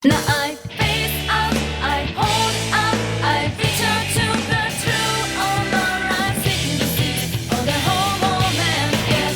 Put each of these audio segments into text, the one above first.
Now I face up, I hold up, I reach out to the truth. All my life seeking to see all the whole moment. Yeah.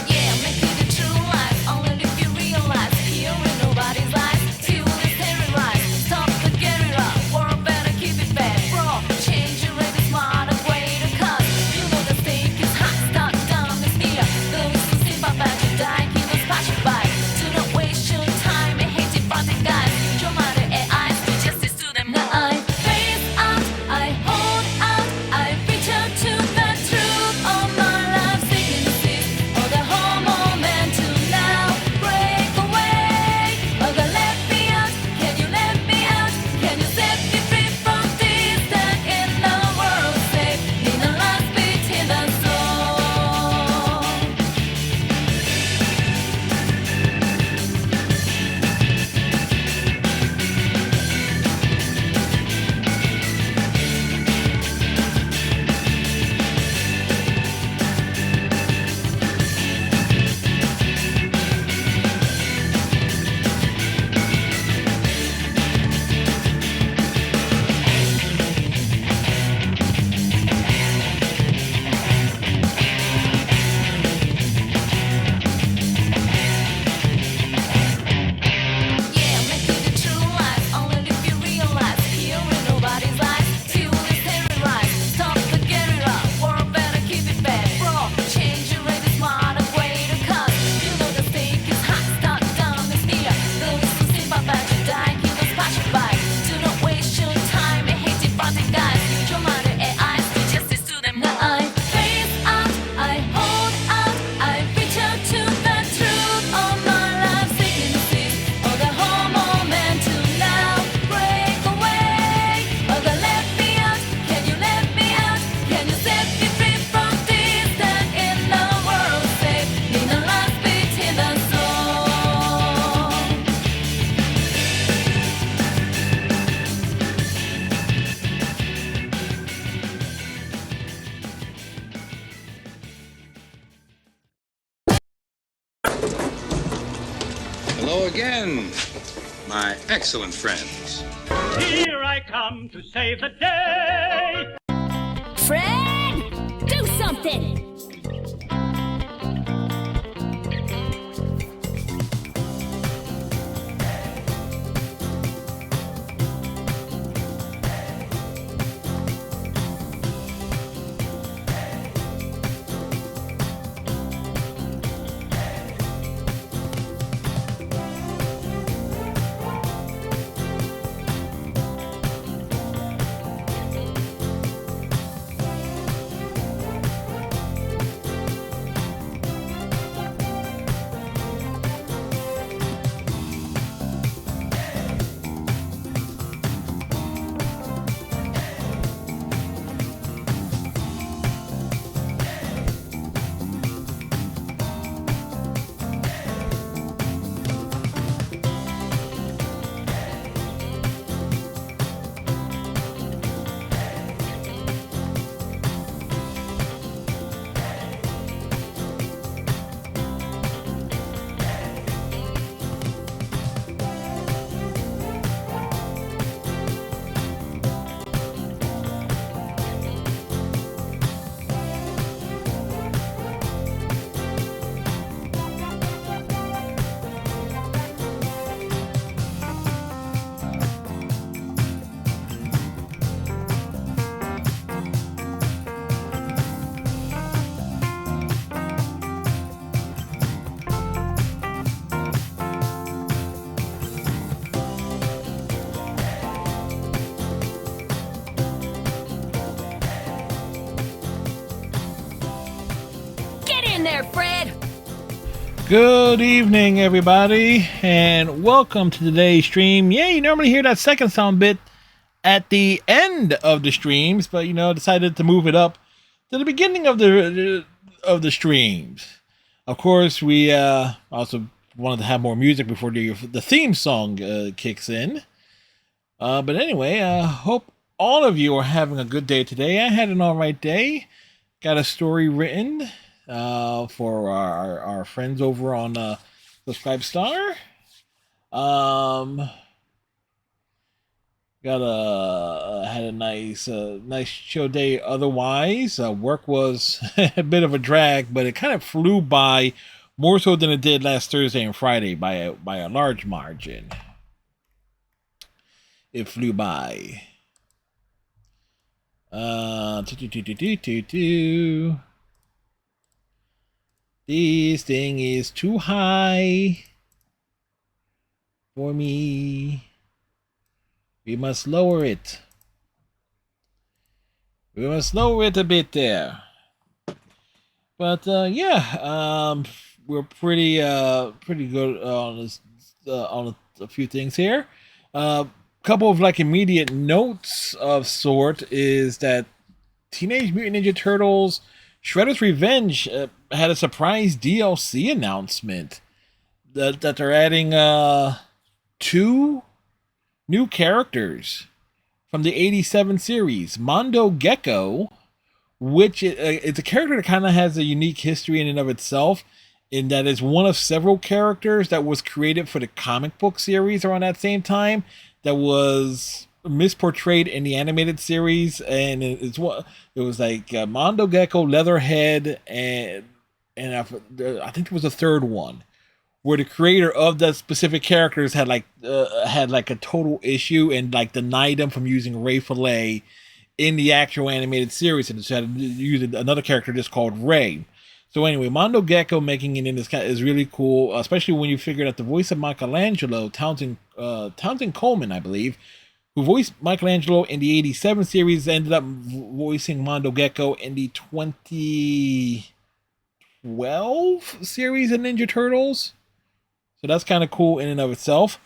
Yeah, make it the true life. Only if you realize here in nobody's life. See what is terrorized. Stop the guerrilla. World better keep it back, bro. Change your rate, smarter way to cut. You know the stake is hot. Start down this year. Those who see my back to die, keep us passing by. Do not waste your time and hate it, but the guys. Your mother and I do justice to them. Now I face up, I hold out, I reach out to the truth. All my life seeking to see all the whole moment to now break away. Oh, God, let me out. Can you let me out? Can you set me free from this that in the world safe? In the last beat in the soul. Yeah, make it the true life. Only if you realize here in nobody's life. See what is terrorized. Stop the guerrilla. World better keep it back, bro. Change your rate, smarter way to cut. You know the stake is hot. Start down this year. Those who see my back to die, keep us passing by. Do not waste your time and hate it, but the guys. Your mother and I do justice to them. Now I face up, I hold out, I reach out to the truth. All my life seeking to see all the whole moment to now break away. Oh, God, let me out. Can you let me out? Can you set me free from this that in the world safe? In the last beat in the soul. Hello again, my excellent friends. Here I come to save the day. Fred, do something. Get in there, Fred. Good evening, everybody, and welcome to today's stream. Yeah, you normally hear that second sound bit at the end of the streams, but decided to move it up to the beginning of the streams. Of course, we also wanted to have more music before the theme song kicks in. But anyway, hope all of you are having a good day today. I had an all right day. Got a story written for our friends over on Subscribe Star. Got a had a nice show day. Otherwise, work was a bit of a drag, but it kind of flew by, more so than it did last Thursday and Friday by a large margin. It flew by. This thing is too high for me. We must lower it. We must lower it a bit there. But we're pretty good on this, on a few things here. Couple of like immediate notes of sort is that Teenage Mutant Ninja Turtles Shredder's Revenge had a surprise DLC announcement that they're adding 2 new characters from the 87 series. Mondo Gecko, which it's a character that kind of has a unique history in and of itself, in that it's one of several characters that was created for the comic book series around that same time that was misportrayed in the animated series. And it was like Mondo Gecko, Leatherhead, and I think there was a third one where the creator of the specific characters had like a total issue and like denied them from using Ray Fillet in the actual animated series, and had to use another character just called Ray. So anyway, Mondo Gecko making it in this is really cool, especially when you figure that the voice of Michelangelo, Townsend Coleman, I believe, who voiced Michelangelo in the 87 series, ended up voicing Mondo Gecko in the 2012 series of Ninja Turtles. So that's kind of cool in and of itself.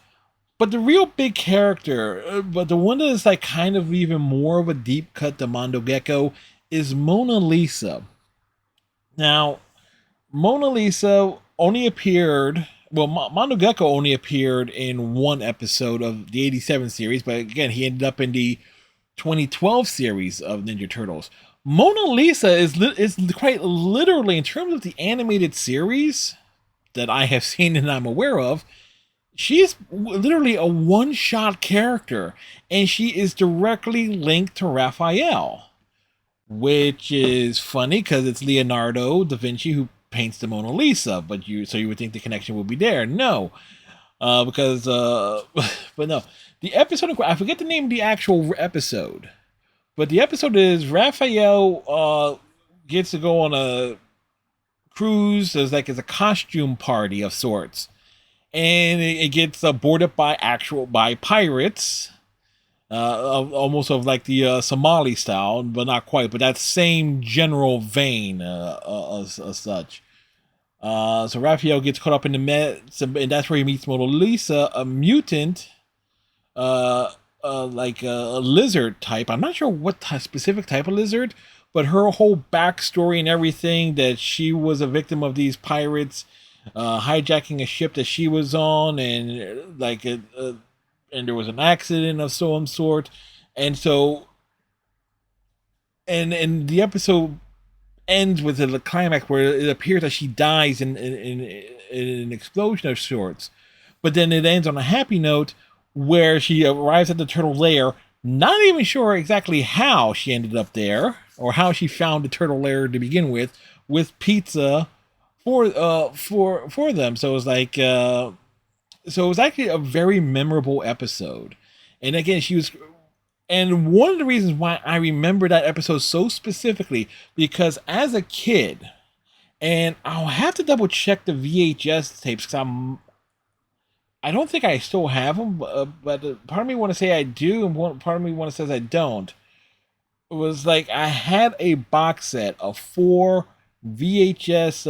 But the real big character, but the one that is like kind of even more of a deep cut to Mondo Gecko, is Mona Lisa. Now, Mona Lisa only appeared, well, Mondo Gecko only appeared in one episode of the 87 series, but again, he ended up in the 2012 series of Ninja Turtles. Mona Lisa is quite literally, in terms of the animated series that I have seen and I'm aware of, she is literally a one-shot character, and she is directly linked to Raphael, which is funny because it's Leonardo da Vinci who paints the Mona Lisa, but you would think the connection would be there. No, but no. The episode, I forget the name of the actual episode, but the episode is Raphael gets to go on a cruise. It's a costume party of sorts, and it gets boarded by pirates. Almost of like the Somali style, but not quite, but that same general vein as such. So Raphael gets caught up in the mess, and that's where he meets Mona Lisa, a mutant, like a lizard type. I'm not sure what specific type of lizard, but her whole backstory and everything, that she was a victim of these pirates hijacking a ship that she was on, and and there was an accident of some sort, and so, and the episode ends with a climax where it appears that she dies in an explosion of sorts, but then it ends on a happy note where she arrives at the turtle lair, not even sure exactly how she ended up there or how she found the turtle lair to begin with pizza for them. So it was like. So it was actually a very memorable episode. And again, and one of the reasons why I remember that episode so specifically, because as a kid, and I'll have to double check the VHS tapes, because I don't think I still have them, but part of me want to say I do, and part of me want to say I don't. It was like I had a box set of 4 VHS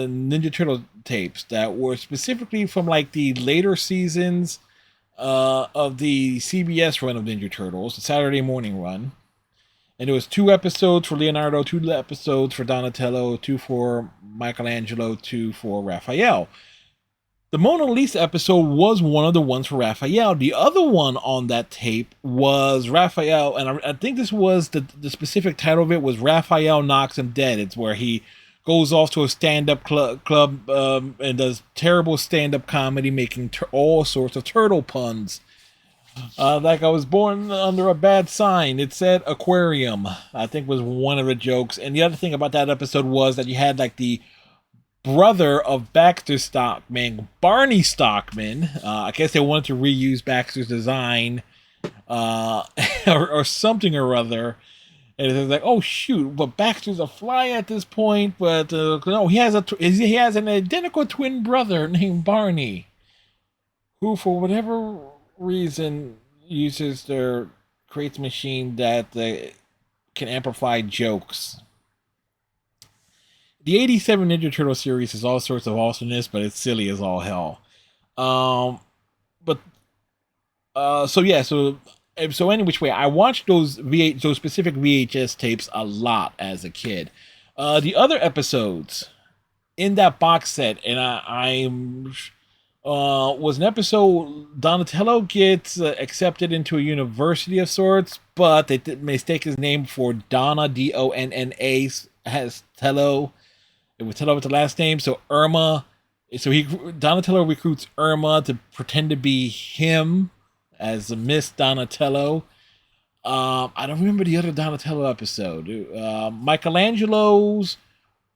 Ninja Turtle tapes that were specifically from like the later seasons of the CBS run of Ninja Turtles, the Saturday morning run. And it was 2 episodes for Leonardo, 2 episodes for Donatello, 2 for Michelangelo, 2 for Raphael. The Mona Lisa episode was one of the ones for Raphael. The other one on that tape was Raphael, and I think this was the specific title of it was Raphael Knocks Him Dead. It's where he goes off to a stand-up club and does terrible stand-up comedy, making all sorts of turtle puns. Like I was born under a bad sign. It said aquarium, I think was one of the jokes. And the other thing about that episode was that you had like the brother of Baxter Stockman, Barney Stockman. I guess they wanted to reuse Baxter's design or something or other. And it's like, oh shoot, but Baxter's a fly at this point. But no, he has an identical twin brother named Barney, who for whatever reason uses their creates a machine that can amplify jokes. The 87 Ninja Turtle series is all sorts of awesomeness, but it's silly as all hell. But so yeah, so any which way, I watched those specific VHS tapes a lot as a kid. The other episodes in that box set, and I'm was an episode Donatello gets accepted into a university of sorts, but they mistake his name for Donna, Donna, has Tello. It was Tello with the last name, so Irma. So Donatello recruits Irma to pretend to be him as Miss Donatello. I don't remember the other Donatello episode. Michelangelo's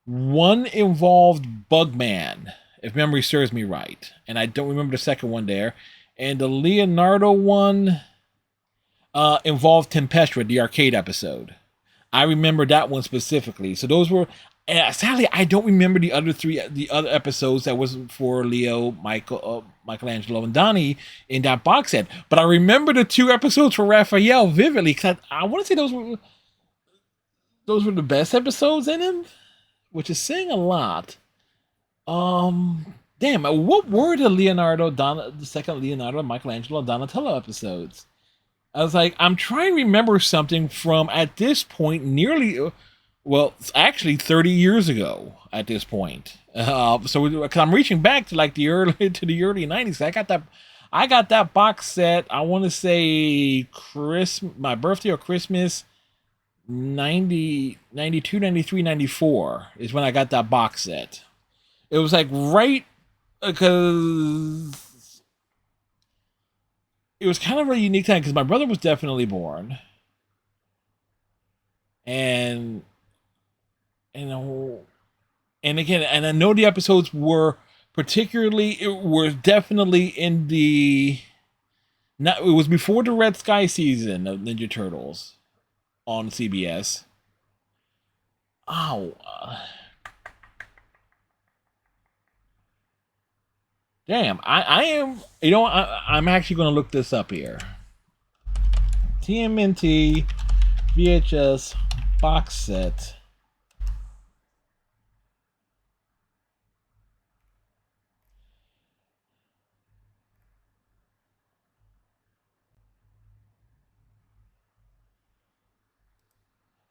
one involved Bugman, if memory serves me right, and I don't remember the second one there. And the Leonardo one involved Tempestra, the arcade episode. I remember that one specifically. So those were. And sadly, I don't remember the other episodes that was for Leo, Michelangelo, and Donnie in that box set. But I remember the 2 episodes for Raphael vividly because I want to say those were the best episodes in him, which is saying a lot. Damn, what were the second Leonardo, Michelangelo, Donatello episodes? I was like, I'm trying to remember something from at this point nearly. Well, it's actually 30 years ago at this point. So I'm reaching back to like the early 90s. I got that box set. I want to say my birthday or Christmas 90, 92, 93, 94 is when I got that box set. It was like right because it was kind of a unique time because my brother was definitely born. And again, and I know the episodes were definitely in it was before the Red Sky season of Ninja Turtles on CBS. Oh, damn! I am. I'm actually going to look this up here. TMNT VHS box set.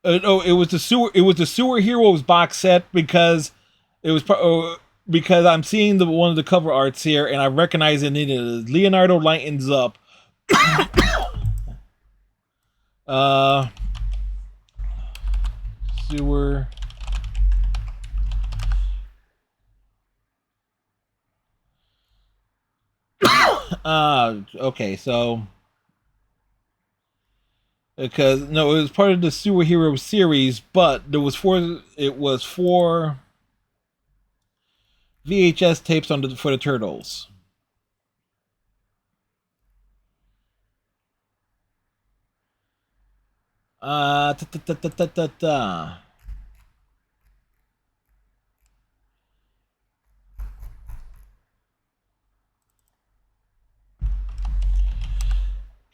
No, it was the sewer. It was the Sewer Heroes box set because it was because I'm seeing one of the cover arts here, and I recognize it. Leonardo lightens up. Sewer. Okay, so. Because no, it was part of the Sewer Hero series, but it was 4 VHS tapes for the Turtles. Ta, ta, ta, ta, ta, ta, ta.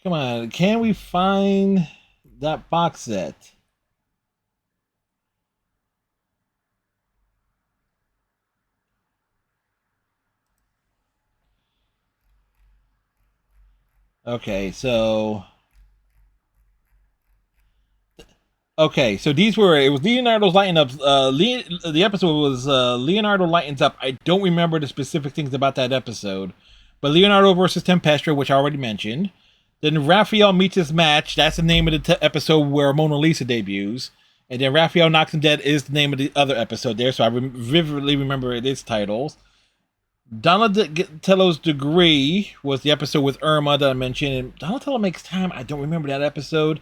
Come on, can we find that box set? Okay, so Okay, so it was Leonardo's Lighten Up. The episode was Leonardo Lightens Up. I don't remember the specific things about that episode, but Leonardo versus Tempestra, which I already mentioned. Then Raphael meets his match. That's the name of the episode where Mona Lisa debuts. And then Raphael Knocks Him Dead is the name of the other episode there, so I vividly remember its titles. Donatello's Degree was the episode with Irma that I mentioned. And Donatello Makes Time, I don't remember that episode.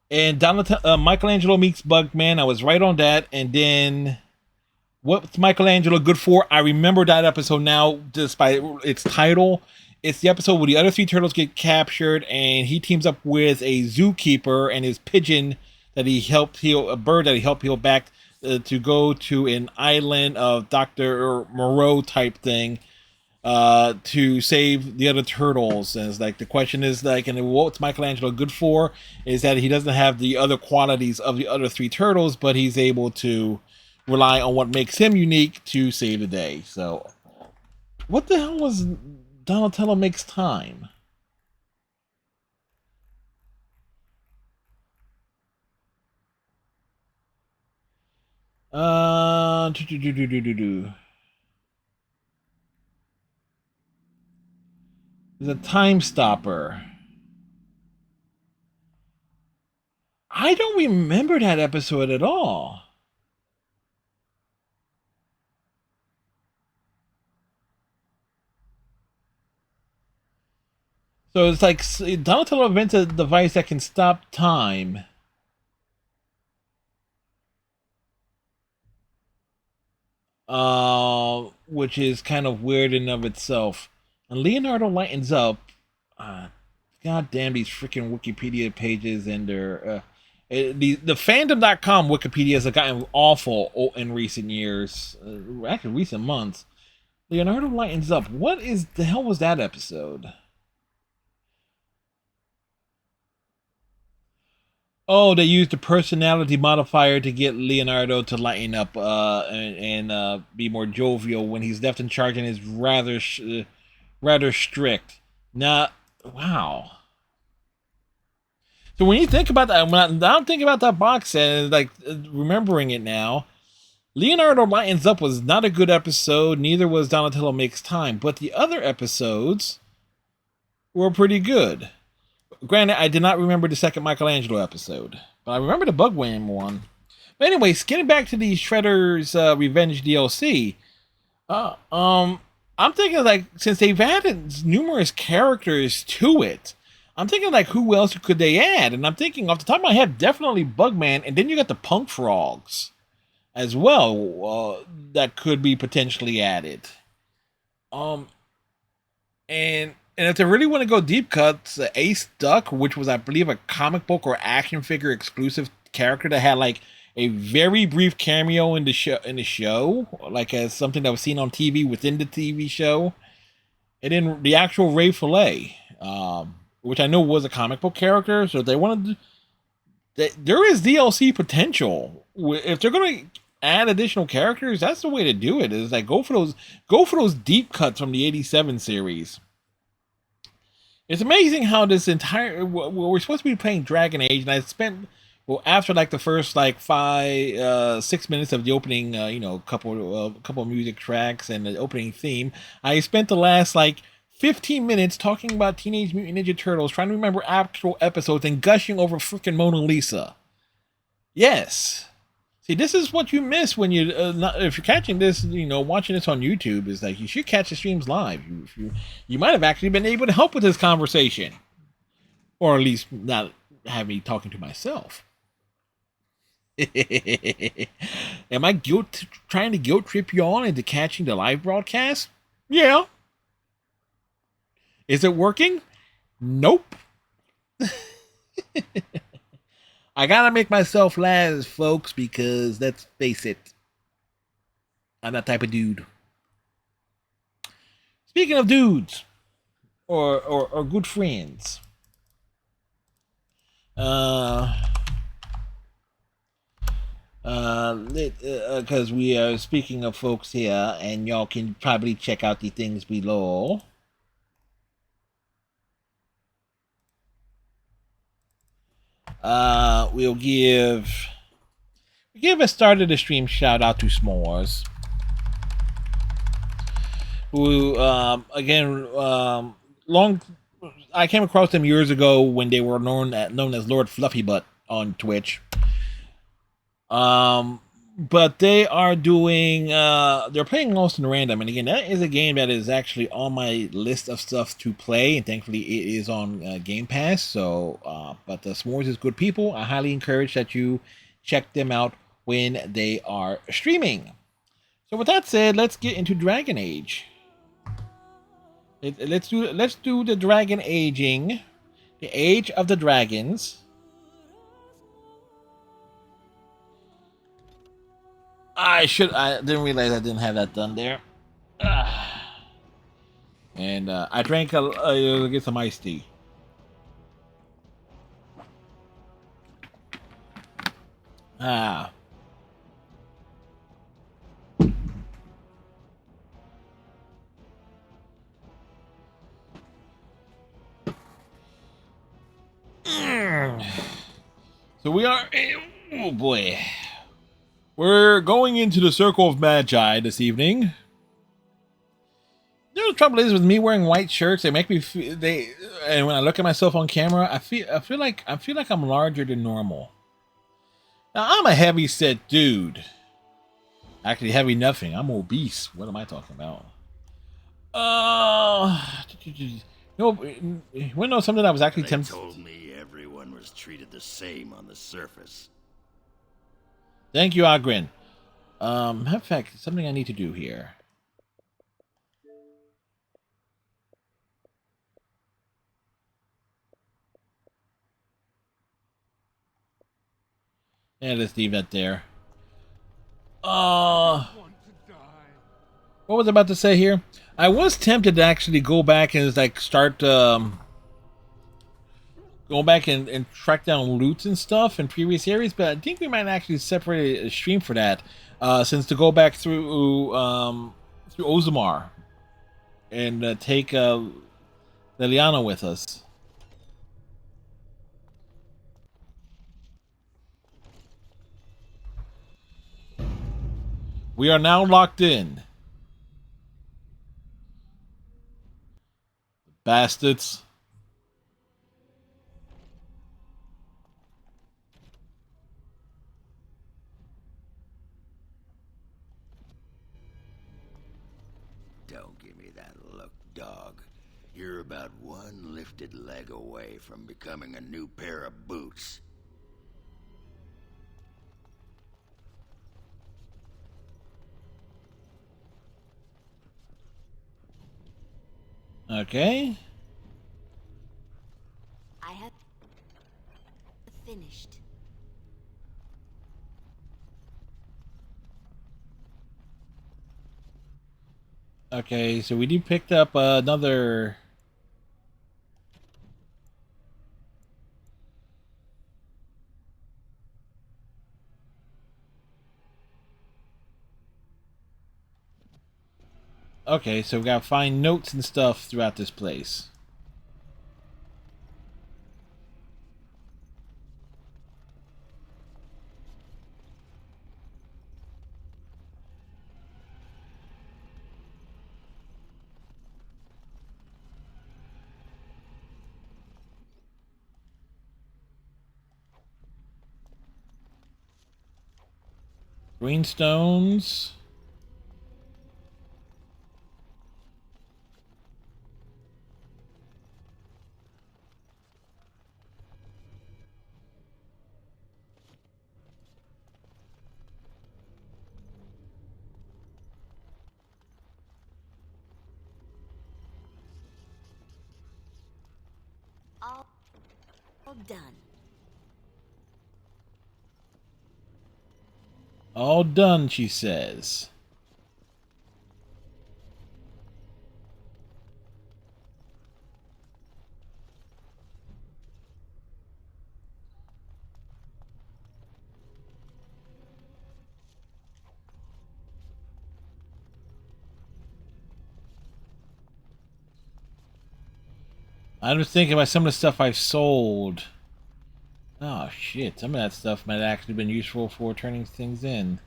And Michelangelo Meets Bugman, I was right on that. And then, what's Michelangelo good for? I remember that episode now, despite its title. It's the episode where the other three turtles get captured, and he teams up with a zookeeper and his pigeon that he helped heal, a bird that he helped heal back to go to an island of Dr. Moreau type thing to save the other turtles. And it's like, the question is like, and what's Michelangelo good for? Is that he doesn't have the other qualities of the other three turtles, but he's able to rely on what makes him unique to save the day. So, what the hell was Donatello Makes Time? There's a time stopper. I don't remember that episode at all. So it's like Donatello invents a device that can stop time. Which is kind of weird in of itself. And Leonardo Lightens Up. God damn these freaking Wikipedia pages and their the fandom.com Wikipedias have gotten awful in recent years, actually recent months. Leonardo Lightens Up. What is the hell was that episode? Oh, they used the personality modifier to get Leonardo to lighten up and be more jovial when he's left in charge and is rather strict. Now, wow. So when you think about that, when I'm thinking about that box set and like remembering it now, Leonardo Lightens Up was not a good episode. Neither was Donatello Makes Time, but the other episodes were pretty good. Granted, I did not remember the second Michelangelo episode, but I remember the Bugman one. But anyways, getting back to the Shredder's Revenge DLC, I'm thinking like since they've added numerous characters to it, I'm thinking like who else could they add? And I'm thinking off the top of my head, definitely Bugman, and then you got the Punk Frogs as well that could be potentially added. Um, and if they really want to go deep cuts, Ace Duck, which was I believe a comic book or action figure exclusive character that had like a very brief cameo in the show, like as something that was seen on TV within the TV show, and then the actual Ray Fillet, which I know was a comic book character. So if they wanted, there is DLC potential. If they're gonna add additional characters, that's the way to do it. Is like go for those deep cuts from the '87 series. It's amazing how this entire we're supposed to be playing Dragon Age, and I spent after like the first like 6 minutes of the opening, couple of music tracks and the opening theme, I spent the last like 15 minutes talking about Teenage Mutant Ninja Turtles, trying to remember actual episodes and gushing over freaking Mona Lisa. Yes. See, this is what you miss when you if you're catching this, watching this on YouTube. Is like you should catch the streams live. You might have actually been able to help with this conversation, or at least not have me talking to myself. Am I trying to guilt trip you all into catching the live broadcast? Yeah. Is it working? Nope. I gotta make myself laugh, folks, because let's face it, I'm that type of dude. Speaking of dudes, or good friends, because we are speaking of folks here, and y'all can probably check out the things below. We'll give a start of the stream shout out to S'mores, who again long. I came across them years ago when they were known as Lord Fluffy Butt on Twitch. But they are doing they're playing Lost in Random, and again, that is a game that is actually on my list of stuff to play, and thankfully it is on Game Pass. So but the S'mores is good people. I highly encourage that you check them out when they are streaming. So with that said, let's get into Dragon Age. Let's do the Dragon Aging, the Age of the Dragons. I didn't realize I didn't have that done there. And I drank get some iced tea. Ah. So we are, oh boy. We're going into the Circle of Magi this evening. The trouble is with me wearing white shirts, they make me and when I look at myself on camera, I feel like I'm larger than normal. Now I'm a heavy set dude. Actually, heavy nothing. I'm obese. What am I talking about? You know something I was actually tempted. They told me everyone was treated the same on the surface. Thank you, Agrin. Matter of fact, something I need to do here. Yeah, let's leave that there. What was I about to say here? I was tempted to actually go back and like start go back and track down loots and stuff in previous areas, but I think we might actually separate a stream for that. Since to go back through Ozamar and take Liliana with us. We are now locked in. Bastards. Don't give me that look, dog. You're about one lifted leg away from becoming a new pair of boots. Okay. I have finished. Okay, so we picked up another. Okay, so we gotta find notes and stuff throughout this place. Greenstones. All done. All done, she says. I was thinking about some of the stuff I've sold. Oh shit, some of that stuff might have actually been useful for turning things in.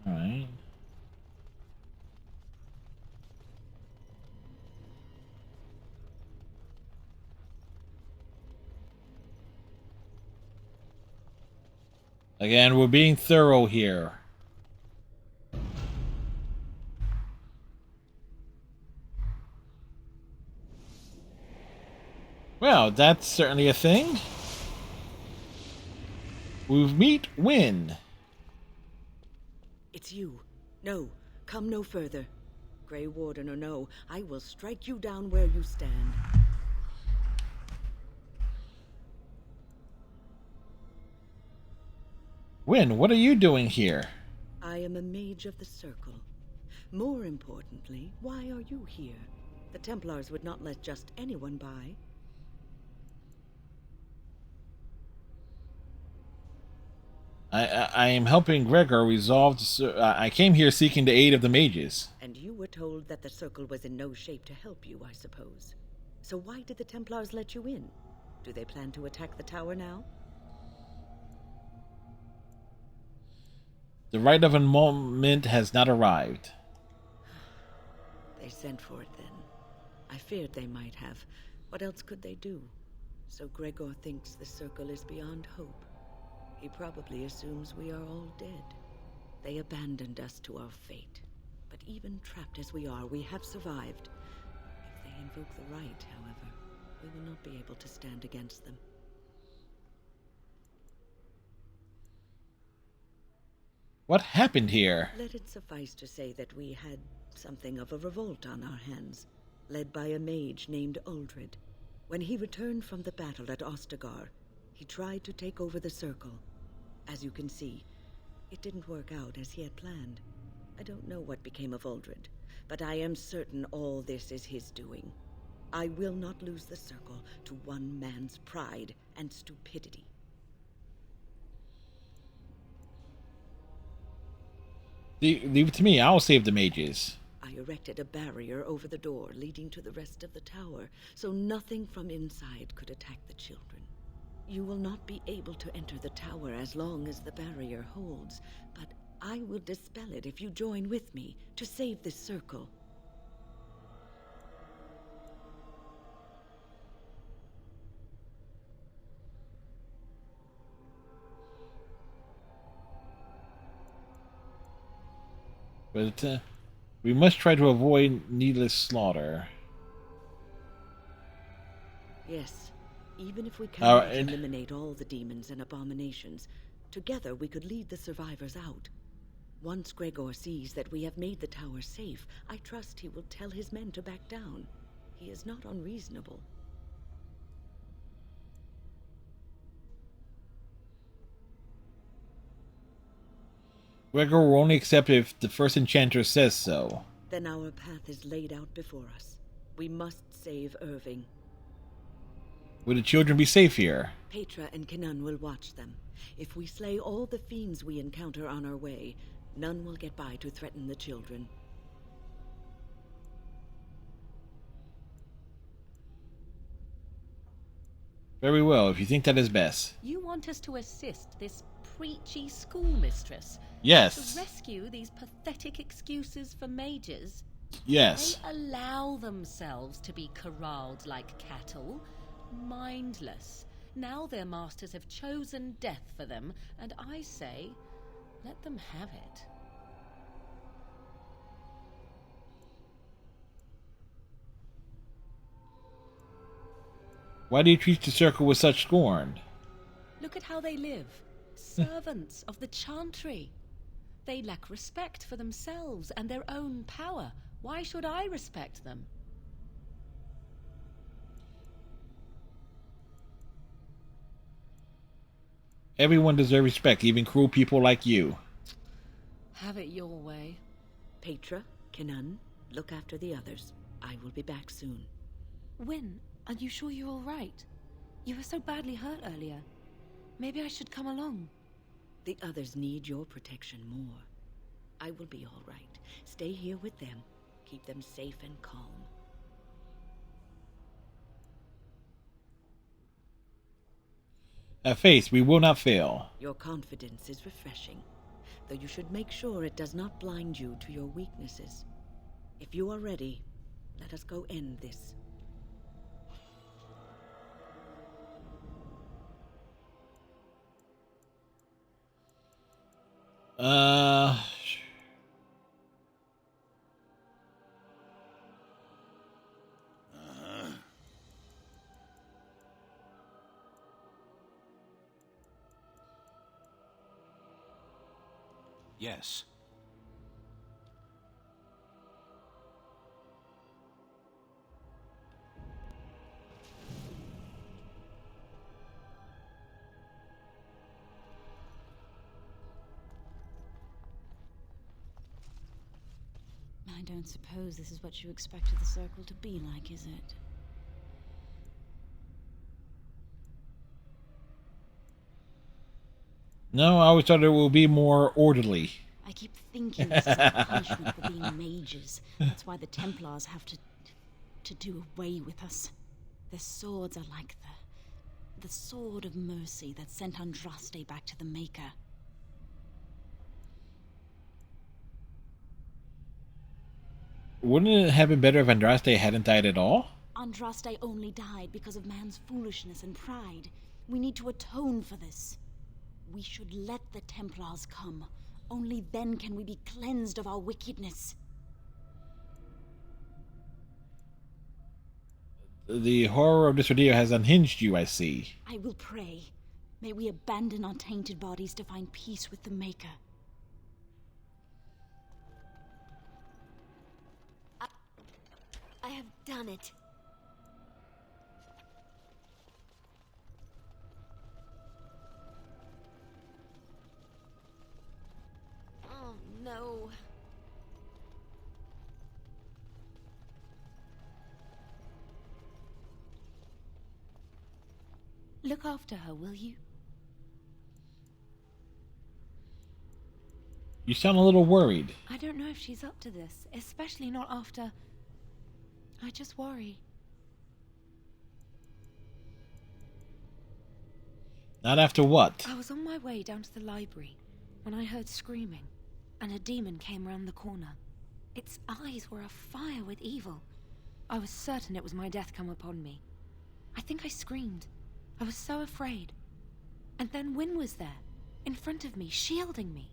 Alright. Again, we're being thorough here. Well, that's certainly a thing. We meet Win. It's you. No, come no further. Grey Warden or no, I will strike you down where you stand. Win, what are you doing here? I am a mage of the Circle. More importantly, why are you here? The Templars would not let just anyone by. I am helping Gregor resolve I came here seeking the aid of the mages. And you were told that the Circle was in no shape to help you, I suppose. So why did the Templars let you in? Do they plan to attack the tower now? The right of a moment has not arrived. They sent for it then. I feared they might have. What else could they do? So Gregor thinks the Circle is beyond hope. He probably assumes we are all dead. They abandoned us to our fate. But even trapped as we are, we have survived. If they invoke the right, however, we will not be able to stand against them. What happened here? Let it suffice to say that we had something of a revolt on our hands, led by a mage named Uldred. When he returned from the battle at Ostagar, he tried to take over the Circle. As you can see, it didn't work out as he had planned. I don't know what became of Uldred, but I am certain all this is his doing. I will not lose the Circle to one man's pride and stupidity. Leave it to me, I'll save the mages. I erected a barrier over the door leading to the rest of the tower, so nothing from inside could attack the children. You will not be able to enter the tower as long as the barrier holds, but I will dispel it if you join with me to save this Circle. But we must try to avoid needless slaughter. Yes, even if we cannot and- eliminate all the demons and abominations, together we could lead the survivors out. Once Gregor sees that we have made the tower safe, I trust he will tell his men to back down. He is not unreasonable. Gregor will only accept if the first enchanter says so. Then our path is laid out before us. We must save Irving. Will the children be safe here? Petra and Kenan will watch them. If we slay all the fiends we encounter on our way, none will get by to threaten the children. Very well, if you think that is best. You want us to assist this preachy schoolmistress? Yes. To rescue these pathetic excuses for mages? Yes. They allow themselves to be corralled like cattle, mindless. Now their masters have chosen death for them, and I say, let them have it. Why do you treat the Circle with such scorn? Look at how they live. Servants of the Chantry. They lack respect for themselves and their own power. Why should I respect them? Everyone deserves respect, even cruel people like you. Have it your way. Petra, Kenan, look after the others. I will be back soon. Wyn, are you sure you're all right? You were so badly hurt earlier. Maybe I should come along. The others need your protection more. I will be all right. Stay here with them. Keep them safe and calm. Have faith, we will not fail. Your confidence is refreshing, though you should make sure it does not blind you to your weaknesses. If you are ready, let us go end this. Uh, Yes. I don't suppose this is what you expected the circle to be like, is it? no, I always thought it will be more orderly. I keep thinking this is our punishment for being mages. That's why the Templars have to do away with us. Their swords are like the sword of mercy that sent Andraste back to the Maker. Wouldn't it have been better if Andraste hadn't died at all? Andraste only died because of man's foolishness and pride. We need to atone for this. We should let the Templars come. Only then can we be cleansed of our wickedness. The horror of this ordeal has unhinged you, I see. I will pray. May we abandon our tainted bodies to find peace with the Maker. I have done it. Oh, no. Look after her, will you? You sound a little worried. I don't know if she's up to this, especially not after... I just worry. Not after what? I was on my way down to the library when I heard screaming, and a demon came round the corner. Its eyes were afire with evil. I was certain it was my death come upon me. I think I screamed. I was so afraid. And then Wynne was there, in front of me, shielding me.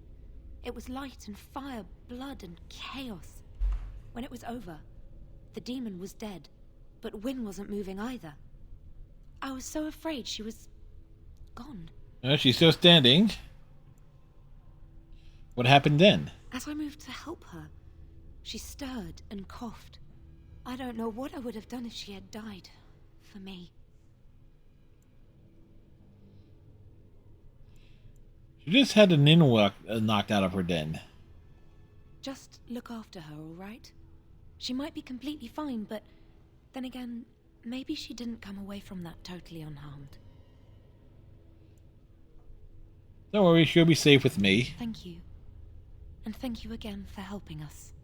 It was light and fire, blood and chaos. When it was over, the demon was dead, but Wynne wasn't moving either. I was so afraid she was... gone. She's still standing. What happened then? As I moved to help her, she stirred and coughed. I don't know what I would have done if she had died. For me. She just had an in knocked out of her den. Just look after her, all right? She might be completely fine, but then again, maybe she didn't come away from that totally unharmed. Don't worry, she'll be safe with me. Thank you. And thank you again for helping us.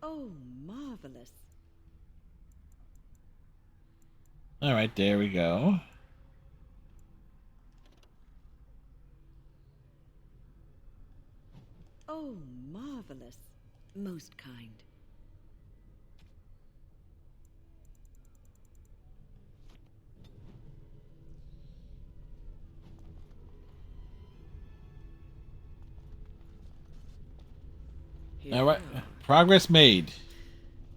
Oh, marvelous. All right, there we go. Oh, marvelous. Most kind. Here All right, we are. progress made.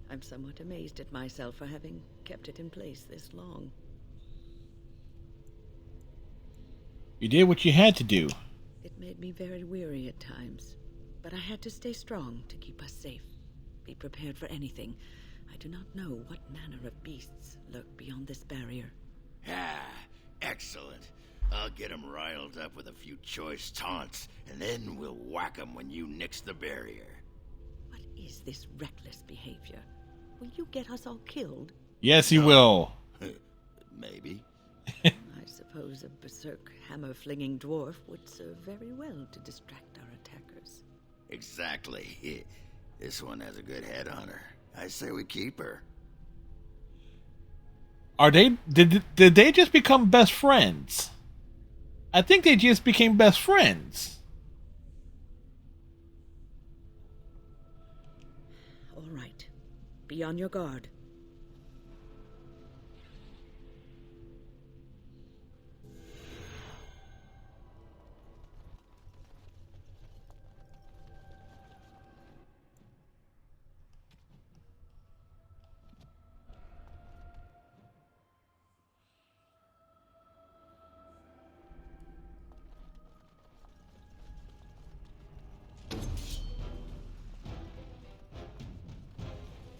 I'm somewhat amazed at myself for having kept it in place this long. You did what you had to do. It made me me very weary at times, but I had to stay strong to keep us safe. Be prepared for anything. I do not know what manner of beasts lurk beyond this barrier. Ah, excellent. I'll get 'em riled up with a few choice taunts, and then we'll whack 'em when you nix the barrier. What is this reckless behavior? Will you get us all killed? Yes, he will. Maybe. I suppose a berserk hammer-flinging dwarf would serve very well to distract our attackers. Exactly. This one has a good head on her. I say we keep her. Are they? Did they just become best friends? I think they just became best friends. All right. Be on your guard.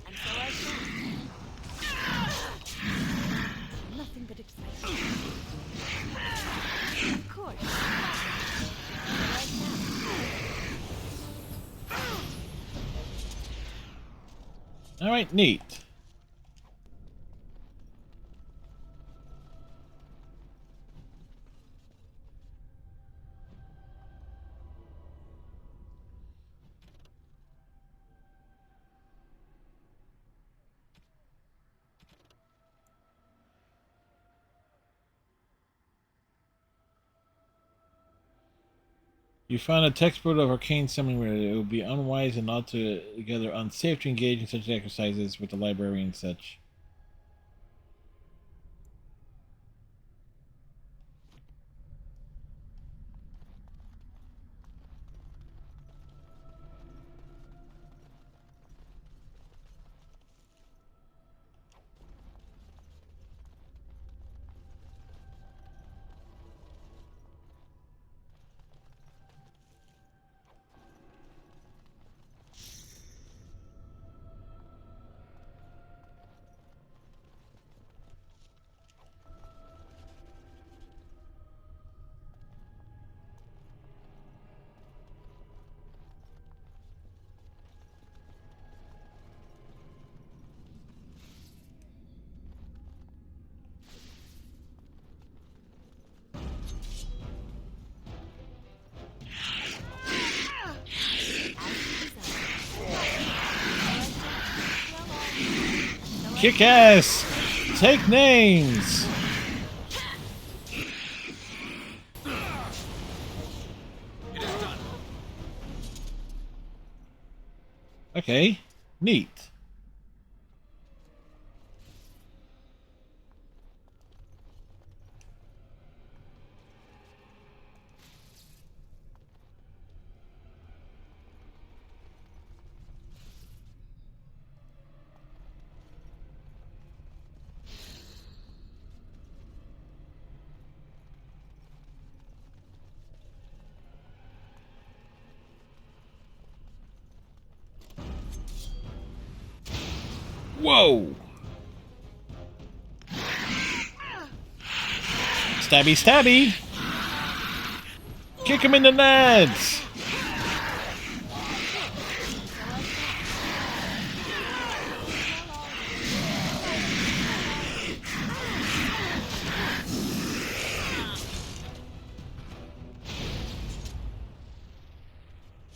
And so I shall. Nothing but excitement. Of course. All right, neat. You found a textbook of arcane summoning where it would be unwise and altogether unsafe to engage in such exercises with the library and such. Kick ass! Take names! Okay, neat. Whoa! Stabby, stabby! Kick him in the nuts!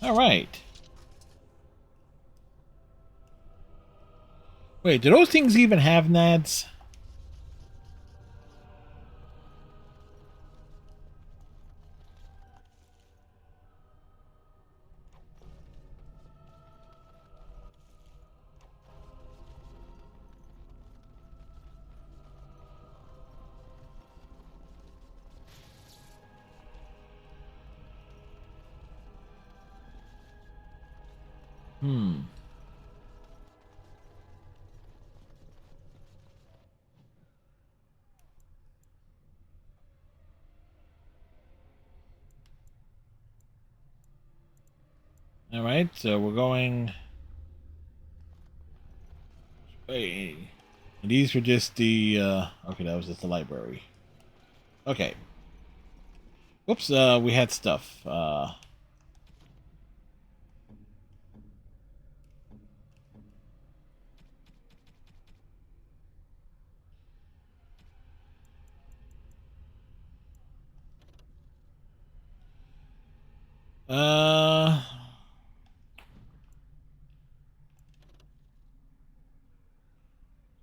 All right. Wait, do those things even have nads? Hmm. All right, so we're going. Hey, and these were just the. Okay, that was just the library. Okay. Whoops. We had stuff. Uh.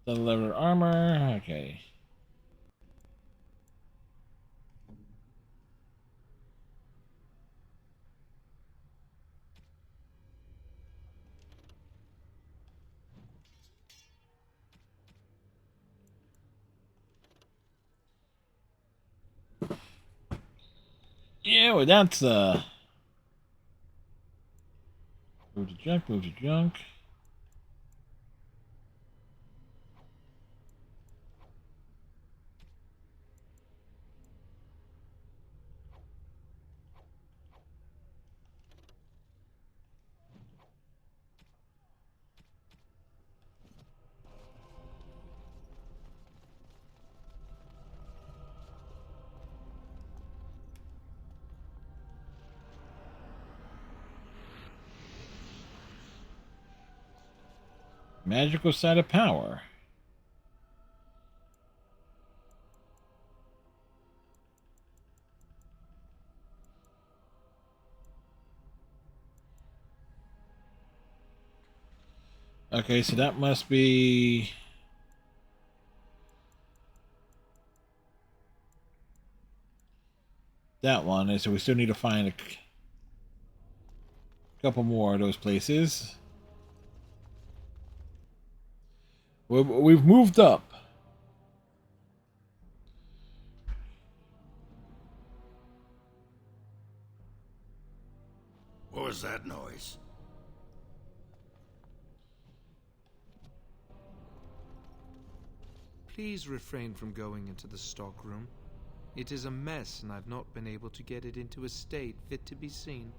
The leather armor. Okay. Yeah, well, that's move to junk. Move to junk. Magical side of power. Okay, so that must be that one. And so we still need to find a couple more of those places. We've moved up. What was that noise? Please refrain from going into the stockroom. It is a mess, and I've not been able to get it into a state fit to be seen.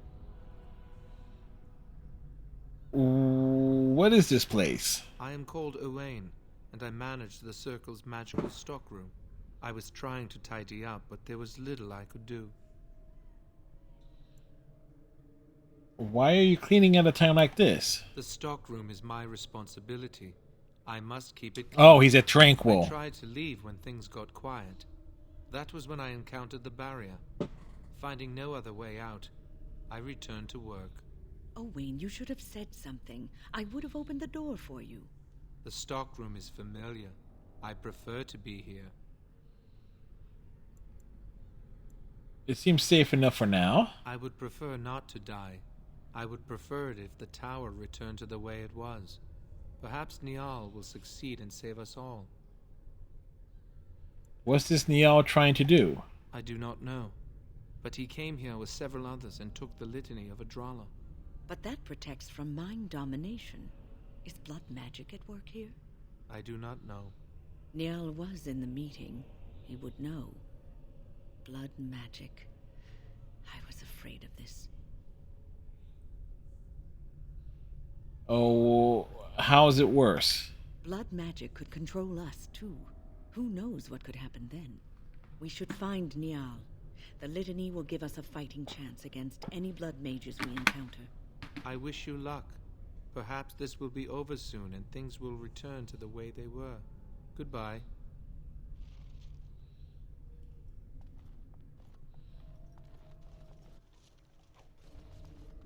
What is this place? I am called Owain, and I manage the Circle's magical stockroom. I was trying to tidy up, but there was little I could do. Why are you cleaning at a time like this? The stockroom is my responsibility. I must keep it clean. Oh, he's at I Tranquil. tried to leave when things got quiet. That was when I encountered the barrier. Finding no other way out, I returned to work. Oh, Wayne, you should have said something. I would have opened the door for you. The stockroom is familiar. I prefer to be here. It seems safe enough for now. I would prefer not to die. I would prefer it if the tower returned to the way it was. Perhaps Niall will succeed and save us all. What's this Niall trying to do? I do not know. But he came here with several others and took the litany of Adralla. But that protects from mind domination. Is blood magic at work here? I do not know. Niall was in the meeting. He would know. Blood magic. I was afraid of this. Oh, how is it worse? Blood magic could control us, too. Who knows what could happen then? We should find Niall. The litany will give us a fighting chance against any blood mages we encounter. I wish you luck. Perhaps this will be over soon and things will return to the way they were. Goodbye.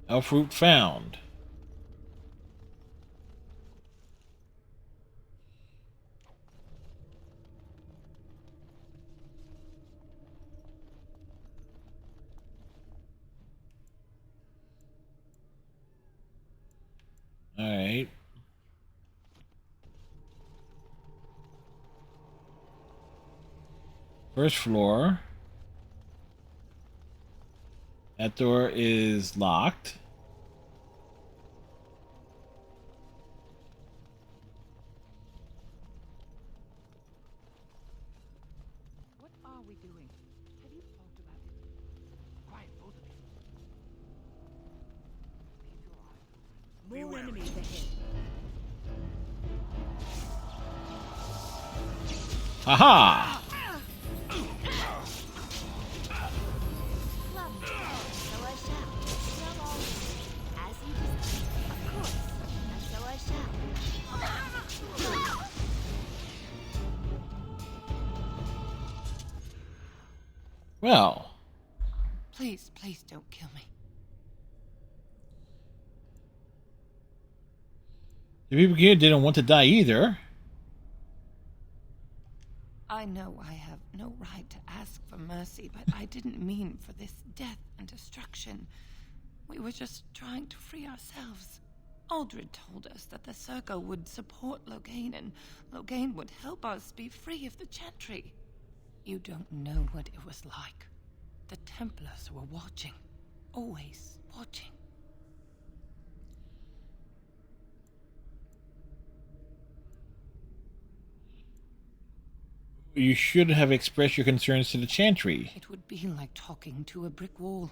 Elfroot found. Alright. First floor. That door is locked. What are we doing? Have you thought about it? Quiet, both of you. Keep your More enemies ahead. Aha! Lovely. So I shall. Well, all as you desire. Of course. And so I shall. Well, Please, please don't kill me. the people here didn't want to die either. I know I have no right to ask for mercy, but I didn't mean for this death and destruction. We were just trying to free ourselves. Aldred told us that the Circle would support Loghain, and Loghain would help us be free of the Chantry. You don't know what it was like. The Templars were watching. Always watching. You should have expressed your concerns to the Chantry. It would be like talking to a brick wall.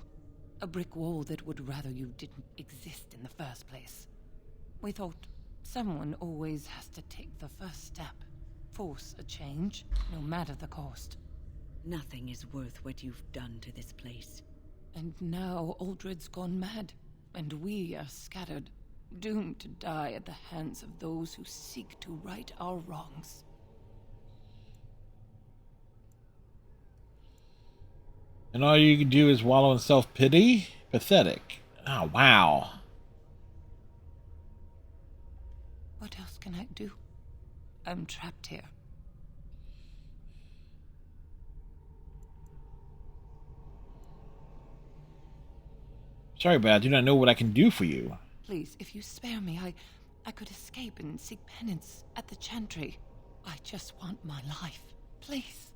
A brick wall that would rather you didn't exist in the first place. We thought someone always has to take the first step. Force a change, no matter the cost. Nothing is worth what you've done to this place. And now Aldred's gone mad, and we are scattered, doomed to die at the hands of those who seek to right our wrongs. And all you can do is wallow in self-pity? Pathetic. Oh, wow. What else can I do? I'm trapped here. Sorry, but I do not know what I can do for you. Please, if you spare me, I could escape and seek penance at the Chantry. I just want my life. Please.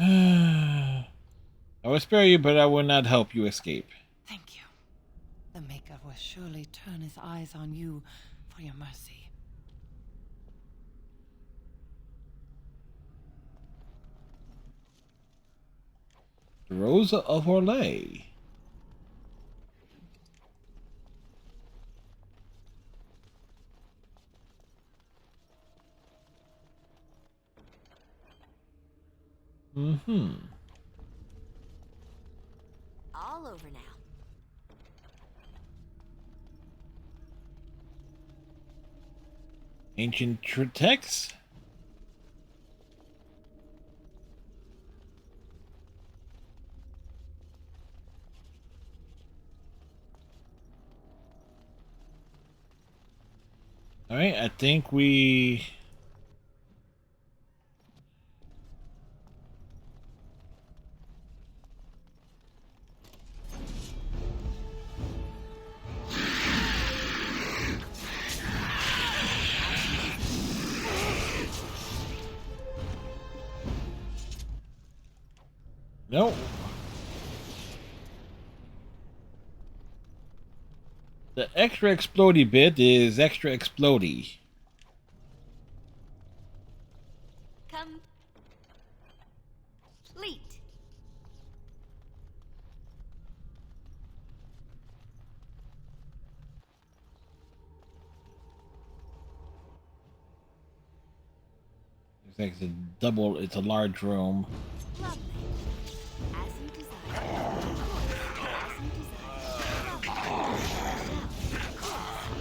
I will spare you, but I will not help you escape. Thank you. The Maker will surely turn his eyes on you for your mercy. Rosa of Orlais. Mm-hmm. All over now. Ancient texts? Alright, I think we... Nope. The extra explodey bit is extra explodey. Complete. It's like it's a double, it's a large room. Lovely. As you desire. As you desire.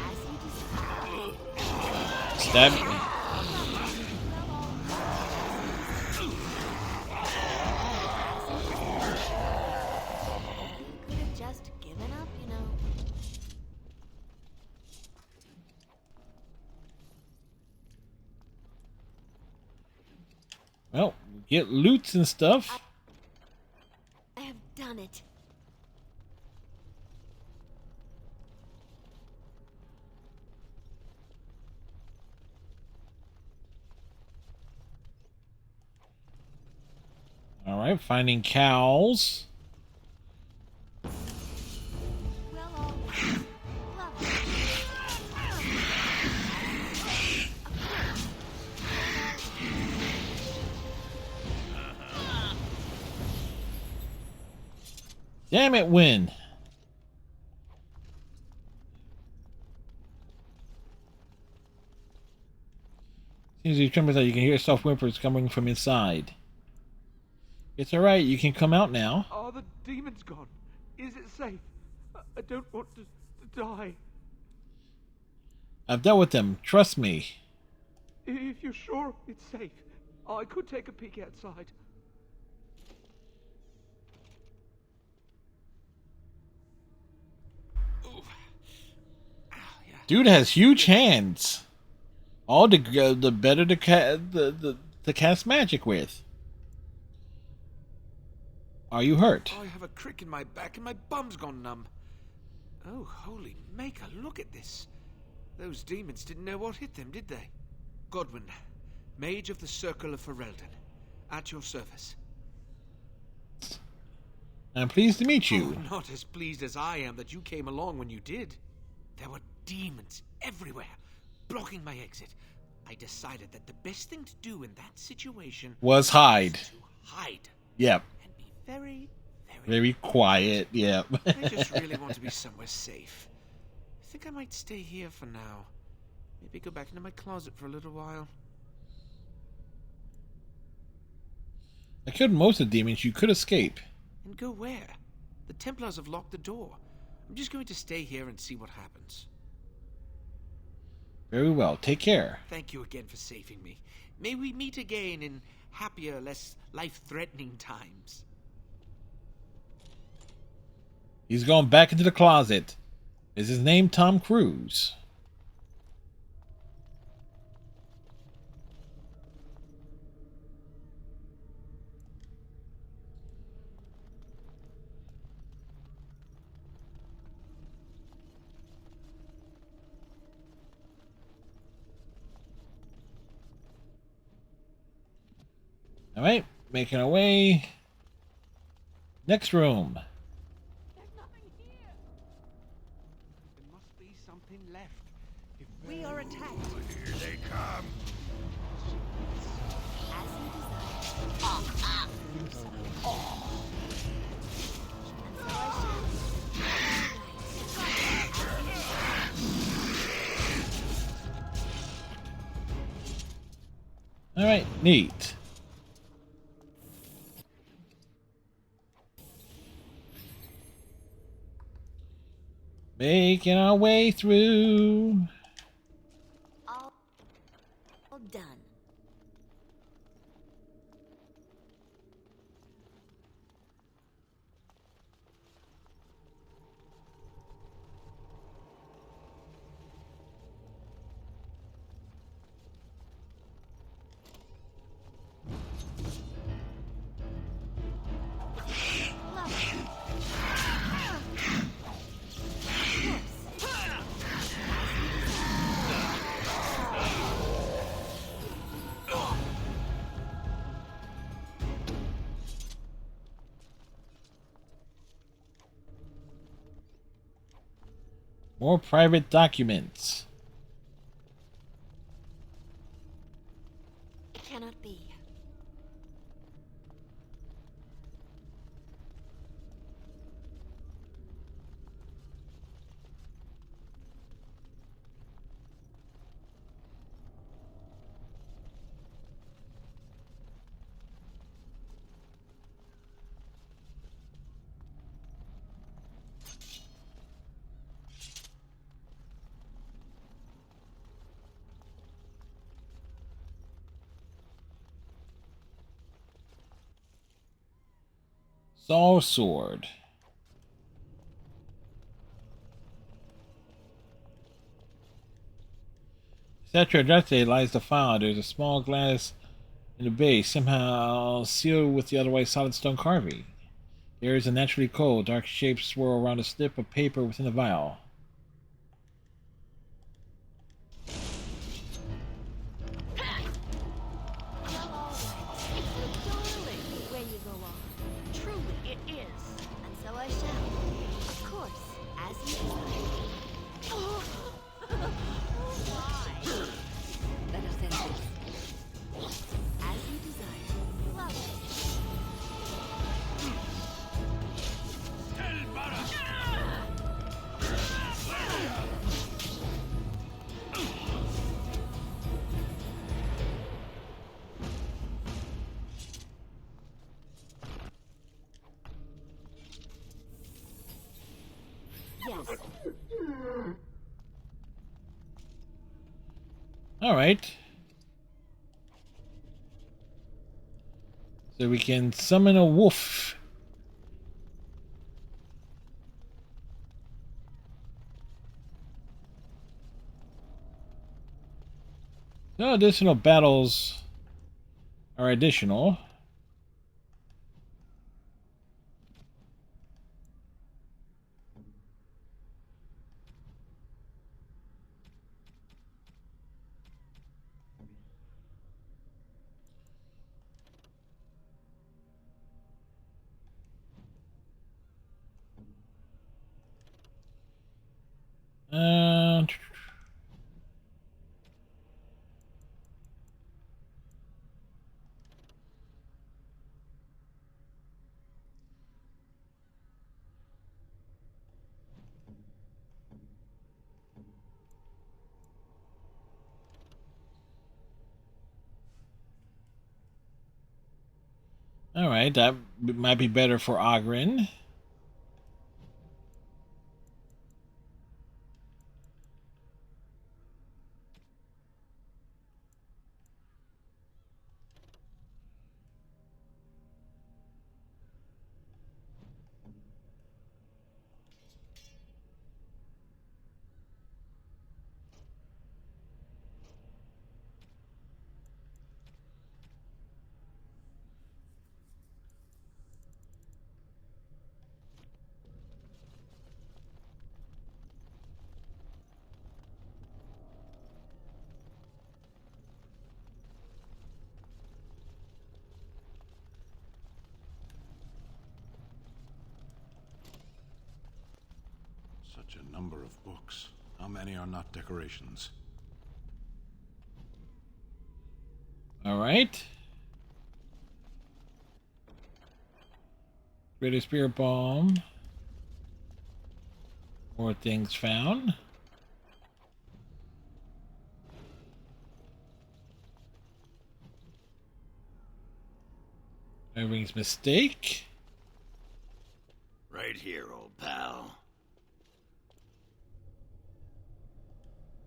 As you desire. Stab. Could have just given up, you know. Well, get loots and stuff. I have done it. Alright, finding cows. Well, all right. Lovely. Damn it, win. Seems he trembles that you can hear soft whimpers coming from inside. It's alright, you can come out now. Are the demons gone? Is it safe? I don't want to die. I've dealt with them, trust me. If you're sure it's safe, I could take a peek outside. Dude has huge hands. All the better to cast magic with. Are you hurt? I have a crick in my back and my bum's gone numb. Oh, holy maker, look at this. Those demons didn't know what hit them, did they? Godwin, Mage of the Circle of Ferelden, at your service. I'm pleased to meet you. Oh, not as pleased as I am that you came along when you did. There were demons everywhere, blocking my exit. I decided that the best thing to do in that situation was hide. To hide. Yep. And be very, very quiet. Yep. I just really want to be somewhere safe. I think I might stay here for now. Maybe go back into my closet for a little while. I killed most of the demons. You could escape. And go where? The Templars have locked the door. I'm just going to stay here and see what happens. Very well. Take care. Thank you again for saving me. May we meet again in happier, less life-threatening times. He's going back into the closet. Is his name Tom Cruise? All right, making our way. Next room. There's nothing here. There must be something left. We are attacked. Here they come. All right, neat. Making our way through. All done. More private documents. It cannot be. Saw sword. Statue Adraste lies the file. There's a small glass in the base, somehow sealed with the otherwise solid stone carving. There is a naturally cold, dark shape swirl around a slip of paper within the vial. All right. So we can summon a wolf. No additional battles are additional. Uh, all right, that might be better for Ogren. Such a number of books. How many are not decorations? All right. Greater Spirit Bomb. More things found. Irving's mistake. Right here, old pal.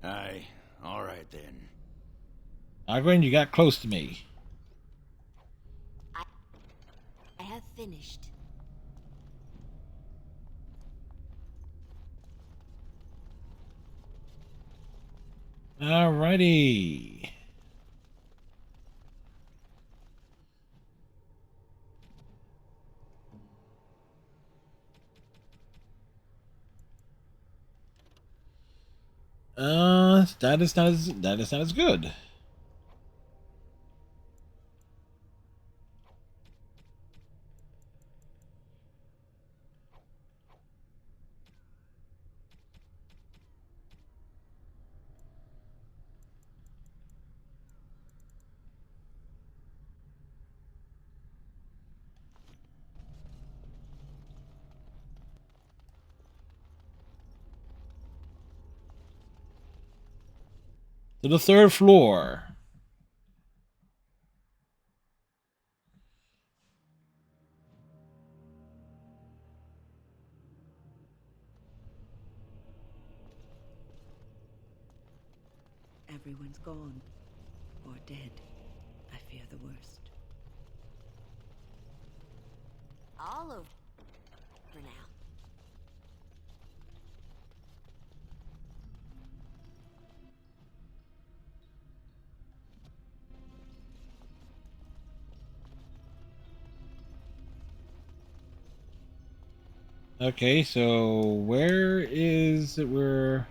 Aye, all right then. Ogren, you got close to me. I have finished. Alrighty. That is not as good. To the third floor. Everyone's gone. Or dead. I fear the worst. All over for now. Okay, so where is it? Where?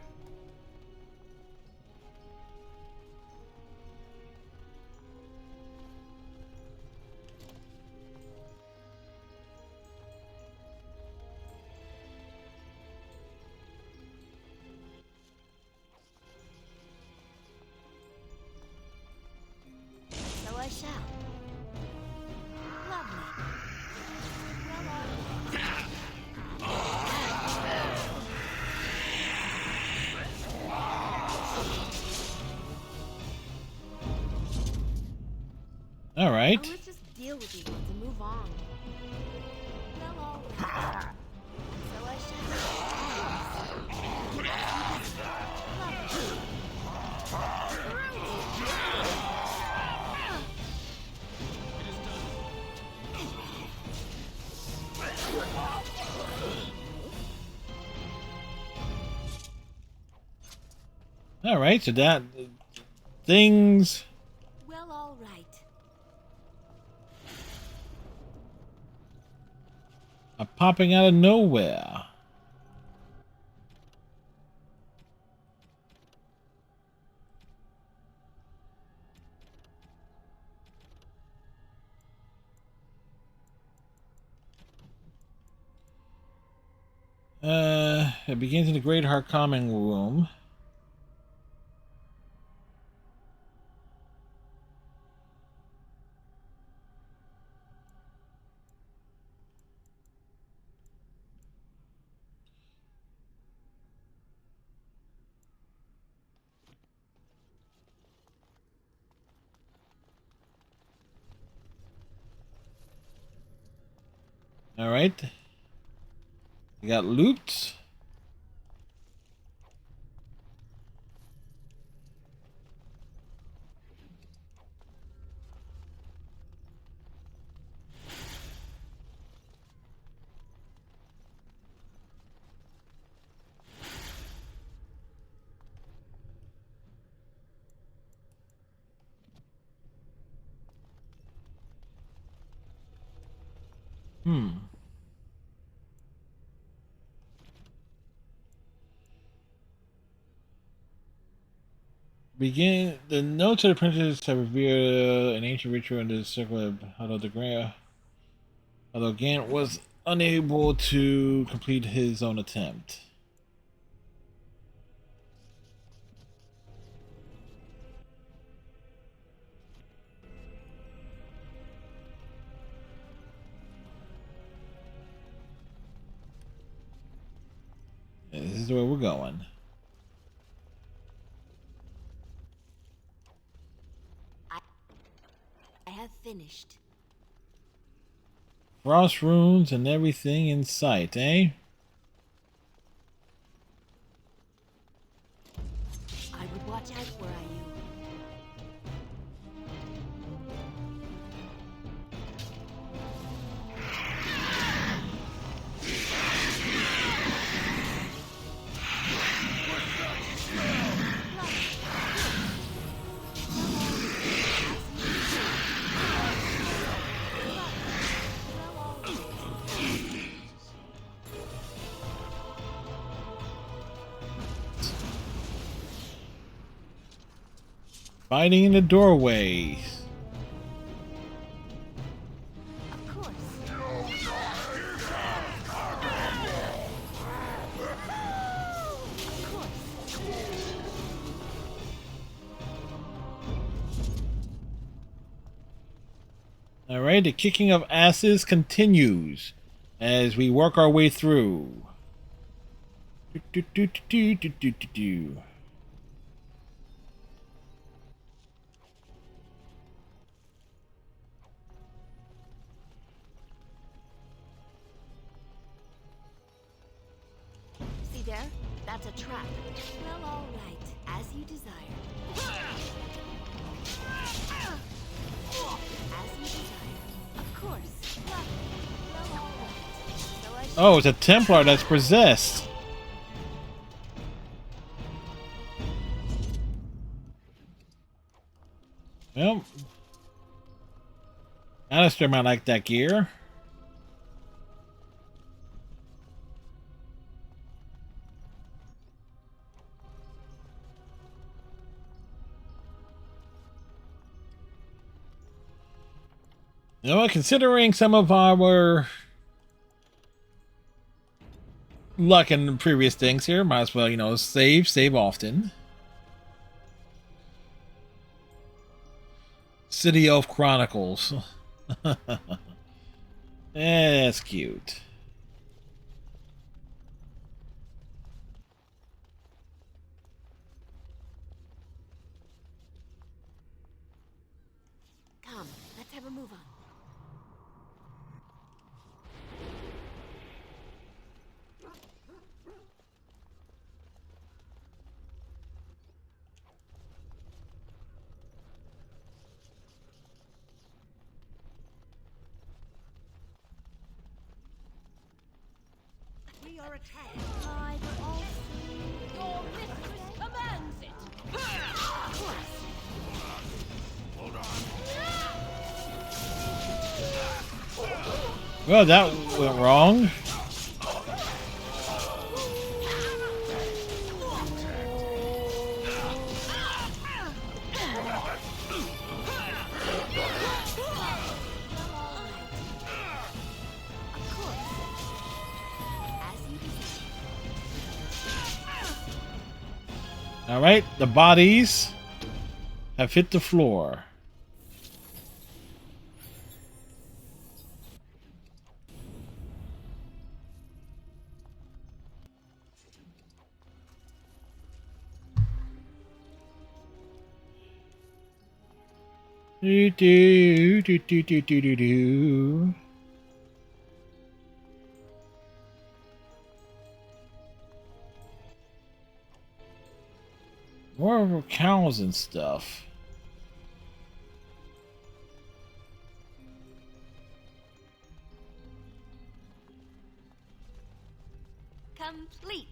So I shall. Lovely. All right. Oh, let's just deal with these ones and move on. They'll always so I shall. All right, so that things Well, all right. are popping out of nowhere. It begins in the Great Heart Common Room. All right. We got loot. Begin the notes of the princess have revealed an ancient ritual in the circle of although Gant was unable to complete his own attempt. This is where we're going. I have finished. Frost runes and everything in sight, eh? I would watch out were I you. Fighting in the doorways. Of course. Alright, the kicking of asses continues as we work our way through. See there? That's a trap. Well, all right. As you desire. As you desire. Of course. Well, all right. So I Oh, it's a Templar that's possessed. Well, Alistair might like that gear. You know what, considering some of our luck in previous things here, might as well, you know, save often. City Elf Chronicles. That's cute. Come, let's have a move on. We are attacked. I will also. Your mistress commands it. Well, that went wrong. All right, the bodies have hit the floor. Do do do do do do do do. More cows and stuff. Complete.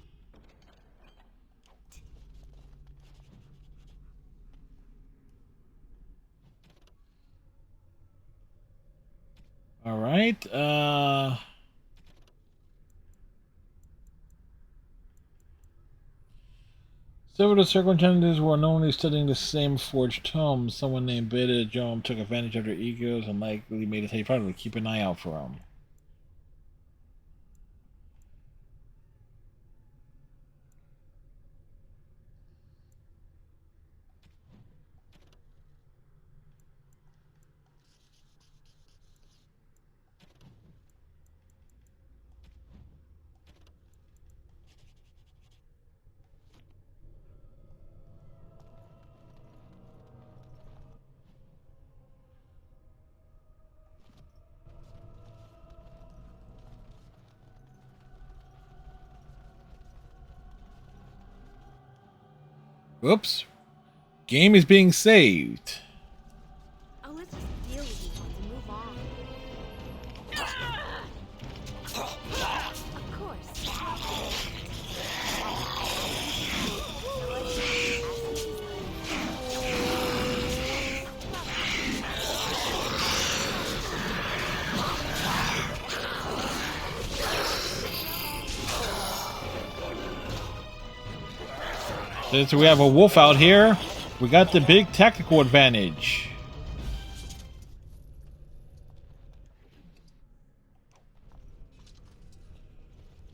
All right. Several of the circumstances were unknowingly studying the same forged tome. Someone named Beta Jom took advantage of their egos and likely made it a priority to keep an eye out for them. Whoops. Game is being saved. Oh, let's just deal with these ones and move on. Of course. Since we have a wolf out here, we got the big tactical advantage.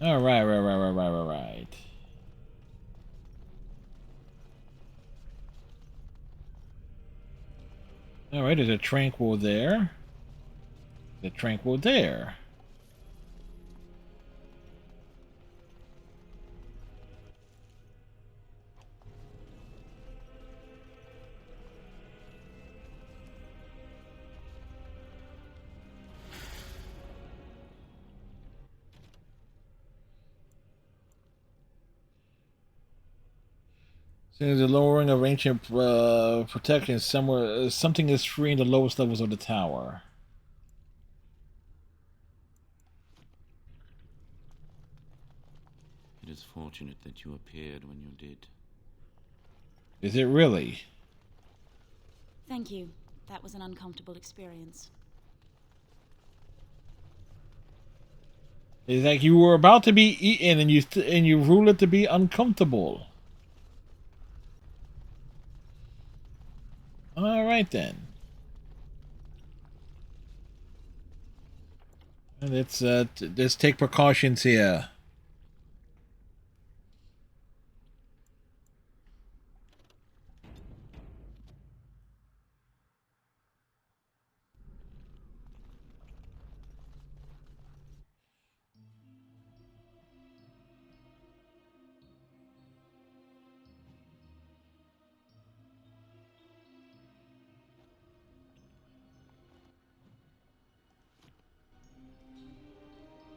All right. All right, there's a tranquil there. The tranquil there. Since the lowering of ancient protection, somewhere something is freeing the lowest levels of the tower. It is fortunate that you appeared when you did. Is it really? Thank you. That was an uncomfortable experience. It's like you were about to be eaten, and you rule it to be uncomfortable. All right then. Let's take precautions here.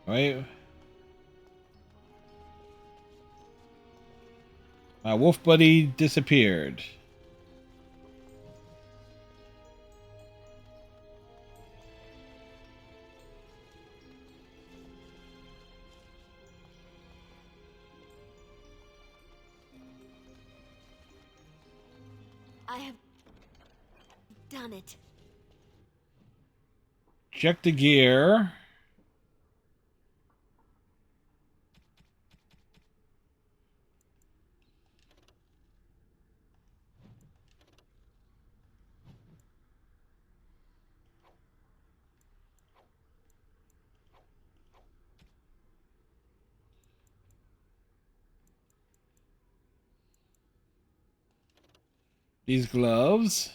Right. My wolf buddy disappeared. I have done it. Check the gear. These gloves.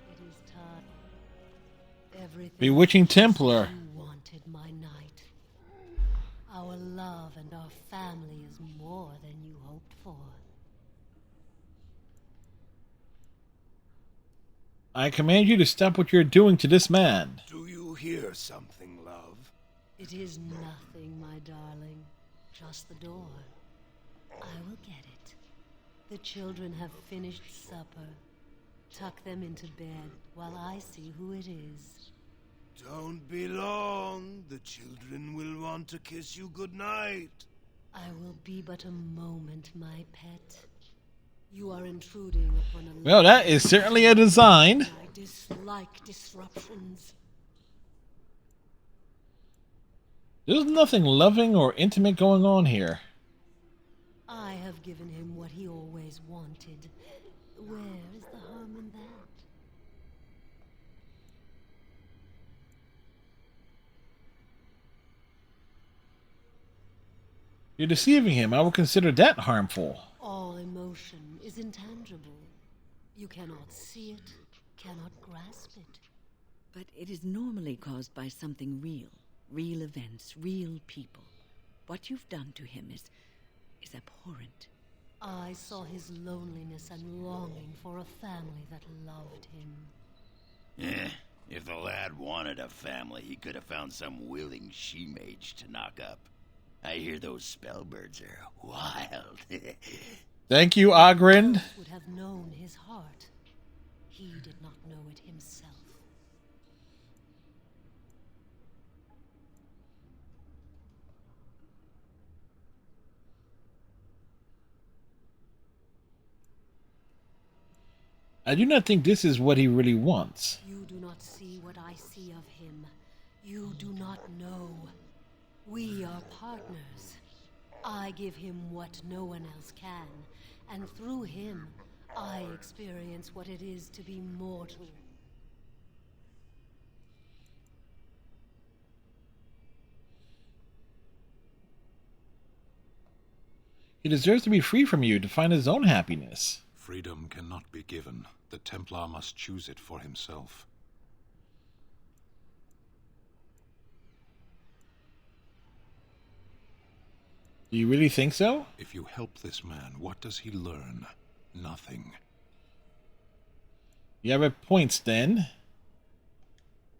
It is time. Everything Bewitching Templar. you wanted, my knight. Our love and our family is more than you hoped for. I command you to stop what you're doing to this man. Do you hear something, love? It is nothing, my darling. Just the door. I will get it. The children have finished supper. Tuck them into bed while I see who it is. Don't be long. The children will want to kiss you goodnight. I will be but a moment, my pet. You are intruding upon a Well, that is certainly a design. I dislike disruptions. There's nothing loving or intimate going on here. I have given him what he always wanted. Where is the harm in that? You're deceiving him. I would consider that harmful. All emotion is intangible. You cannot see it, cannot grasp it. But it is normally caused by something real. Real events, real people. What you've done to him is abhorrent. I saw his loneliness and longing for a family that loved him. If the lad wanted a family, he could have found some willing she-mage to knock up. I hear those spellbirds are wild. Thank you, Ogren. Would have known his heart. He did not know it himself. I do not think this is what he really wants. You do not see what I see of him. You do not know. We are partners. I give him what no one else can, and through him, I experience what it is to be mortal. He deserves to be free from you to find his own happiness. Freedom cannot be given. The Templar must choose it for himself. Do you really think so? If you help this man, what does he learn? Nothing. You have a point, then.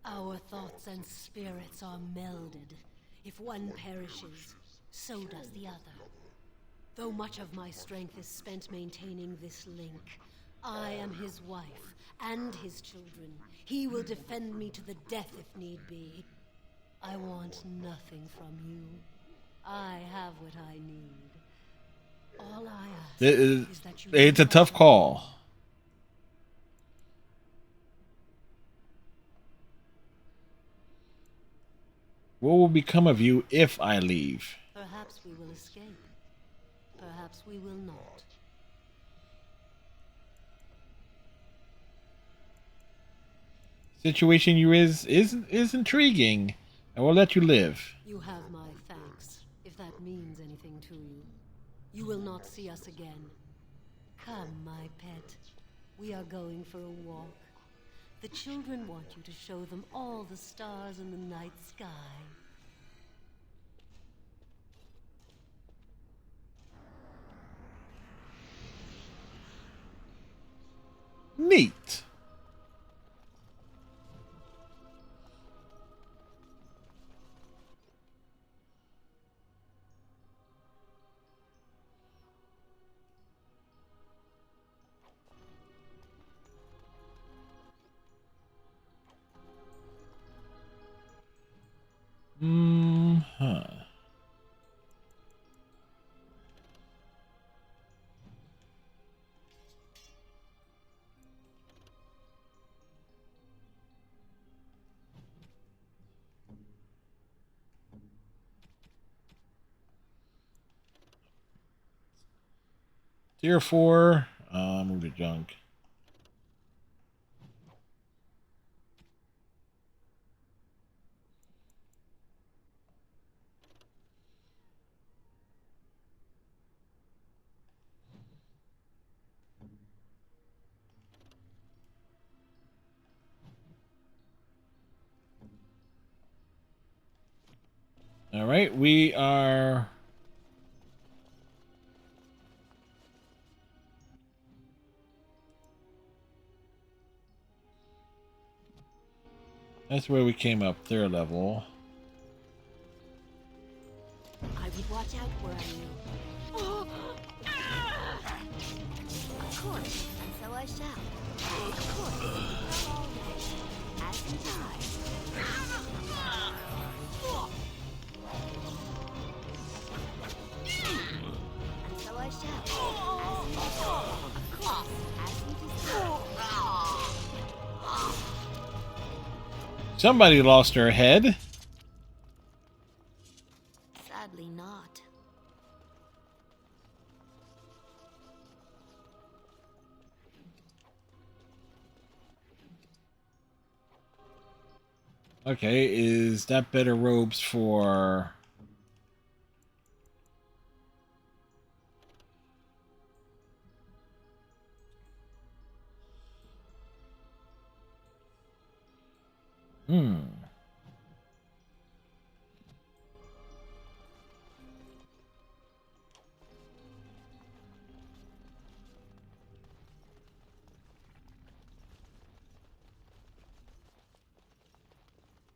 Our thoughts and spirits are melded. If one perishes, so does the other. Though much of my strength is spent maintaining this link, I am his wife and his children. He will defend me to the death if need be. I want nothing from you. I have what I need. All I ask is that you... It's a tough call. What will become of you if I leave? Perhaps we will escape. Perhaps we will not. Situation you is intriguing. I will let you live. You have my thanks, if that means anything to you. You will not see us again. Come, my pet. We are going for a walk. The children want you to show them all the stars in the night sky. Neat. Huh. Tier 4. Move to junk. All right, we are. That's where we came up, third level. I would watch out were I you. Of course, and so I shall. Of course, from all men, as you die. And so I shall. As you desire. Of course, as you desire. Somebody lost their head. Sadly not. Okay, is that better robes for...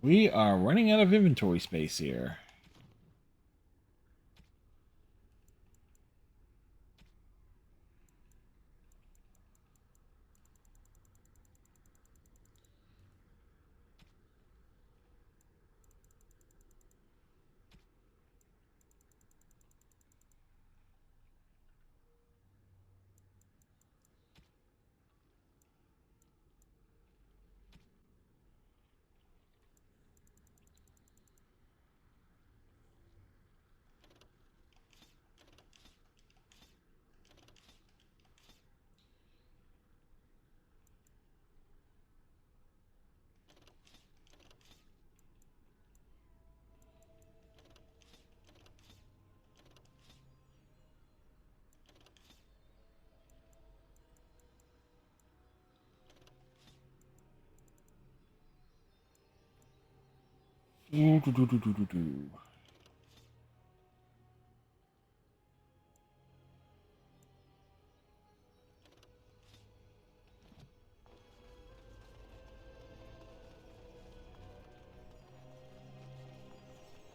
We are running out of inventory space here.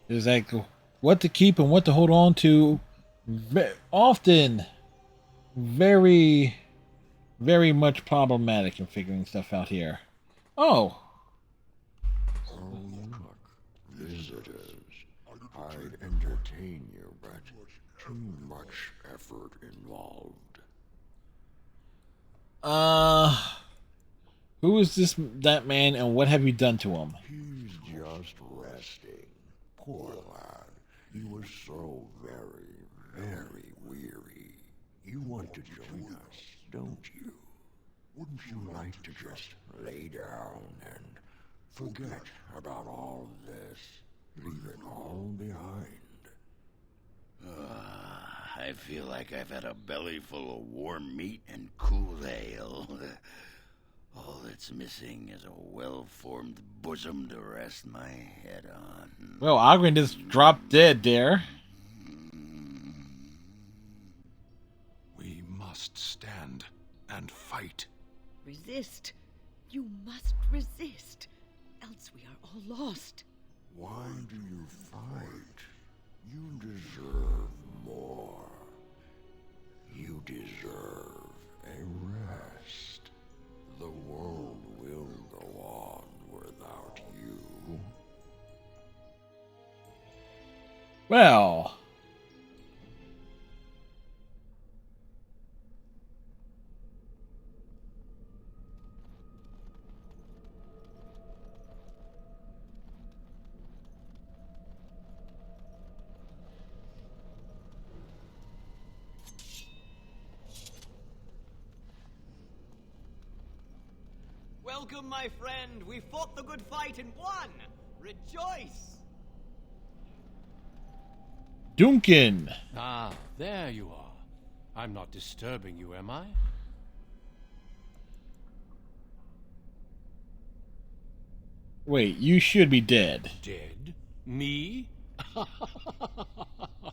There's like what to keep and what to hold on to. Often very, very much problematic in figuring stuff out here. Oh. Oh, look. Visitors. I'd entertain you, but too much effort involved. Who is that man and what have you done to him? He's just resting. Poor lad. He was so very, very weary. You want to join us, don't you? Wouldn't you like to just lay down and forget about all this? Leave it all behind. I feel like I've had a belly full of warm meat and cool ale. All that's missing is a well-formed bosom to rest my head on. Well, Ogren just dropped dead there. We must stand and fight. Resist. You must resist. Else we are all lost. Why do you fight? You deserve more. You deserve a rest. The world will go on without you. Well, Welcome, my friend. We fought the good fight and won. Rejoice. Duncan. Ah, there you are. I'm not disturbing you, am I? Wait, you should be dead. Dead? Me?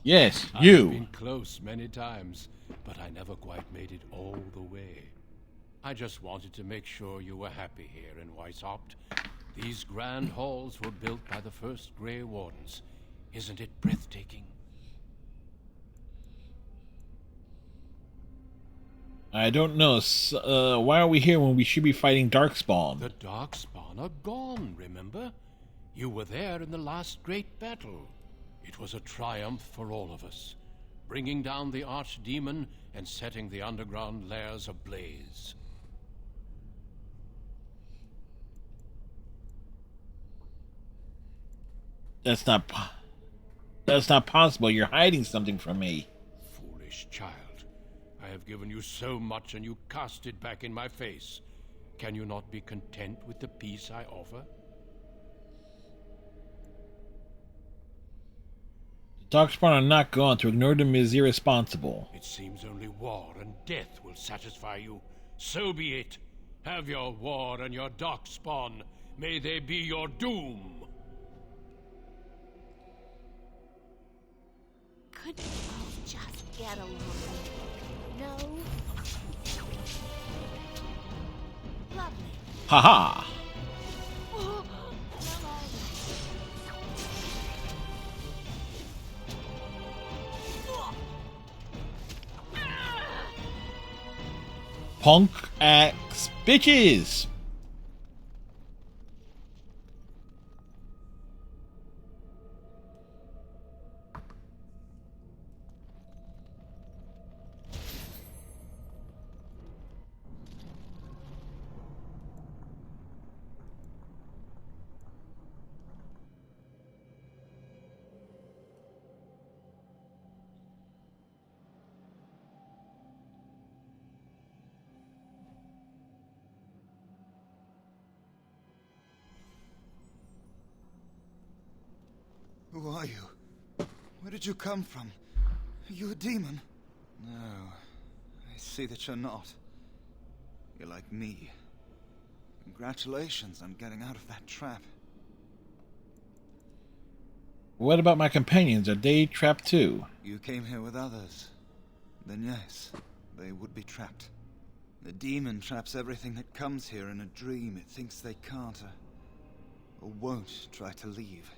Yes, I've you. been close many times, but I never quite made it all the way. I just wanted to make sure you were happy here in Weishaupt. These grand halls were built by the first Grey Wardens. Isn't it breathtaking? I don't know. Why are we here when we should be fighting Darkspawn? The Darkspawn are gone, remember? You were there in the last great battle. It was a triumph for all of us, bringing down the Archdemon and setting the underground lairs ablaze. That's not possible. You're hiding something from me. Foolish child. I have given you so much and you cast it back in my face. Can you not be content with the peace I offer? The Darkspawn are not gone. To ignore them is irresponsible. It seems only war and death will satisfy you. So be it. Have your war and your Darkspawn. May they be your doom. Couldn't you both just get along? No? Lovely. Haha. Oh, Punk axe bitches. Who are you? Where did you come from? Are you a demon? No, I see that you're not. You're like me. Congratulations on getting out of that trap. What about my companions? Are they trapped too? You came here with others. Then yes, they would be trapped. The demon traps everything that comes here in a dream it thinks they can't or won't try to leave.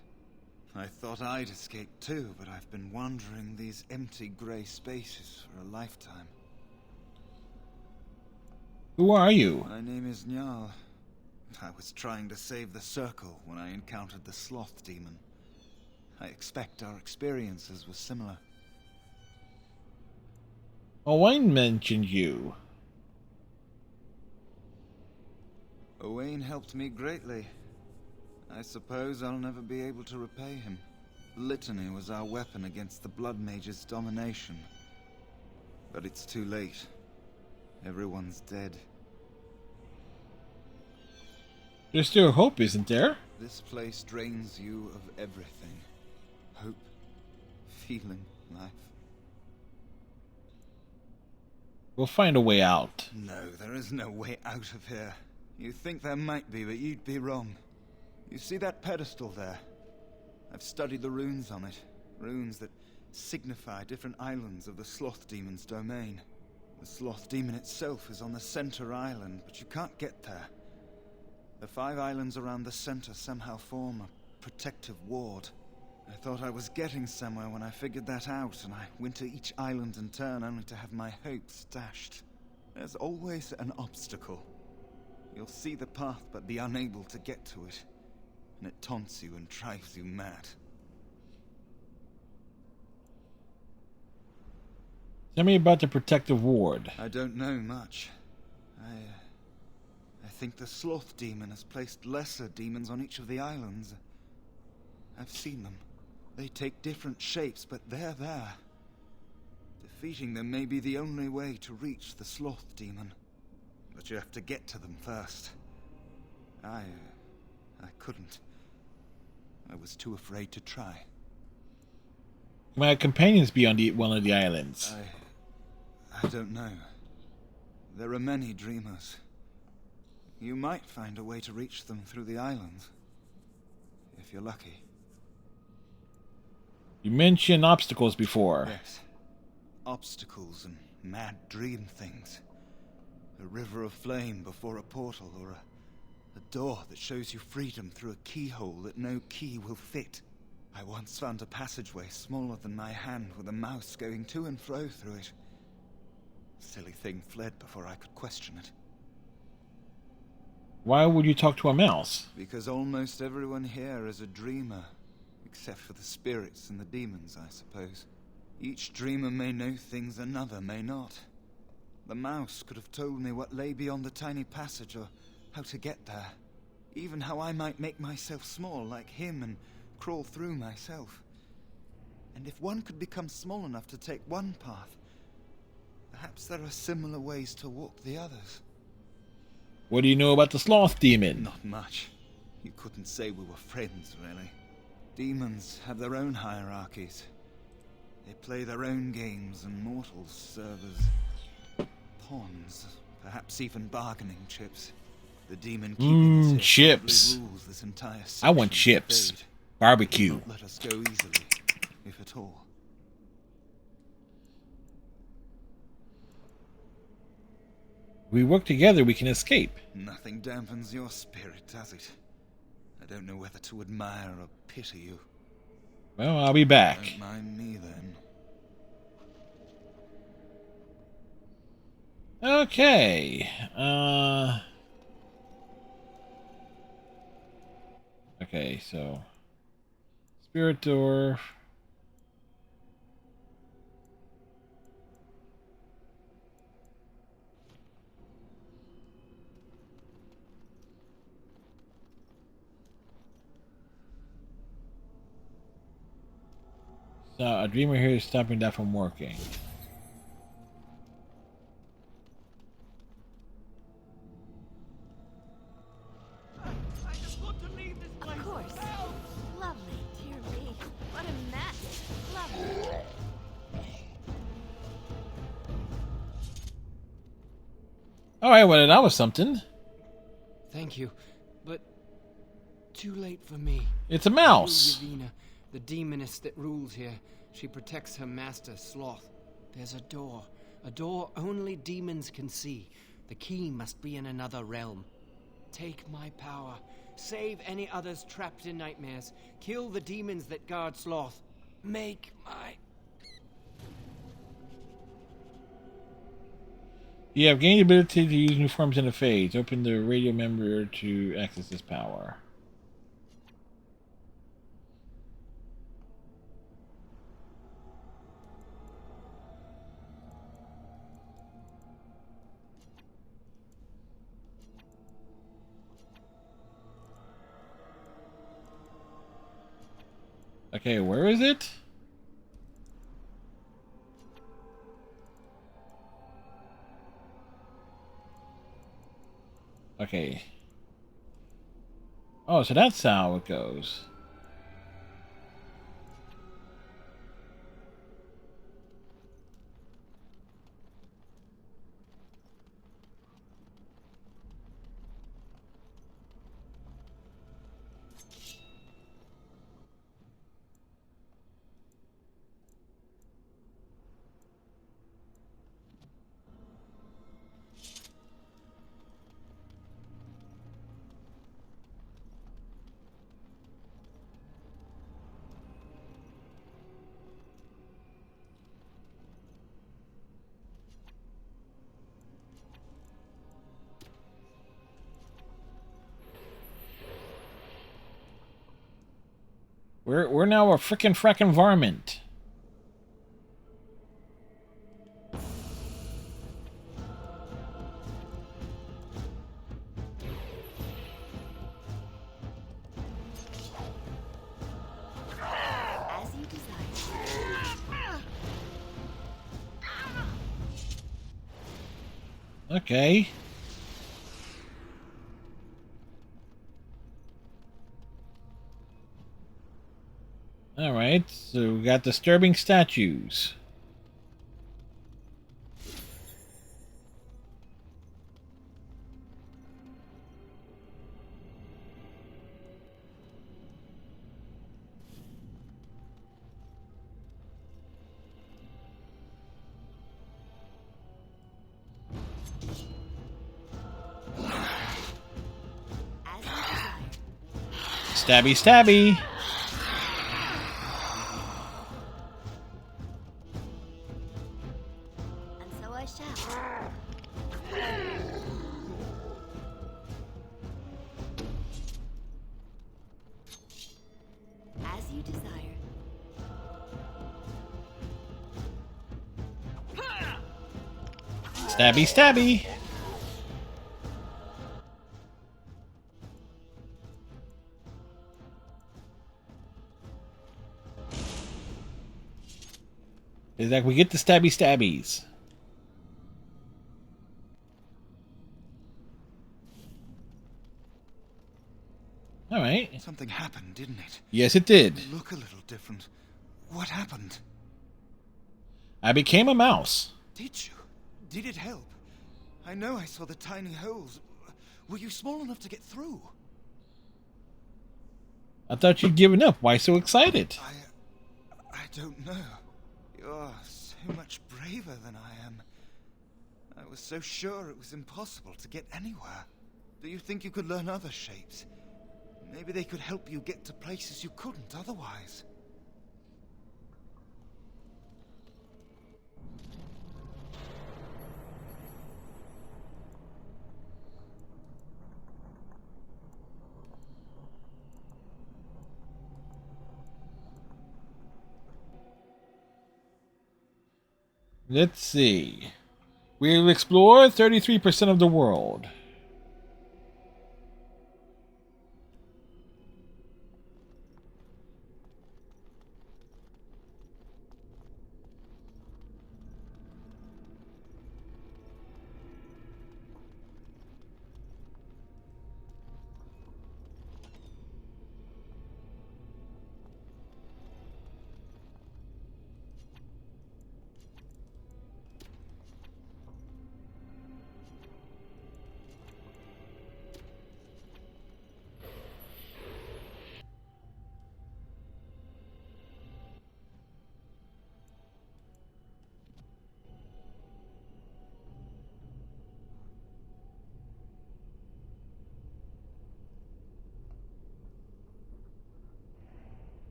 I thought I'd escape too, but I've been wandering these empty grey spaces for a lifetime. Who are you? My name is Njal. I was trying to save the Circle when I encountered the Sloth Demon. I expect our experiences were similar. Owain mentioned you. Owain helped me greatly. I suppose I'll never be able to repay him. Litany was our weapon against the Blood Mage's domination. But it's too late. Everyone's dead. There's still hope, isn't there? This place drains you of everything. Hope, feeling, life. We'll find a way out. No, there is no way out of here. You think there might be, but you'd be wrong. You see that pedestal there? I've studied the runes on it. Runes that signify different islands of the Sloth Demon's domain. The Sloth Demon itself is on the center island, but you can't get there. The 5 islands around the center somehow form a protective ward. I thought I was getting somewhere when I figured that out, and I went to each island in turn only to have my hopes dashed. There's always an obstacle. You'll see the path but be unable to get to it. And it taunts you and drives you mad. Tell me about the protective ward. I don't know much. I think the sloth demon has placed lesser demons on each of the islands. I've seen them. They take different shapes, but they're there. Defeating them may be the only way to reach the sloth demon. But you have to get to them first. I couldn't. I was too afraid to try. My companions be on one of the islands. I don't know. There are many dreamers. You might find a way to reach them through the islands. If you're lucky. You mentioned obstacles before. Yes. Obstacles and mad dream things. A river of flame before a portal, or a door that shows you freedom through a keyhole that no key will fit. I once found a passageway smaller than my hand with a mouse going to and fro through it. Silly thing fled before I could question it. Why would you talk to a mouse? Because almost everyone here is a dreamer, except for the spirits and the demons, I suppose. Each dreamer may know things another may not. The mouse could have told me what lay beyond the tiny passage, or how to get there. Even how I might make myself small like him and crawl through myself. And if one could become small enough to take one path, perhaps there are similar ways to walk the others. What do you know about the sloth demon? Not much. You couldn't say we were friends, really. Demons have their own hierarchies. They play their own games, and mortals serve as pawns, perhaps even bargaining chips. The demon keeper chips. Rules this entire I want chips. Barbecue. Not let us go easily, if at all. We work together, we can escape. Nothing dampens your spirit, does it? I don't know whether to admire or pity you. Well, I'll be back. Don't mind me then. Okay. Okay, so Spirit Door. So a dreamer here is stopping that from working. Of course. Lovely, dear me. What a mess. Lovely. Alright, well that was something. Thank you, but too late for me. It's a mouse. Yavina, the demoness that rules here. She protects her master, Sloth. There's a door only demons can see. The key must be in another realm. Take my power. Save any others trapped in nightmares. Kill the demons that guard Sloth. Make my... You have gained the ability to use new forms in a phase. Open the radio member to access this power. Okay, where is it? Okay. Oh, so that's how it goes. We're now a frickin' varmint. Okay. Alright, so we got disturbing statues. Stabby, stabby. And so I shall. As you desire. Stabby, stabby. Is that we get the stabby stabbies. All right. Something happened, didn't it? Yes, it did. You look a little different. What happened? I became a mouse. Did you? Did it help? I know I saw the tiny holes. Were you small enough to get through? I thought you'd given up. Why so excited? I don't know. You're so much braver than I am. I was so sure it was impossible to get anywhere. Do you think you could learn other shapes? Maybe they could help you get to places you couldn't otherwise. Let's see. We've explored 33% of the world.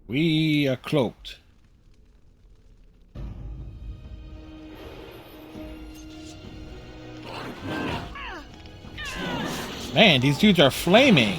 We are cloaked. Man, these dudes are flaming.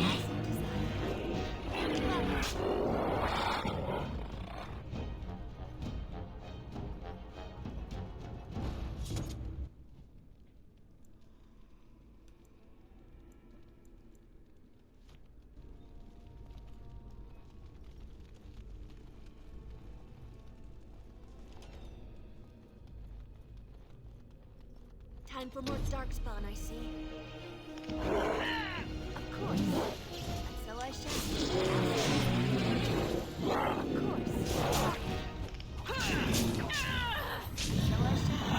Time for more darkspawn, I see. Of course. And so I shall. Of course. And so I shall.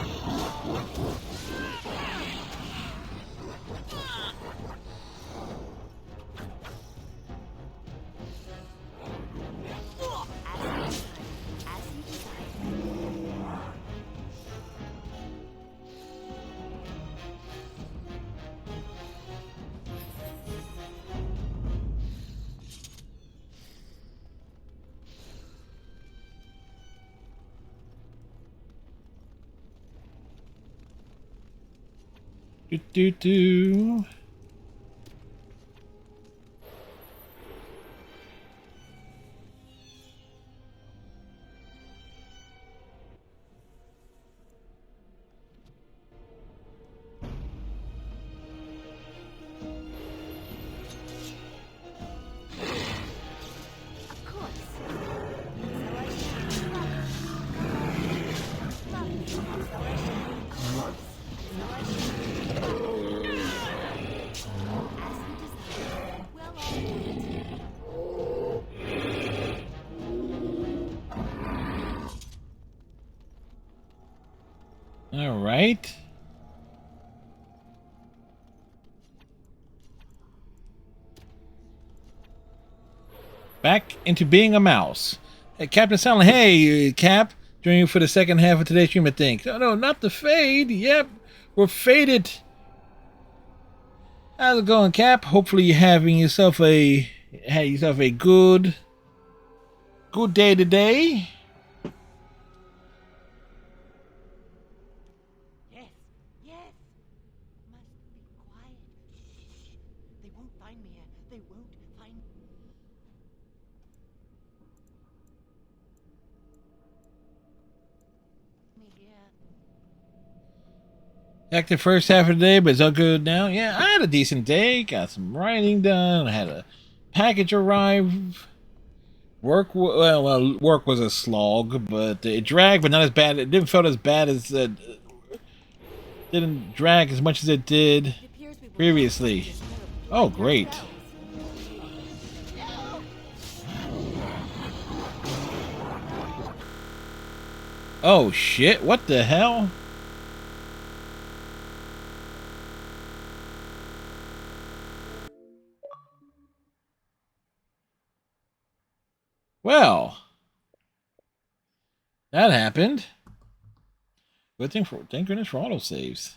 As you desire. Do do do. Of course. So I shall. Love. So I shall. Of course. So I shall. As you desire. We'll all do it. All right. Back into being a mouse. Hey, Captain Silent. Hey, Cap. Joining you for the second half of today's stream, I think. Oh, no, not the fade. Yep, we're faded. How's it going, Cap? Hopefully you're having yourself a good day today. Yes, yes. Must be quiet. Shh. They won't find me here. They won't find me here. Active first half of the day, but it's all good now. Yeah, I had a decent day. Got some writing done. I had a package arrive. Work was a slog, but it dragged, but not as bad. It didn't feel as bad as didn't drag as much as it did previously. Oh, great! Oh shit! What the hell? Well, that happened. Good thing thank goodness for autosaves.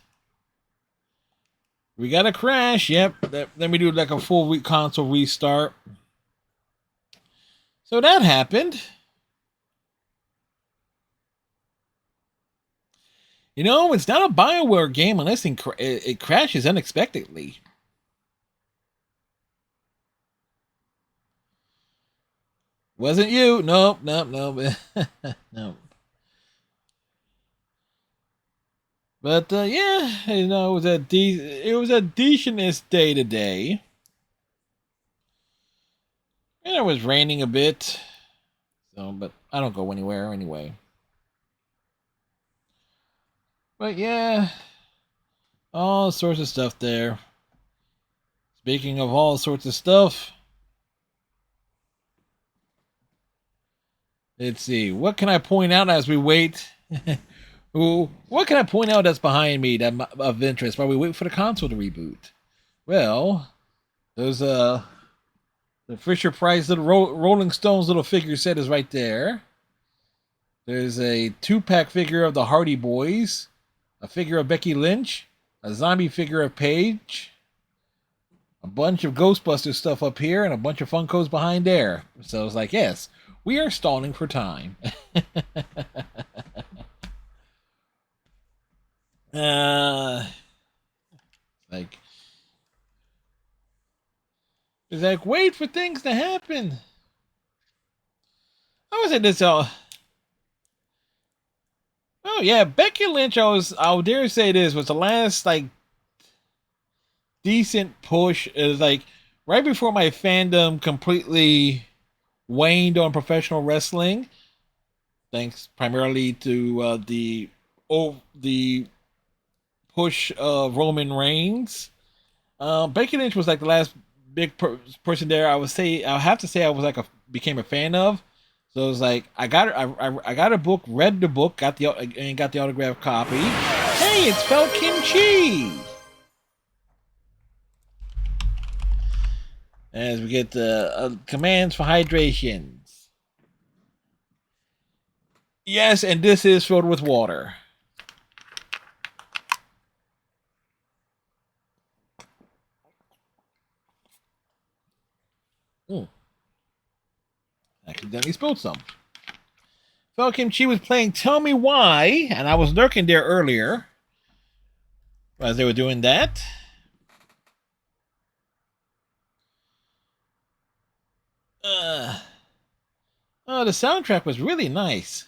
We got a crash. Yep. Let me do like a full console restart. So that happened. You know, it's not a BioWare game unless it crashes unexpectedly. Wasn't you? Nope. Nope. But yeah, you know, it was a decentest day today. And it was raining a bit. So, but I don't go anywhere anyway. But yeah, all sorts of stuff there. Speaking of all sorts of stuff, let's see. What can I point out as we wait? What can I point out that's behind me that of interest while we wait for the console to reboot? Well, there's the Fisher Price little Rolling Stones little figure set is right there. There's a 2-pack figure of the Hardy Boys, a figure of Becky Lynch, a zombie figure of Paige, a bunch of Ghostbusters stuff up here, and a bunch of Funkos behind there. So it's like, yes, we are stalling for time. Like, it's like, wait for things to happen. I was at this Oh yeah, Becky Lynch. I'll dare say this was the last like decent push. It was like right before my fandom completely waned on professional wrestling, thanks primarily to the push of Roman Reigns. Becky Lynch was like the last big person there. I have to say I was like became a fan of. So it was like I got a book, read the book, got the autographed copy. Hey, it's Fel Kimchi. As we get the commands for hydrations. Yes, and this is filled with water. Accidentally spilled some. Fel Kimchi was playing Tell Me Why, and I was lurking there earlier. As they were doing that, the soundtrack was really nice.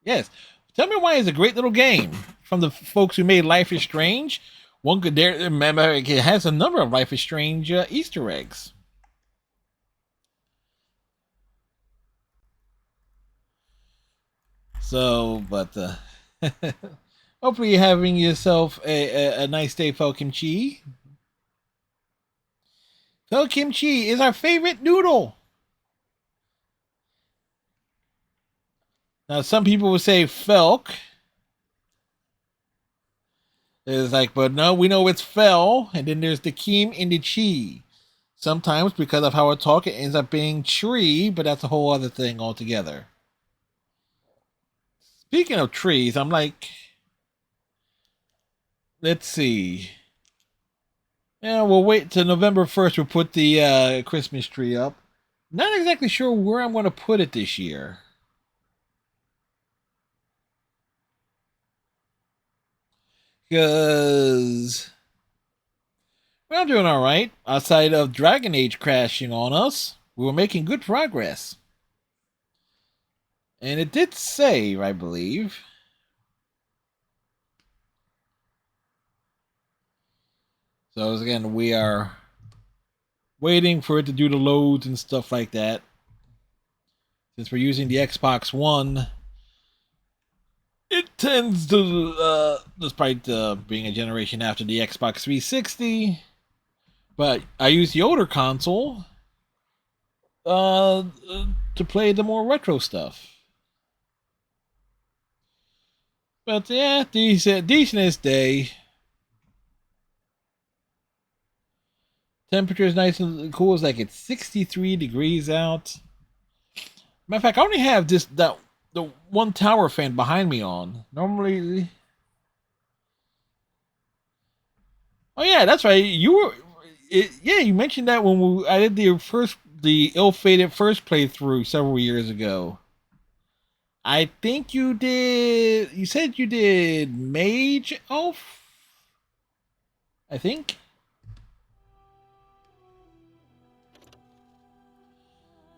Yes. Tell Me Why is a great little game from the folks who made Life is Strange. One could dare remember it has a number of Life is Strange Easter eggs. So, but hopefully you're having yourself a nice day, Fel Kimchi. Fel Kimchi is our favorite noodle. Now, some people would say Felk. It's like, but no, we know it's Fel, and then there's the Kim and the Chi. Sometimes, because of how I talk, it ends up being tree, but that's a whole other thing altogether. Speaking of trees, I'm like, let's see. Yeah, we'll wait till November 1st. We'll put the Christmas tree up. Not exactly sure where I'm going to put it this year. Because we're doing all right. Outside of Dragon Age crashing on us, we were making good progress. And it did save, I believe. So again, we are waiting for it to do the loads and stuff like that. Since we're using the Xbox One, it tends to, despite being a generation after the Xbox 360, but I use the older console to play the more retro stuff. But yeah, decentest day. Temperature is nice and cool. It's like it's 63 degrees out. Matter of fact, I only have the one tower fan behind me on. Normally, oh yeah, that's right. You mentioned that when I did the ill-fated first playthrough several years ago. I think you did. You said you did Mage Elf. I think.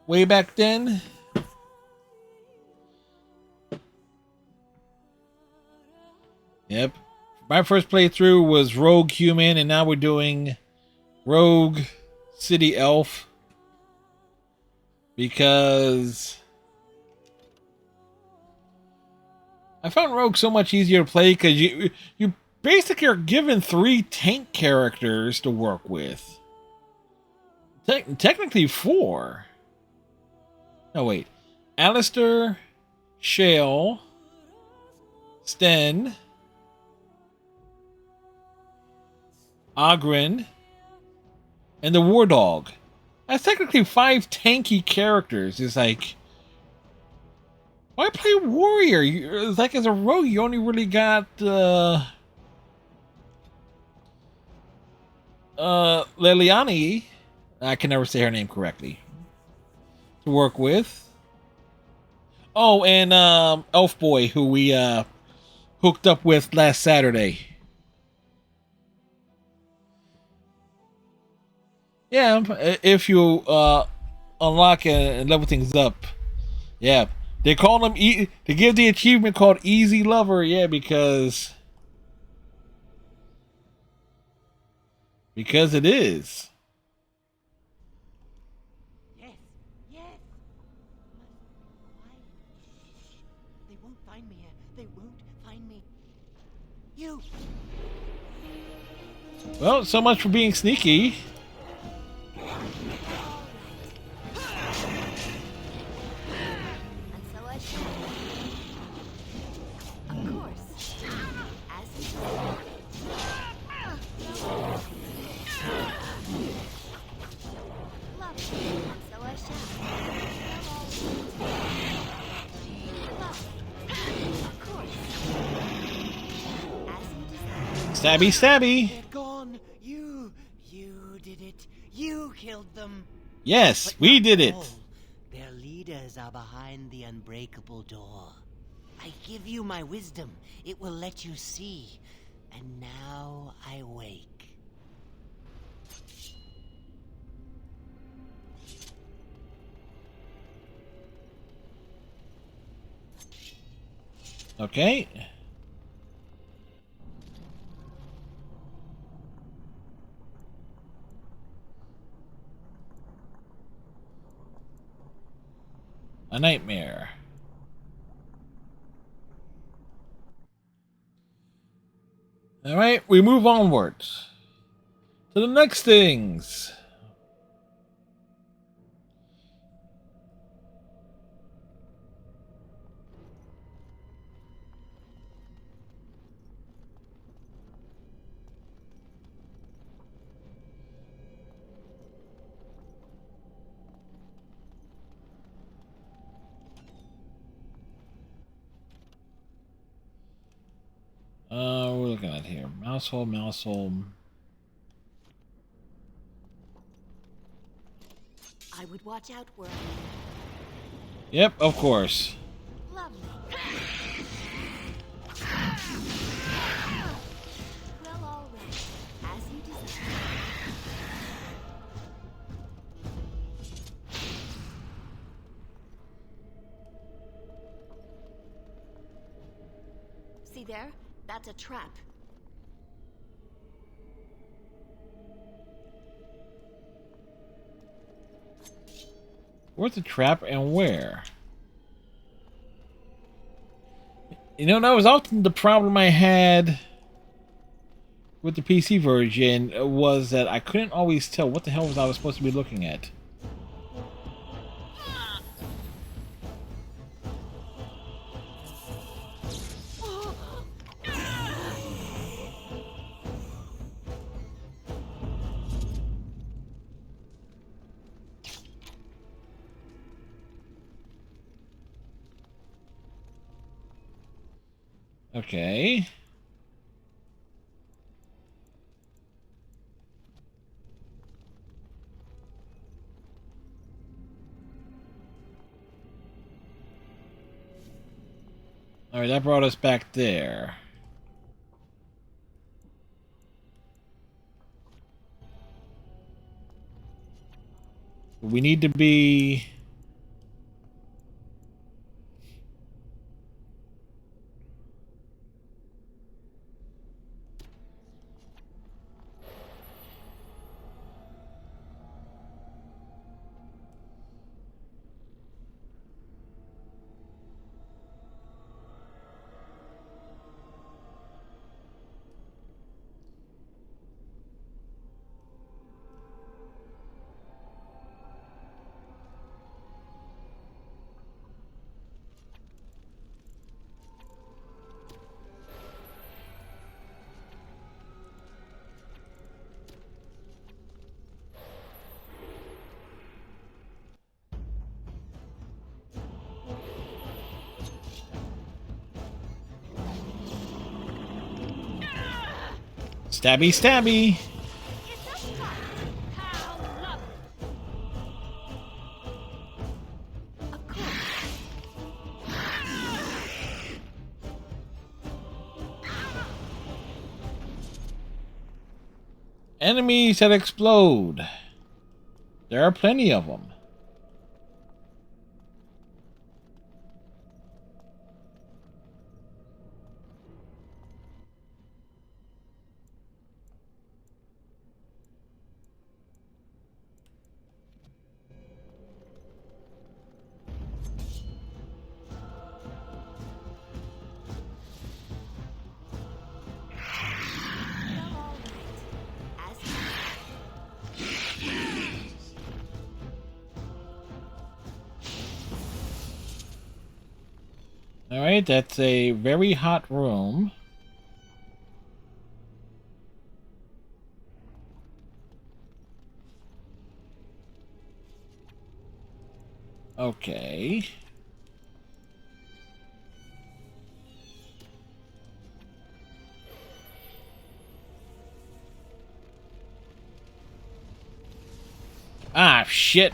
Way back then. Yep. My first playthrough was Rogue Human, and now we're doing Rogue City Elf. Because I found Rogue so much easier to play because you basically are given 3 tank characters to work with. Technically 4. No, wait. Alistair, Shale, Sten, Ogren, and the War Dog. That's technically 5 tanky characters. It's like, why play Warrior? It's like as a rogue, you only really got Leliani. I can never say her name correctly. To work with. Oh, and Elf Boy, who we hooked up with last Saturday. Yeah, if you unlock and level things up. Yeah, they call them they give the achievement called Easy Lover. Yeah, because it is. Yes, yes. They won't find me here. They won't find me. You. Well, so much for being sneaky. Stabby, stabby. They're gone. You did it. You killed them. Yes, we did it. Their leaders are behind the unbreakable door. I give you my wisdom. It will let you see. And now Okay. A nightmare. Alright, we move onwards to the next things. We're looking at here. Mouse hole, mouse hole. I would watch out where Yep, of course. Lovely. Well, all right. As you desire. See there? That's a trap. Where's the trap and where? You know, that was often the problem I had with the PC version, was that I couldn't always tell what the hell was I was supposed to be looking at. Okay. Alright, that brought us back there. We need to be... Stabby, stabby! Enemies that explode. There are plenty of them. Alright, that's a very hot room. Okay. Ah, shit.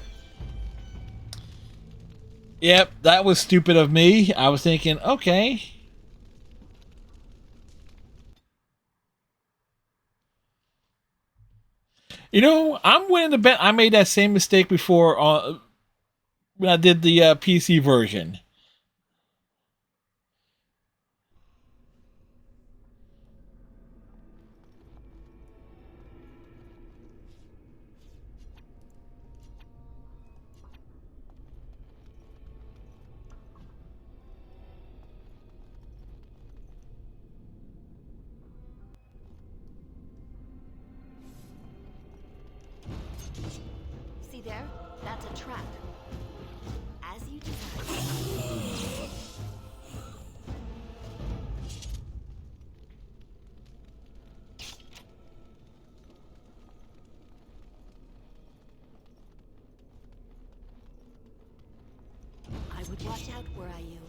Yep, that was stupid of me. I was thinking, okay. You know, I'm willing to bet I made that same mistake before when I did the PC version. See there? That's a trap. As you desire. I would watch out were I you.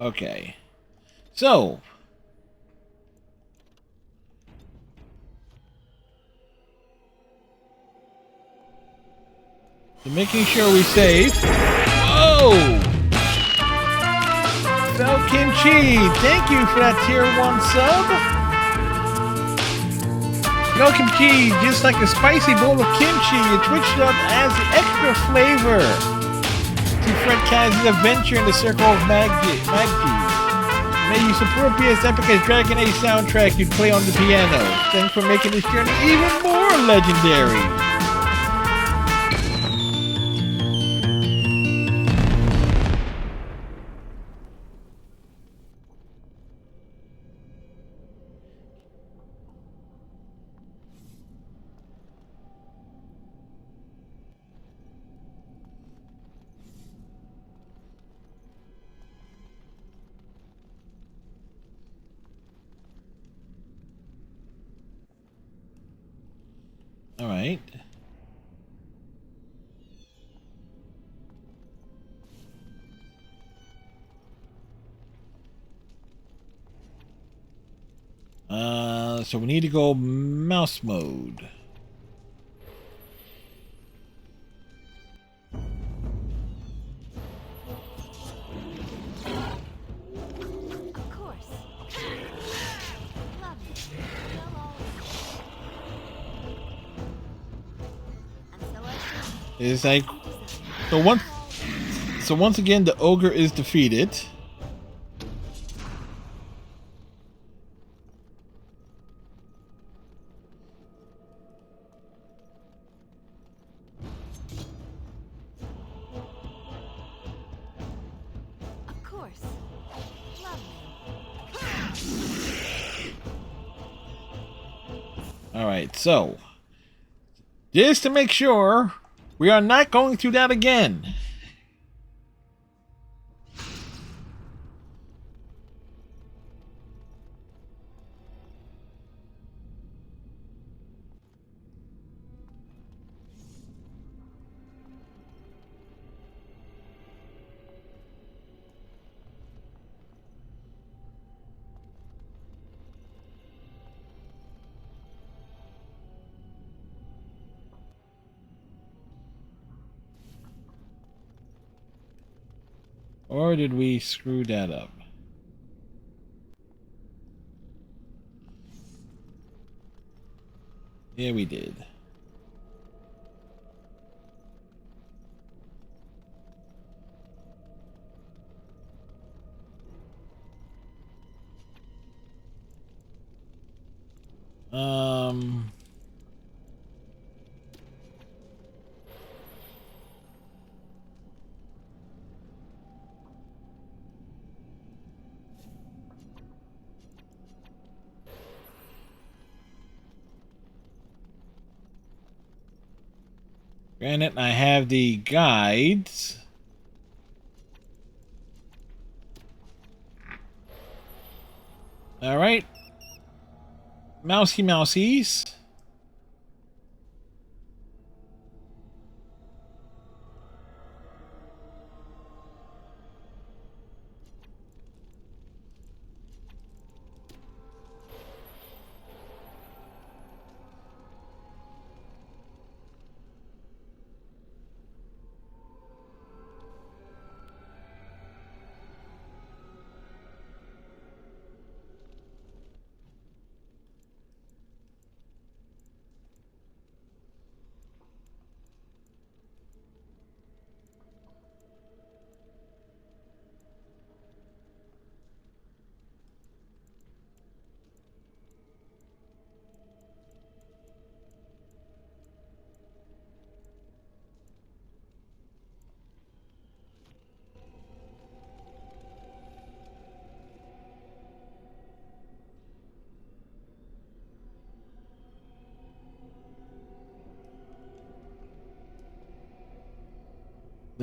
Okay. So. Making sure we save. Whoa! Fel Kimchi, thank you for that tier 1 sub. Fel Kimchi, just like a spicy bowl of kimchi, it switched up as the extra flavor to Fred Kaz's adventure in the circle of Maggi. May you support be as epic as Dragon Age soundtrack you play on the piano. Thanks for making this journey even more legendary. All right. So we need to go mouse mode. Of course. Love it. You'll always. And so I shall. It's like so once again the ogre is defeated. Of course. All right, so just to make sure we are not going through that again. Or did we screw that up? Yeah, we did. Granted, I have the guides. All right. Mousy mousies.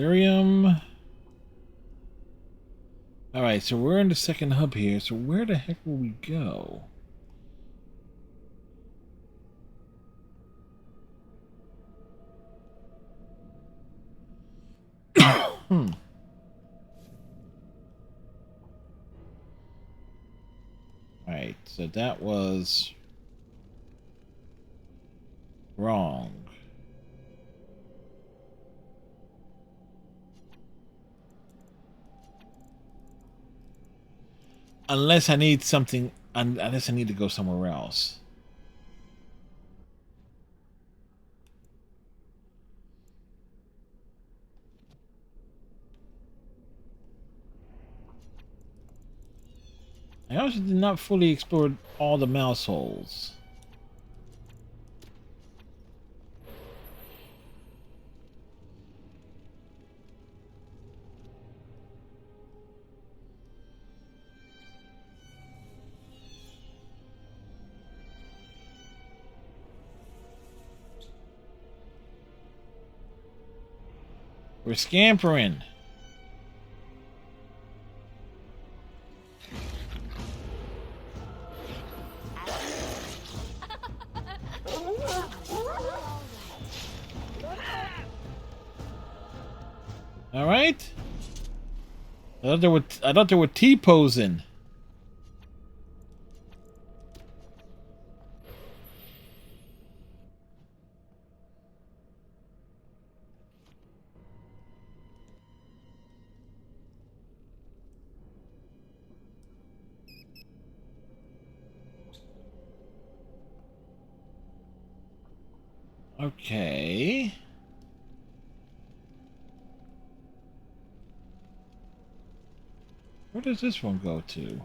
Lyrium. Alright, so we're in the second hub here, so where the heck will we go? Alright, so that was wrong. Unless I need something, unless I need to go somewhere else. I also did not fully explore all the mouse holes. We're scampering. All right. I thought they were T-posing. Okay. Where does this one go to?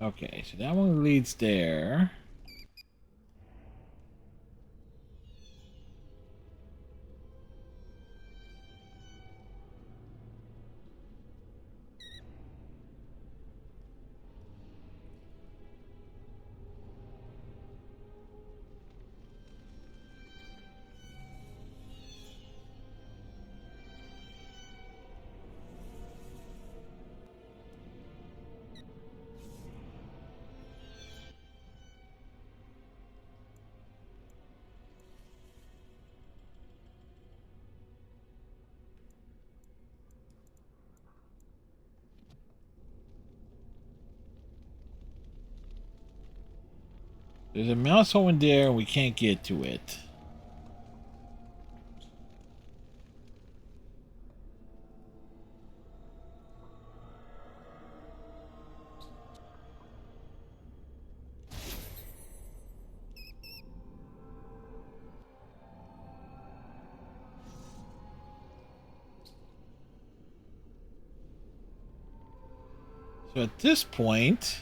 Okay, so that one leads there. There's a mouse hole in there and we can't get to it. So at this point,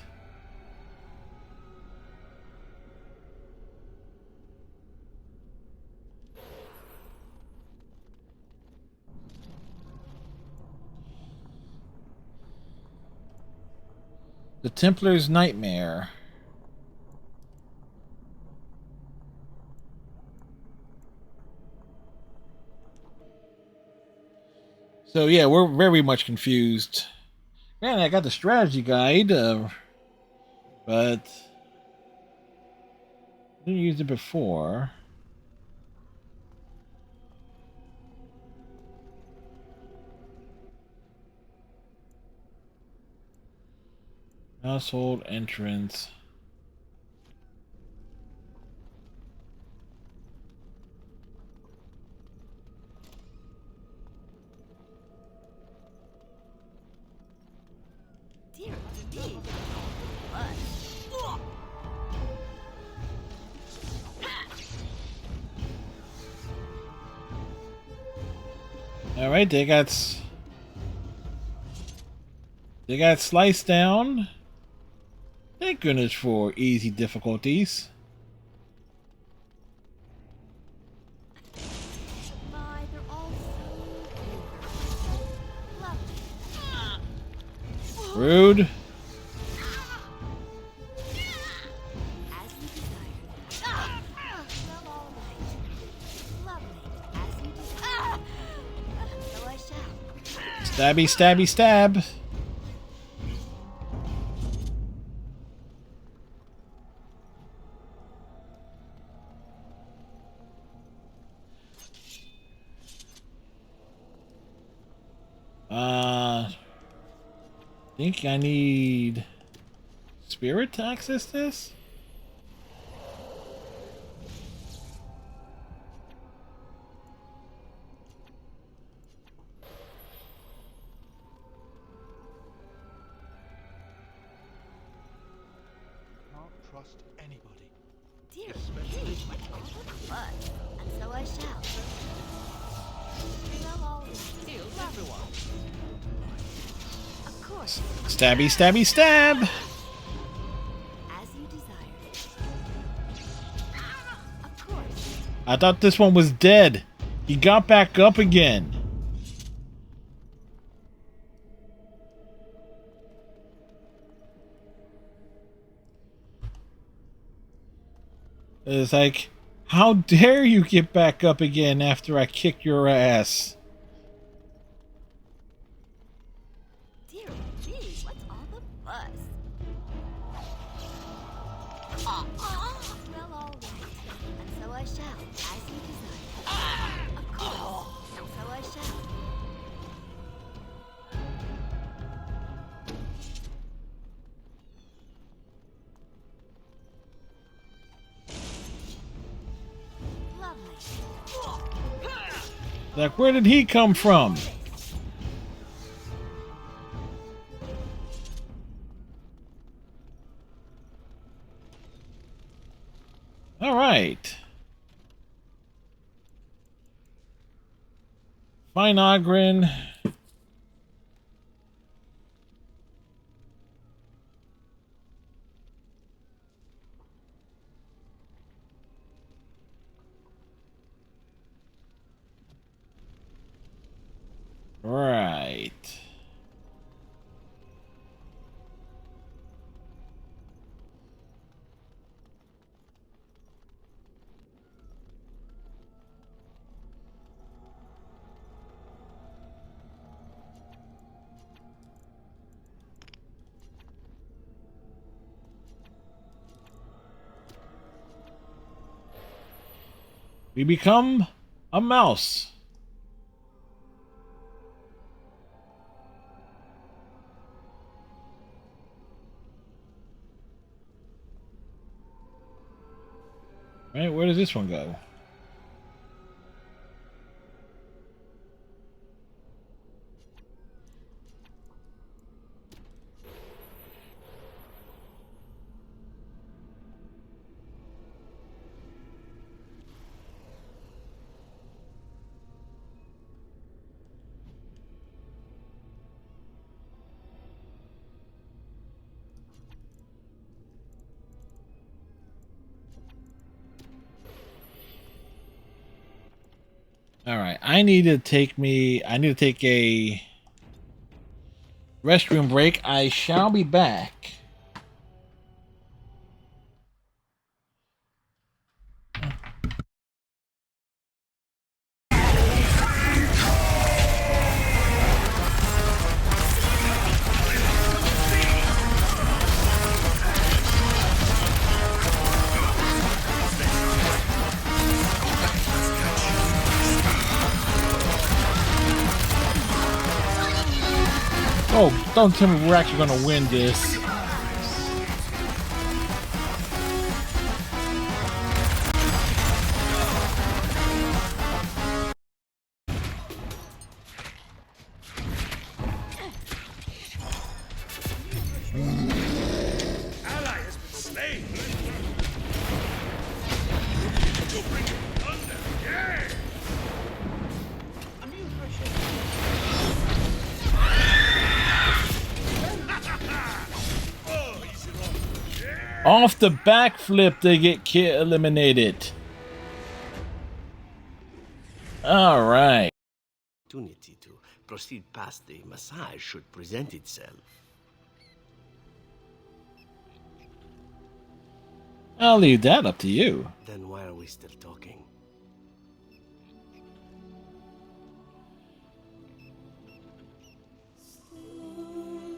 the Templar's Nightmare. So yeah, we're very much confused. Man, I got the strategy guide, but didn't use it before. Household entrance. Dear me. All right, they got sliced down. Thank goodness for easy difficulties. My, they're all so lovely. Rude. Stabby, stabby, stab. I think I need spirit to access this? Can't trust anybody. Dear me, what all the fuss? And so I shall. Well, all deal everyone. Of course. Stabby, stabby, stab! As you desire. Of course. I thought this one was dead. He got back up again. It's like, how dare you get back up again after I kicked your ass? Dear me, what's all the fuss? Well, all right. And so I shall, as you desire. Of course. And so I shall. Like, where did he come from? All right. Fine, Ogren. Right. We become a mouse. Right, where does this one go? All right, I need to take a restroom break. I shall be back. Oh, don't tell me we're actually going to win this. Ally has been slain. You'll bring him thunder. Yeah. Off the backflip, they get eliminated. All right. Opportunity to proceed past the massage should present itself. I'll leave that up to you. Then why are we still talking?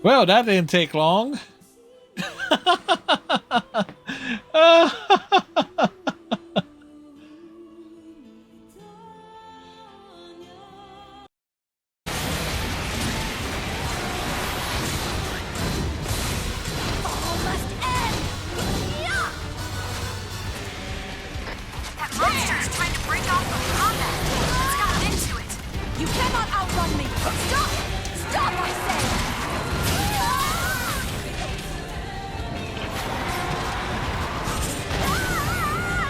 Well, that didn't take long. That monster's trying to break off from combat. Let's got into it. You cannot outrun me. Stop! Stop, I say!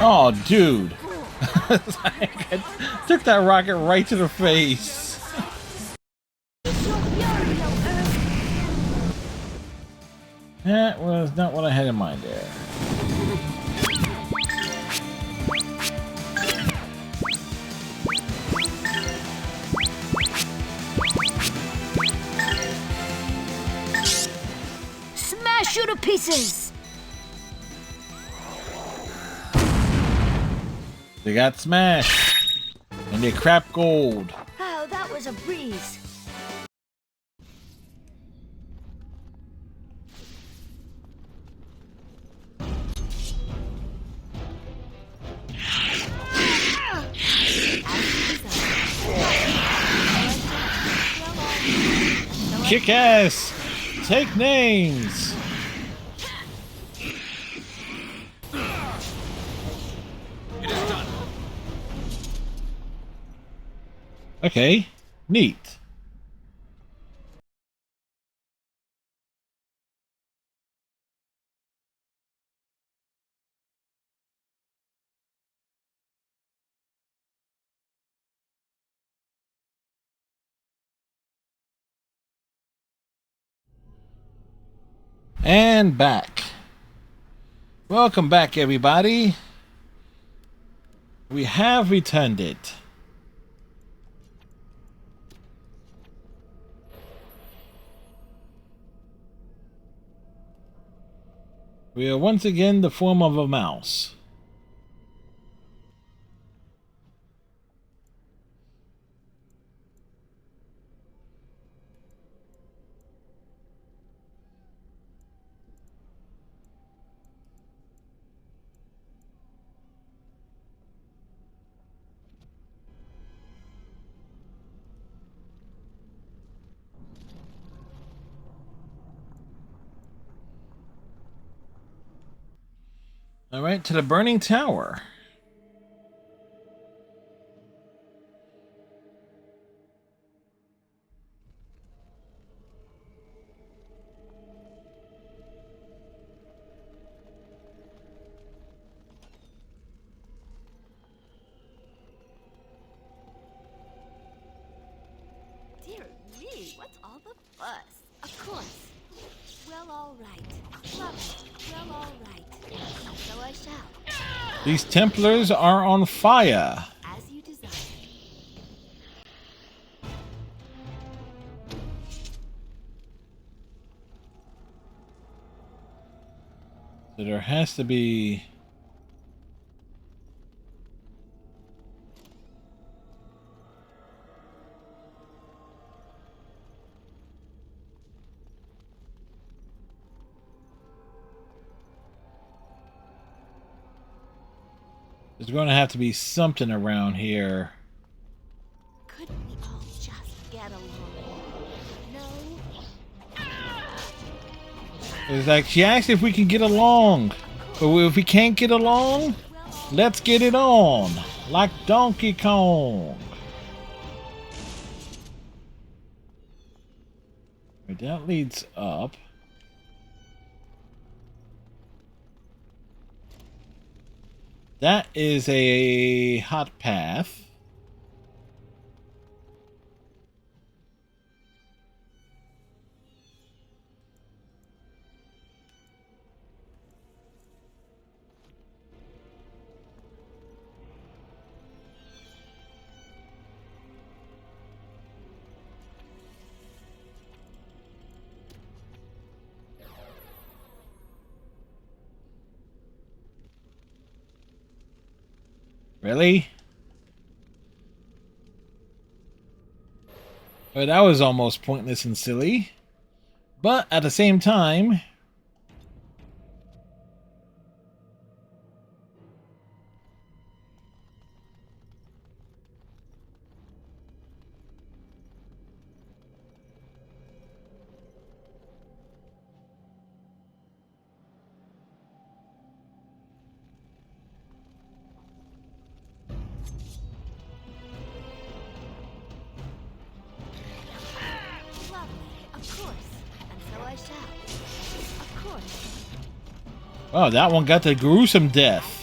Oh, dude. I took that rocket right to the face. That was not what I had in mind there. Smash you to pieces! They got smashed. And they crap gold. Oh, that was a breeze. Kick ass! Take names! It is done. Okay, neat. And back. Welcome back, everybody. We have returned it. We are once again the form of a mouse. All right, to the burning tower. Dear me, what's all the fuss? Of course. Well, all right. Love it. Well, all right. So I shall. These Templars are on fire. As you desire. So there has to be... There's going to have to be something around here. Couldn't we all just get along? No? It's like she asked if we can get along. But if we can't get along, let's get it on. Like Donkey Kong. Right, that leads up. That is a hot path. Really? Oh, that was almost pointless and silly. But at the same time, Of course. And so I shall. Of course. oh, that one got the gruesome death.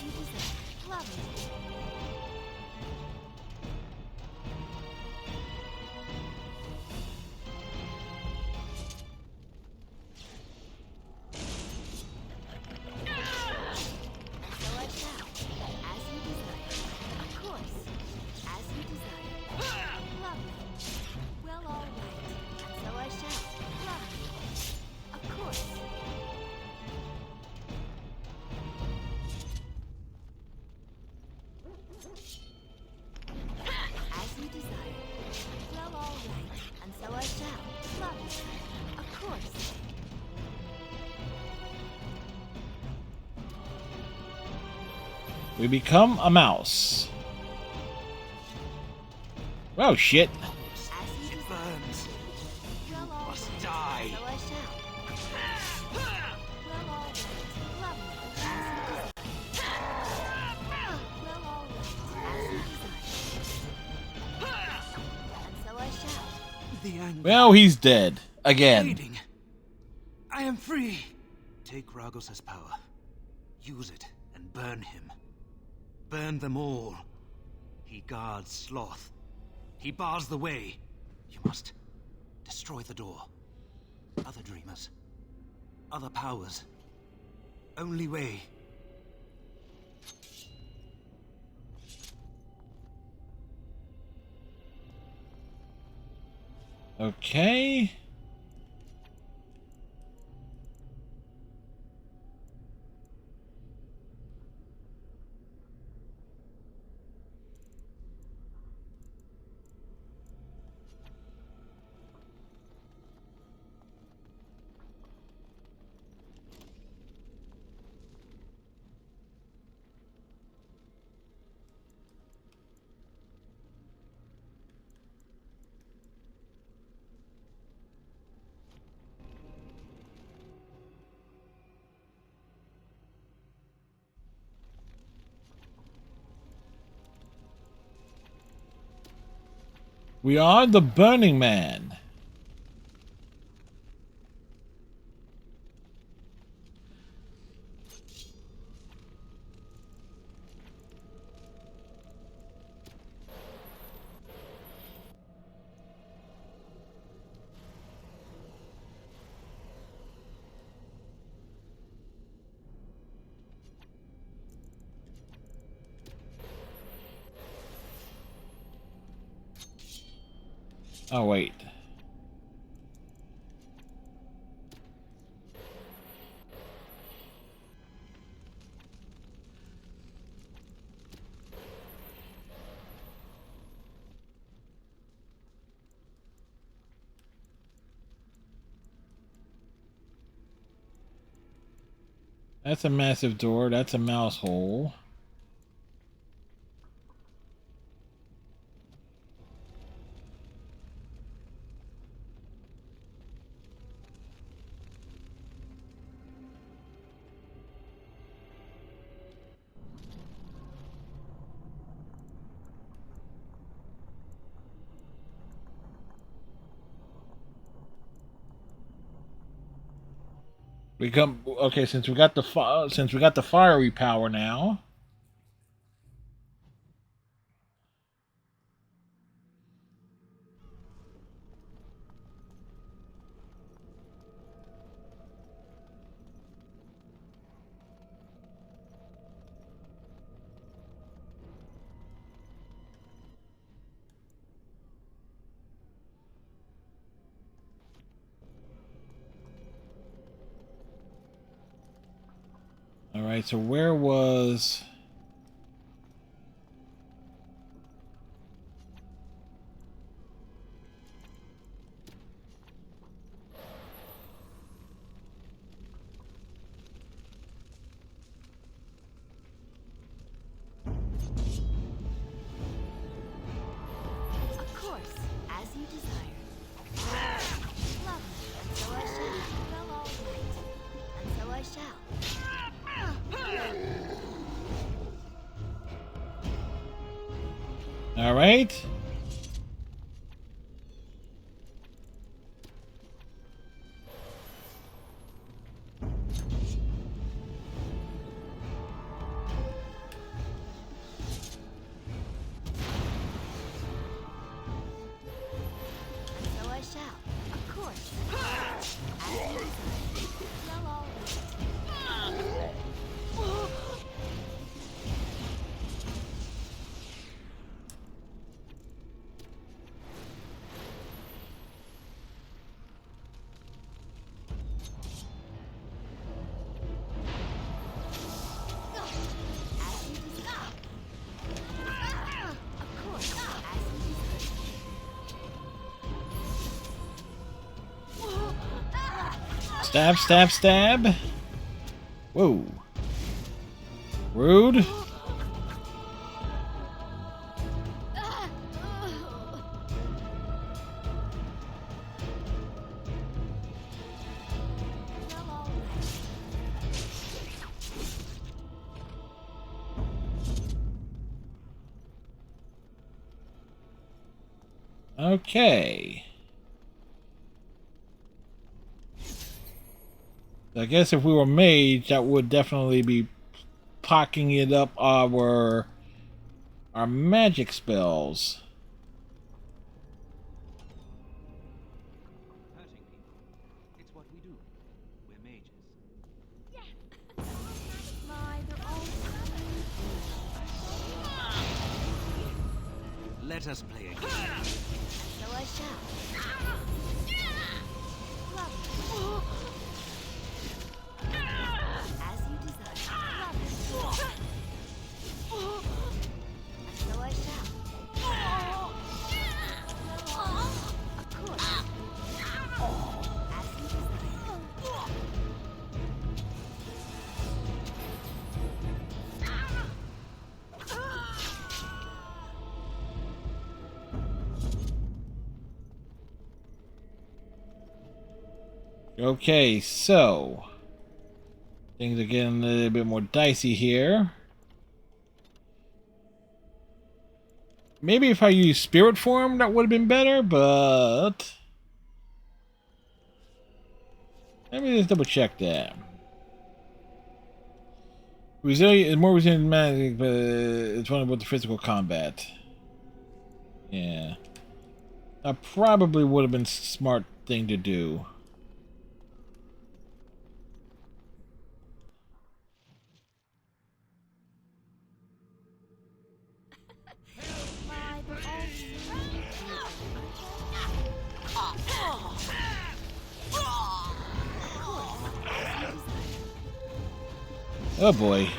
We become a mouse. Oh shit. It burns. You must die. The anger Well, he's dead. Again. fading. I am free. Take Ragos' power. Use it and burn him. Burn them all. He guards Sloth. He bars the way. You must destroy the door. Other dreamers. Other powers. Only way. Okay. We are the Burning Man. Oh, wait. That's a massive door. That's a mouse hole. We come okay since we got the fiery power now. All right, so where was you desire. Lovely, and so I shall. Well, all right. And so I shall. All right. So I shall. Of course. As you desire. Well, all right. As you desire. Of course. As you desire. Stab, stab, stab. Whoa. Rude. Okay. I guess if we were mage, that would definitely be pocking it up our magic spells. Hurting people. It's what we do. We're mages. My, they're all Let us play a game. so I shall. Lovely. As you desire. Lovely. And so I shall. Of course. As you desire. Okay, so things are getting a little bit more dicey here. Maybe if I use spirit form, that would have been better, but let me just double check that. Resilient is more resilient than magic, but it's one about the physical combat. Yeah, that probably would have been a smart thing to do. My, they're Oh boy.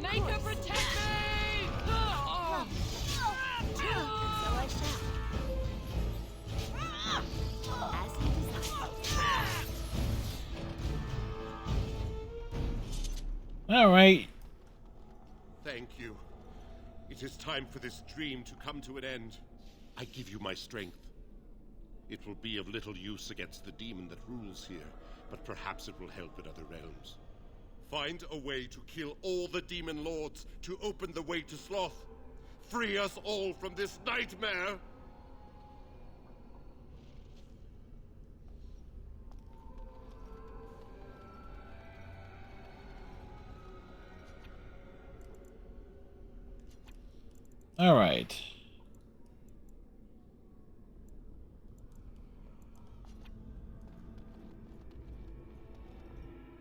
Make her protect me! So I shall. As you desire. All right. Thank you. It is time for this dream to come to an end. I give you my strength. It will be of little use against the demon that rules here, but perhaps it will help in other realms. Find a way to kill all the demon lords to open the way to Sloth. Free us all from this nightmare! All right.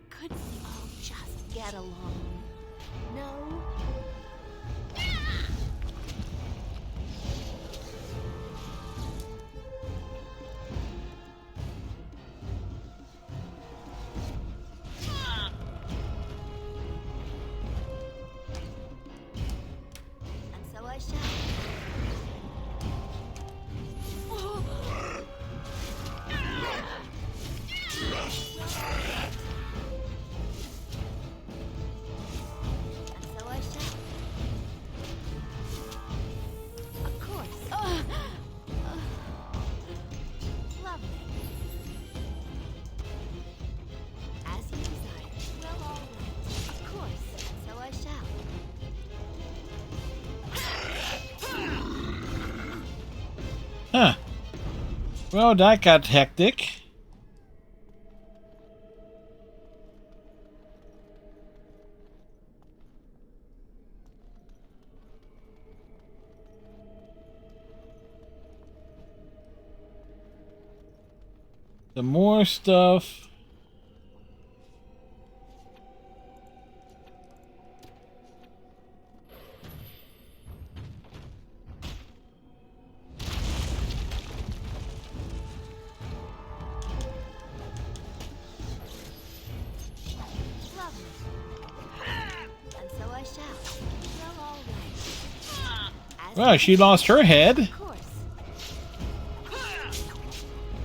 Couldn't we all just get along? No? And so I shall. Well, that got hectic. Some more stuff. And so I shall. Well, all right. Well, she lost her head. Of course.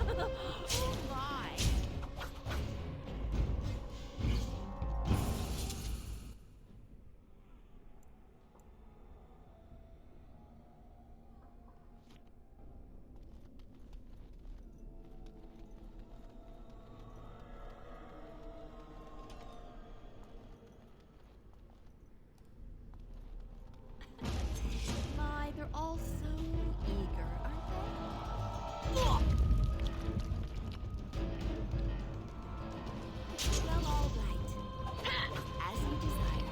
Oh my. My, they're all so eager, aren't they? Well, all right. As you desire.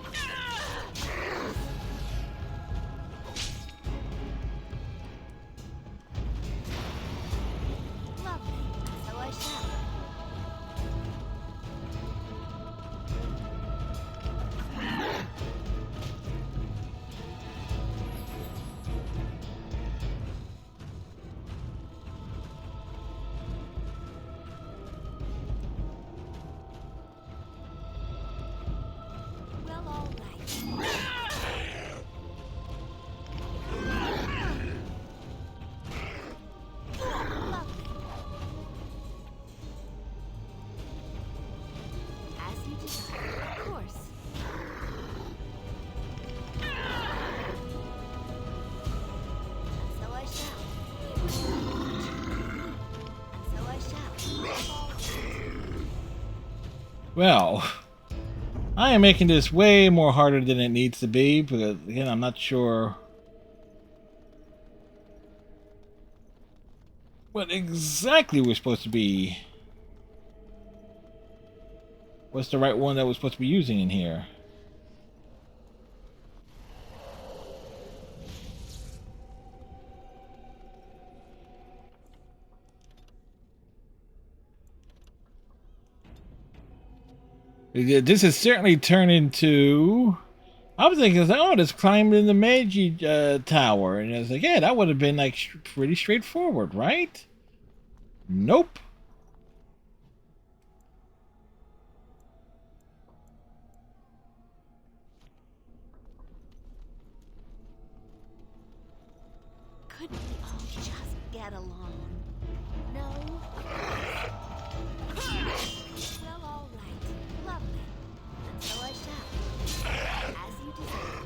Lovely. So I shall. Well, all right. Lovely. As you desire, of course. And so I shall. And so I shall. Well, I am making this way more harder than it needs to be because, again, I'm not sure what exactly we're supposed to be. What's the right one that we're supposed to be using in here? This has certainly turned into... I was thinking, oh, let's climb in the Meiji Tower. And I was like, yeah, that would have been like pretty straightforward, right? Nope. Couldn't we all just get along? No? Well, all right. Lovely. And so I shall. As you desire.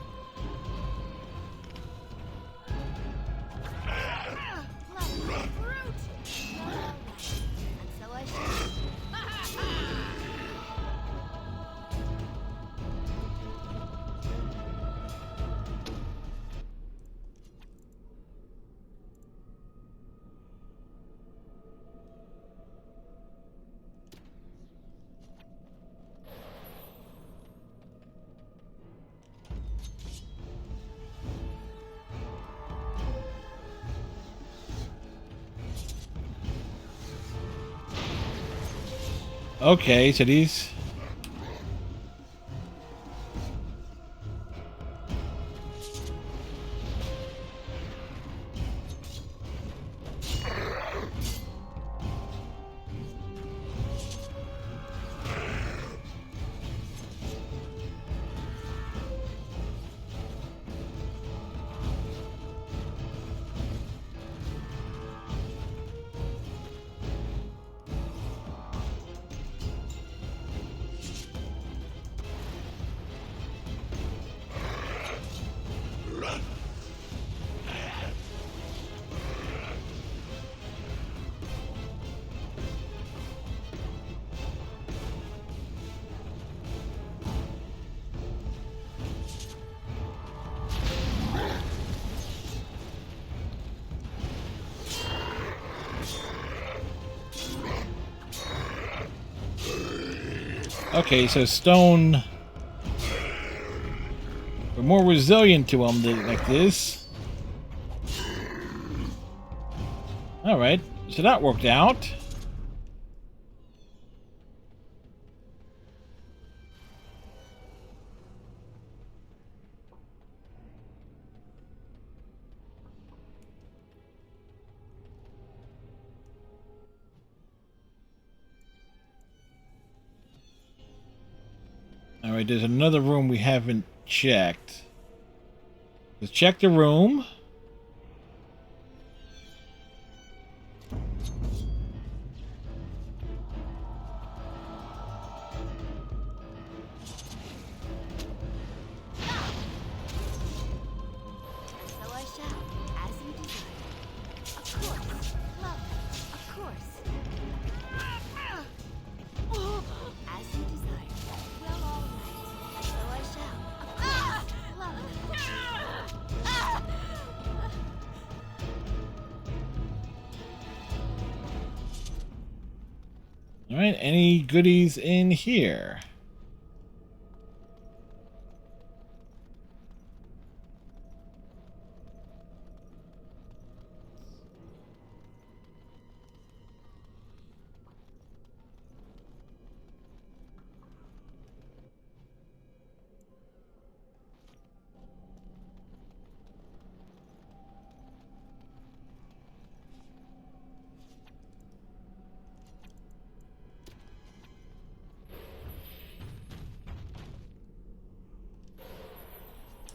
Lovely. Brute! Well, all right. And so I shall. Okay, so these... Okay, so stone. We're more resilient to them like this. Alright, so that worked out. Alright, there's another room we haven't checked. Let's check the room. So I shall, as you desire. Of course, lovely, of course. As you desire. Well, all right. So I shall, of course, lovely. Alright, any goodies in here?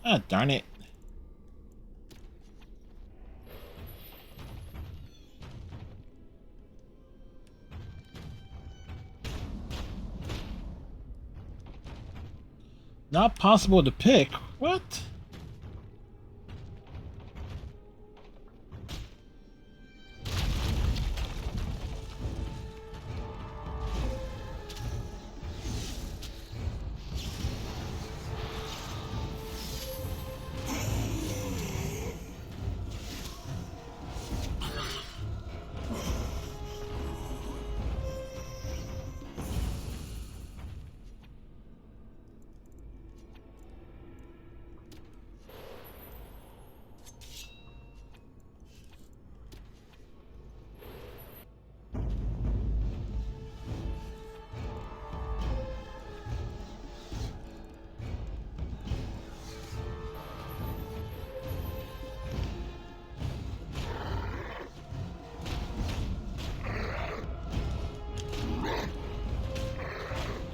Ah, darn it. Not possible to pick. What?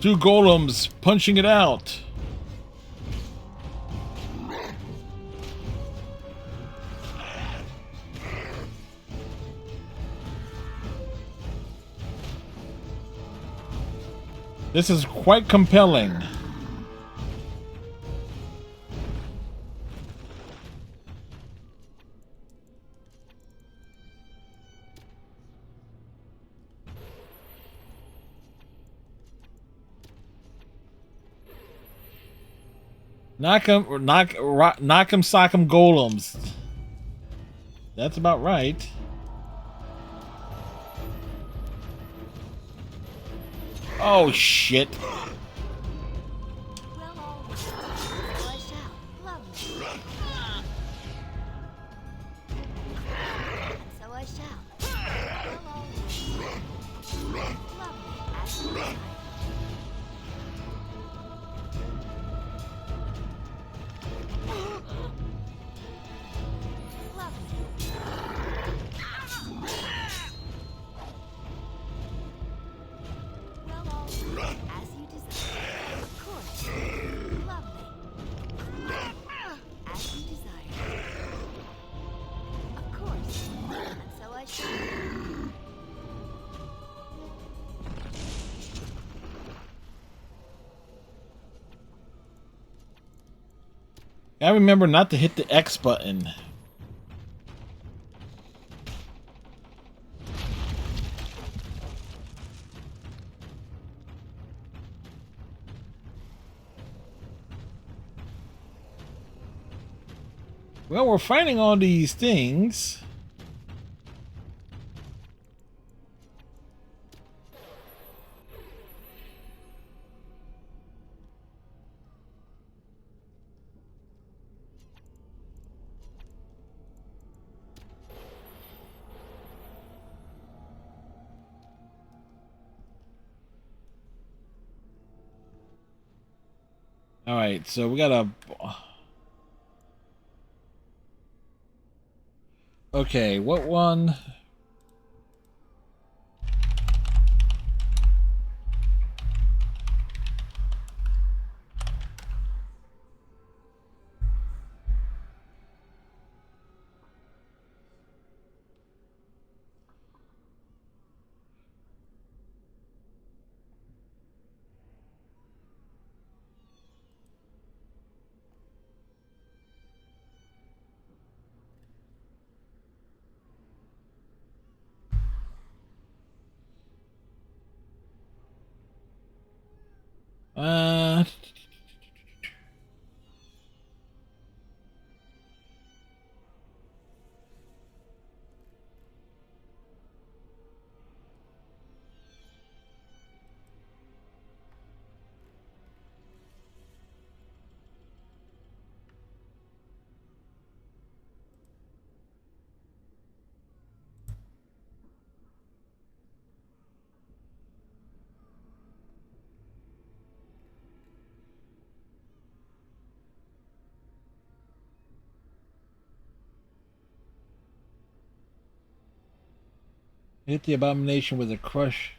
Two golems punching it out. This is quite compelling. Knock 'em, sock 'em golems. That's about right. Oh shit. So I shall. Well, all right. Lovely, as you desire. Well, all right. As you desire. Of course. Lovely. As you desire. Of course. And so I shall. I remember not to hit the X button. Well, we're finding all these things. All right, so we got a. Okay, what one? Uh. Hit the abomination with a crushing.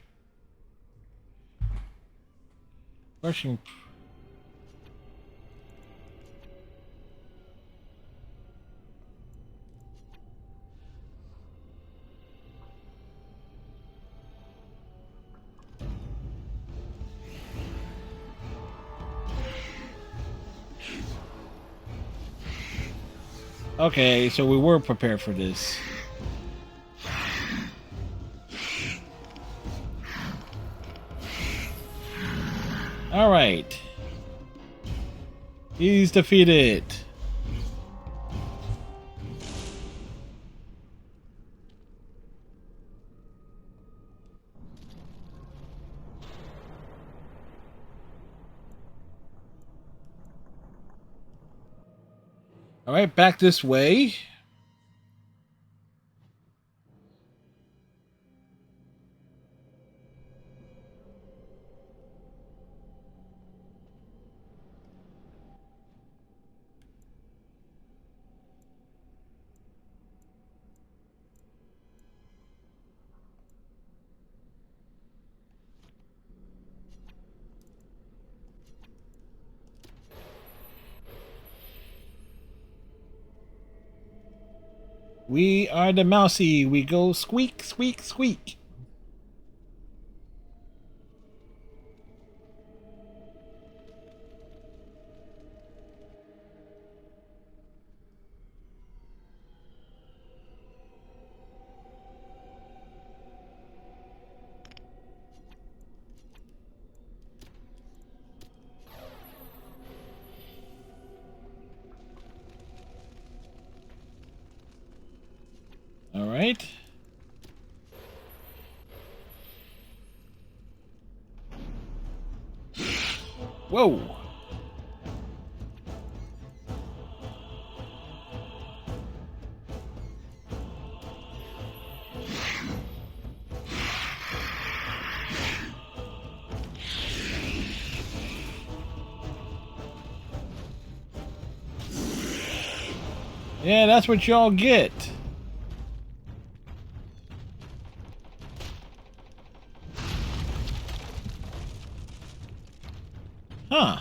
Okay, so we were prepared for this. All right. He's defeated. All right, back this way. We are the mousy. We go squeak, squeak, squeak. All right. Whoa. Yeah, that's what y'all get. Huh.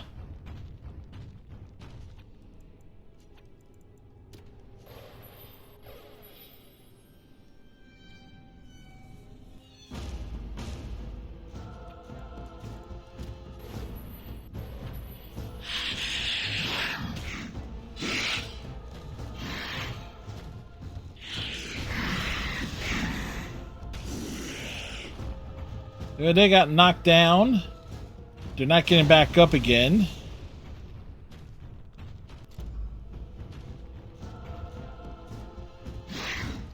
They got knocked down. They're not getting back up again.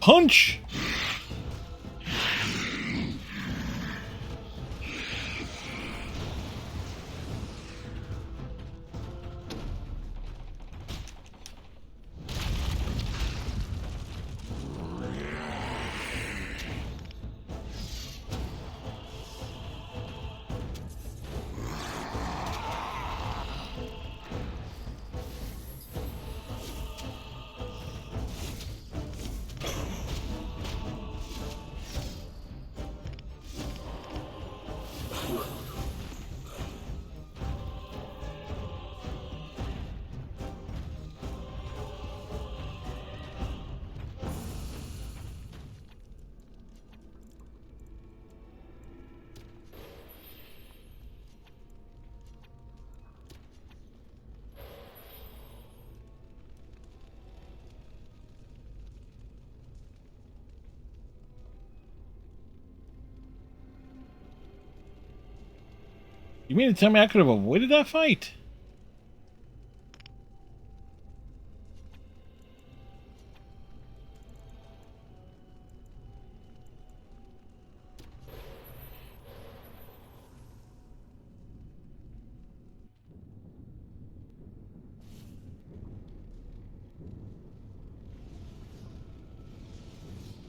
Punch! You mean to tell me I could have avoided that fight?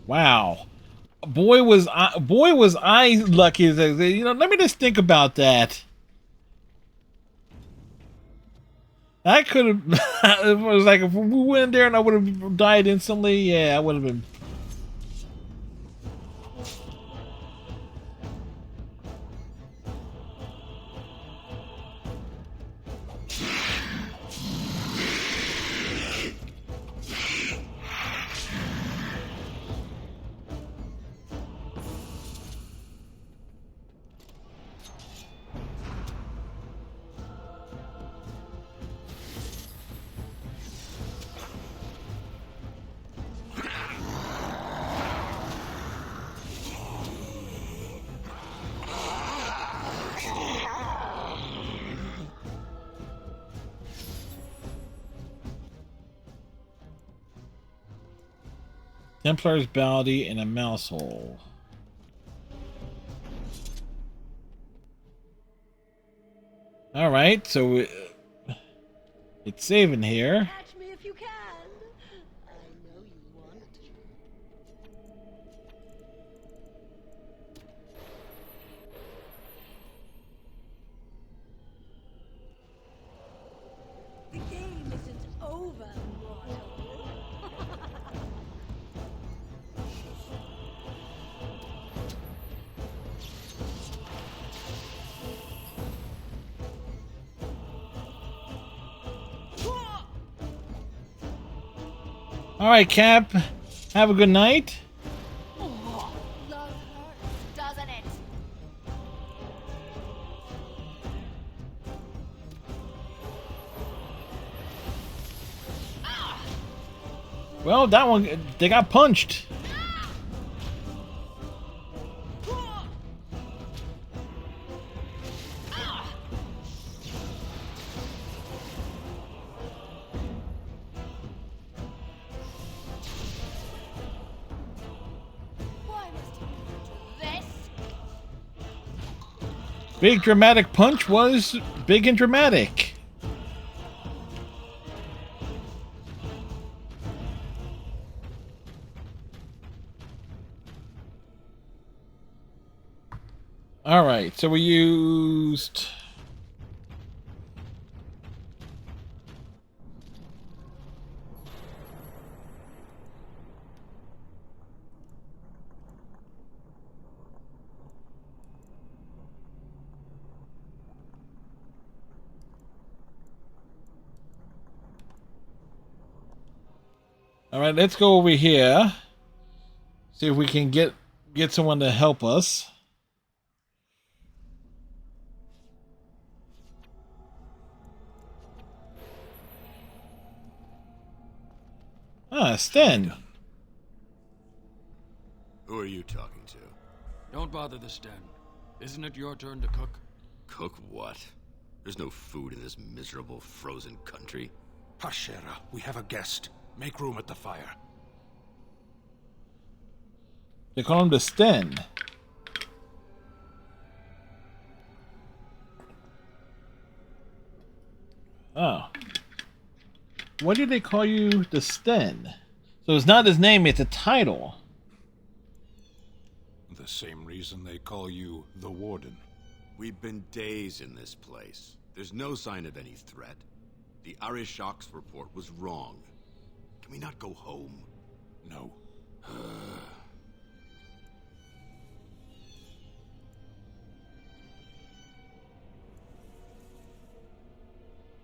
Wow. Boy was I lucky. You know, let me just think about that. I could have. It was like if we went in there and I would have died instantly. Yeah, I would have been. Templar's bounty in a mouse hole. All right, so it's saving here. Catch me if you can. I know you want to. The game isn't over, mortal. All right, Cap. Have a good night. Love hurts, doesn't it? Well, that one, they got punched. Why must you do this? Big dramatic punch was big and dramatic. All right, so we used. All right, let's go over here. See if we can get someone to help us. Ah, Sten. Who are you talking to? Don't bother the Sten. Isn't it your turn to cook? Cook what? There's no food in this miserable, frozen country. Hashera, we have a guest. Make room at the fire. They call him the Sten. Oh. Why do they call you the Sten? So it's not his name, it's a title. The same reason they call you the Warden. We've been days in this place. There's no sign of any threat. The Arishok's report was wrong. Can we not go home? No.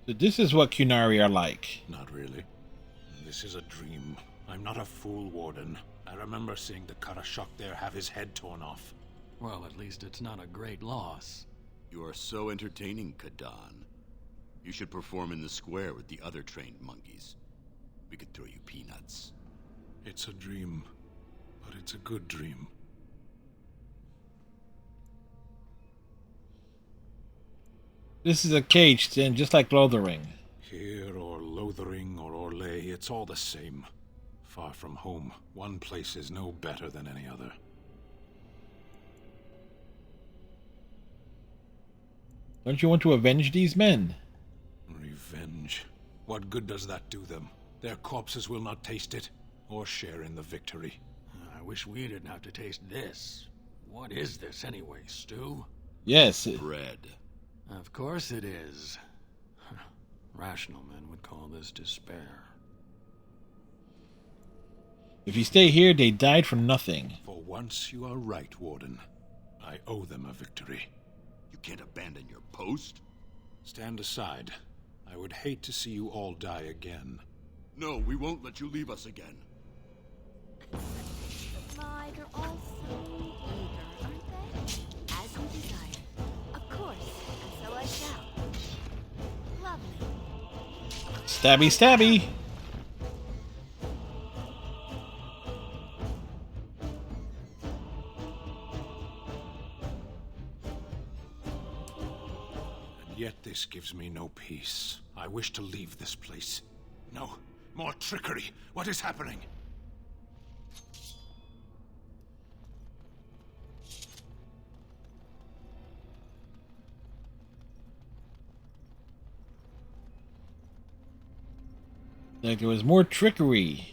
So this is what Kunari are like. Not really. This is a dream. I'm not a fool, Warden. I remember seeing the Karashok there have his head torn off. Well, at least it's not a great loss. You are so entertaining, Kadan. You should perform in the square with the other trained monkeys. We could throw you peanuts. It's a dream, but it's a good dream. This is a cage, then, just like Lothering. Here, or Lothering, or Orlais, it's all the same. Far from home, one place is no better than any other. Don't you want to avenge these men? Revenge. What good does that do them? Their corpses will not taste it, or share in the victory. I wish we didn't have to taste this. What is this anyway, stew? Yes. Bread. Of course it is. Rational men would call this despair. If you stay here, they died for nothing. For once, you are right, Warden. I owe them a victory. You can't abandon your post. Stand aside. I would hate to see you all die again. No, we won't let you leave us again. My, they're all so eager, aren't they? As you desire. Of course, and so I shall. Lovely. Stabby, stabby. And yet this gives me no peace. I wish to leave this place. No, more trickery. What is happening? Like there was more trickery.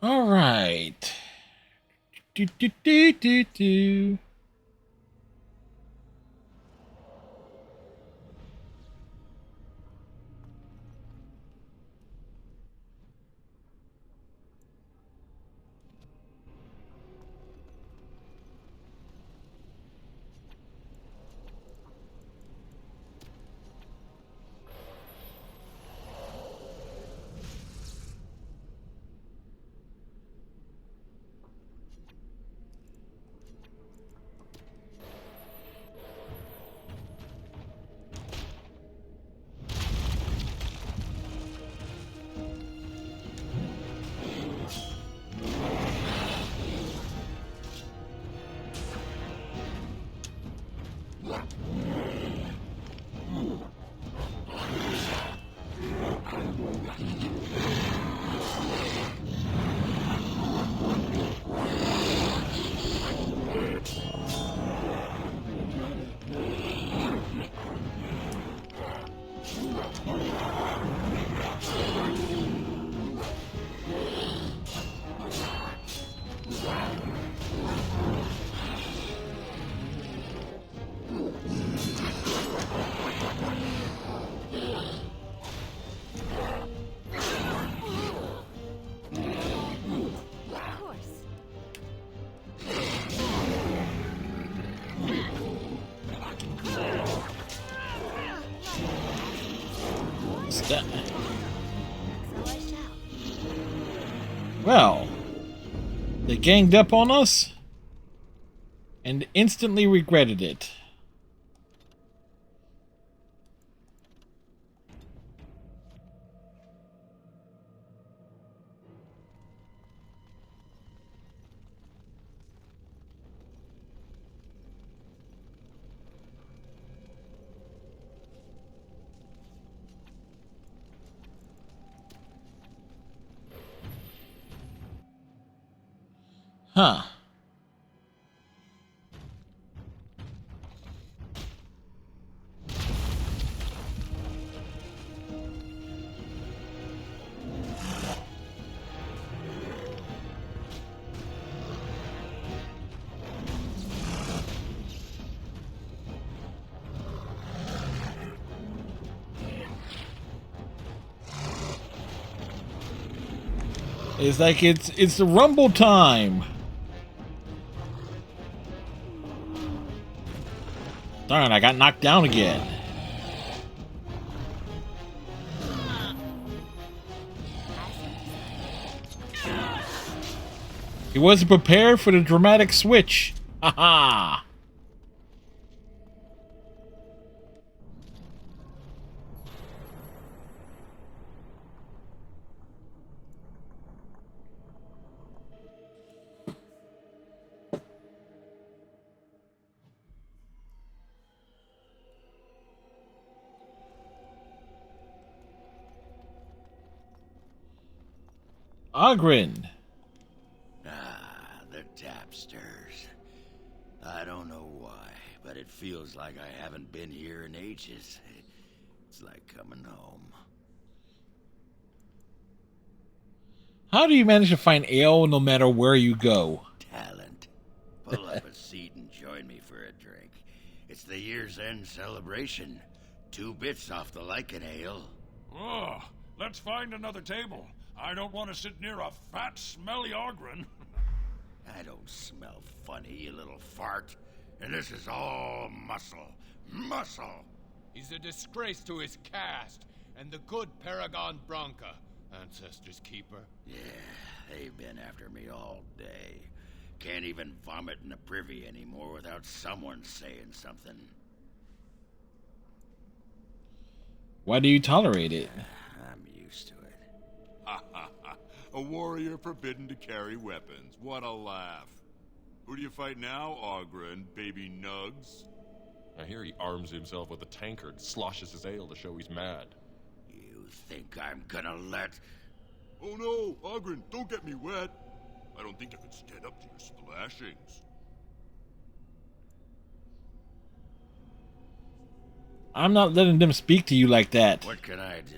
All right. Do. Well, they ganged up on us and instantly regretted it. Huh. It's like it's the rumble time. Darn, I got knocked down again. He wasn't prepared for the dramatic switch. Haha. Ogren. Ah, the tapsters. I don't know why, but it feels like I haven't been here in ages. It's like coming home. How do you manage to find ale no matter where you go? Talent. Pull up a seat and join me for a drink. It's the year's end celebration. 2 bits off the Lycan ale. Oh, let's find another table. I don't want to sit near a fat, smelly Ogren. I don't smell funny, you little fart. And this is all muscle. Muscle! He's a disgrace to his caste and the good Paragon Bronca, Ancestors Keeper. Yeah, they've been after me all day. Can't even vomit in the privy anymore without someone saying something. Why do you tolerate it? I'm used to it. Ha ha ha. A warrior forbidden to carry weapons. What a laugh. Who do you fight now, Ogren? Baby Nugs? I hear he arms himself with a tankard, sloshes his ale to show he's mad. You think I'm gonna let... Oh no, Ogren, don't get me wet. I don't think I could stand up to your splashings. I'm not letting them speak to you like that. What can I do?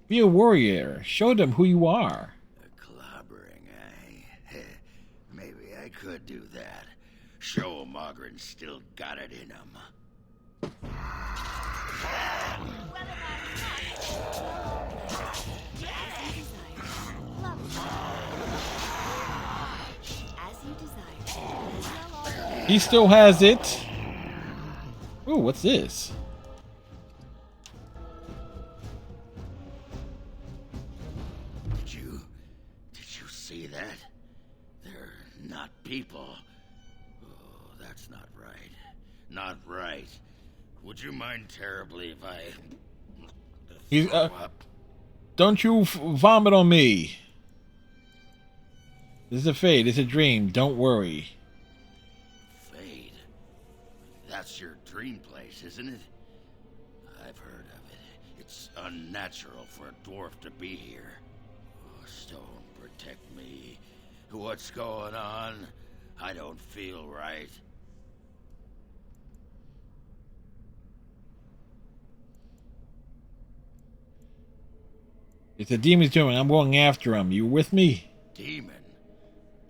Be a warrior. Show them who you are. Clobbering, eh? Maybe I could do that. Show 'em Ogren's still got it in him. He still has it. Ooh, what's this? Did you see that? They're not people. Oh, that's not right. Not right. Would you mind terribly if I... He's, don't you vomit on me. This is a fate. It's a dream. Don't worry. Fade? That's your dream place, isn't it? I've heard of it. It's unnatural for a dwarf to be here. Oh, Stone, protect me. What's going on? I don't feel right. It's a demon's doing. I'm going after him. You with me? Demon?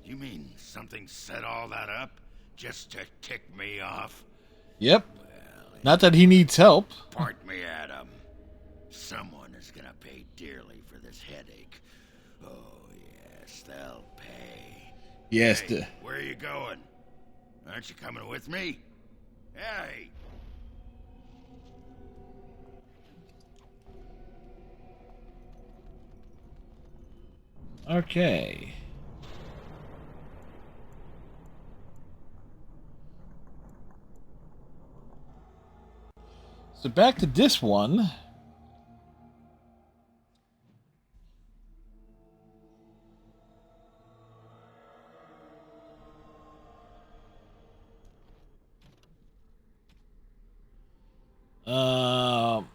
You mean something set all that up just to tick me off? Yep. Not that he needs help. Point me at him. Someone is gonna pay dearly for this headache. Oh, yes, they'll pay. Yes, Hey, where are you going? Aren't you coming with me? Hey! Okay. So back to this one.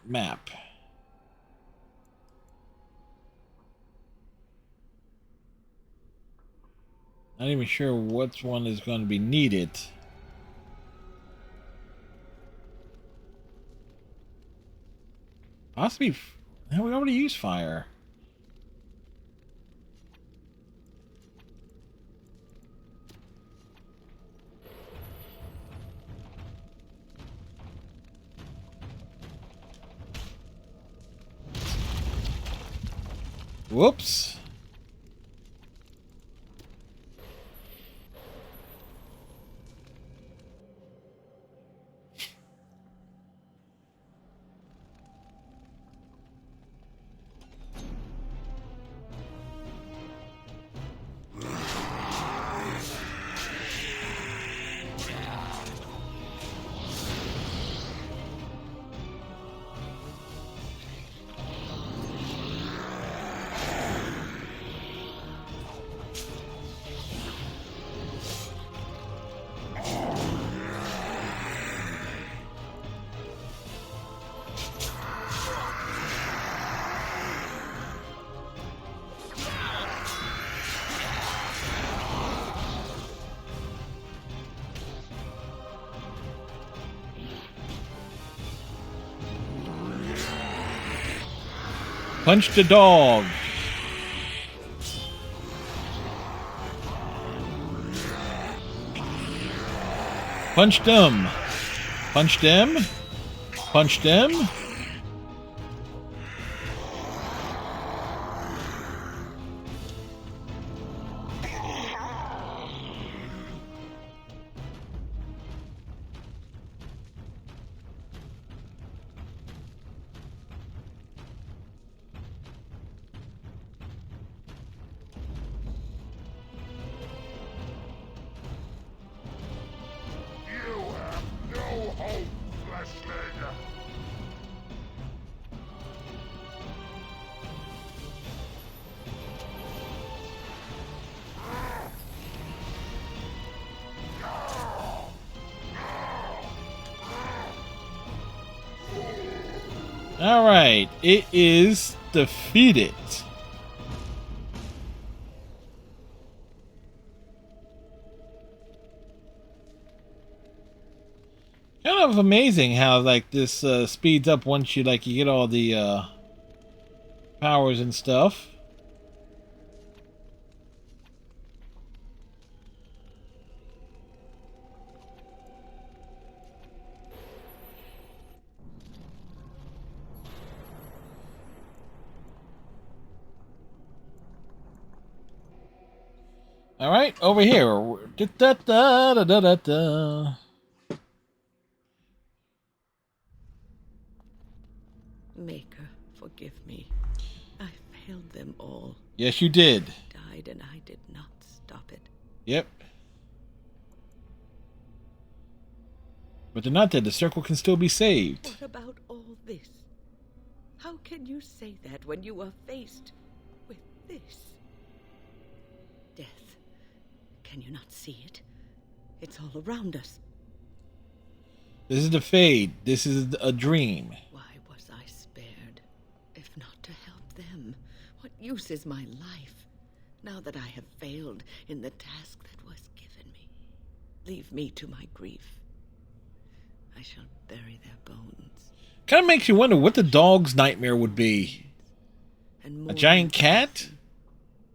Map. Not even sure which one is going to be needed. Possibly. No, we already used fire. Whoops. Punch the dog. Punch them. Punch them. Punch them. No hope, fleshling! Alright, it is defeated. Kind of amazing how like this speeds up once you get all the powers and stuff. All right, over here. Da, da, da, da, da, da. Maker, forgive me. I failed them all. Yes, you did. Died and I did not stop it. Yep. But they're not dead. The circle can still be saved. What about all this? How can you say that when you are faced with this? Death. Can you not see it? It's all around us. This is the fade. This is a dream. Why was I spared? If not to help them, what use is my life, now that I have failed in the task that was given me? Leave me to my grief. I shall bury their bones. Kind of makes you wonder what the dog's nightmare would be. A giant cat?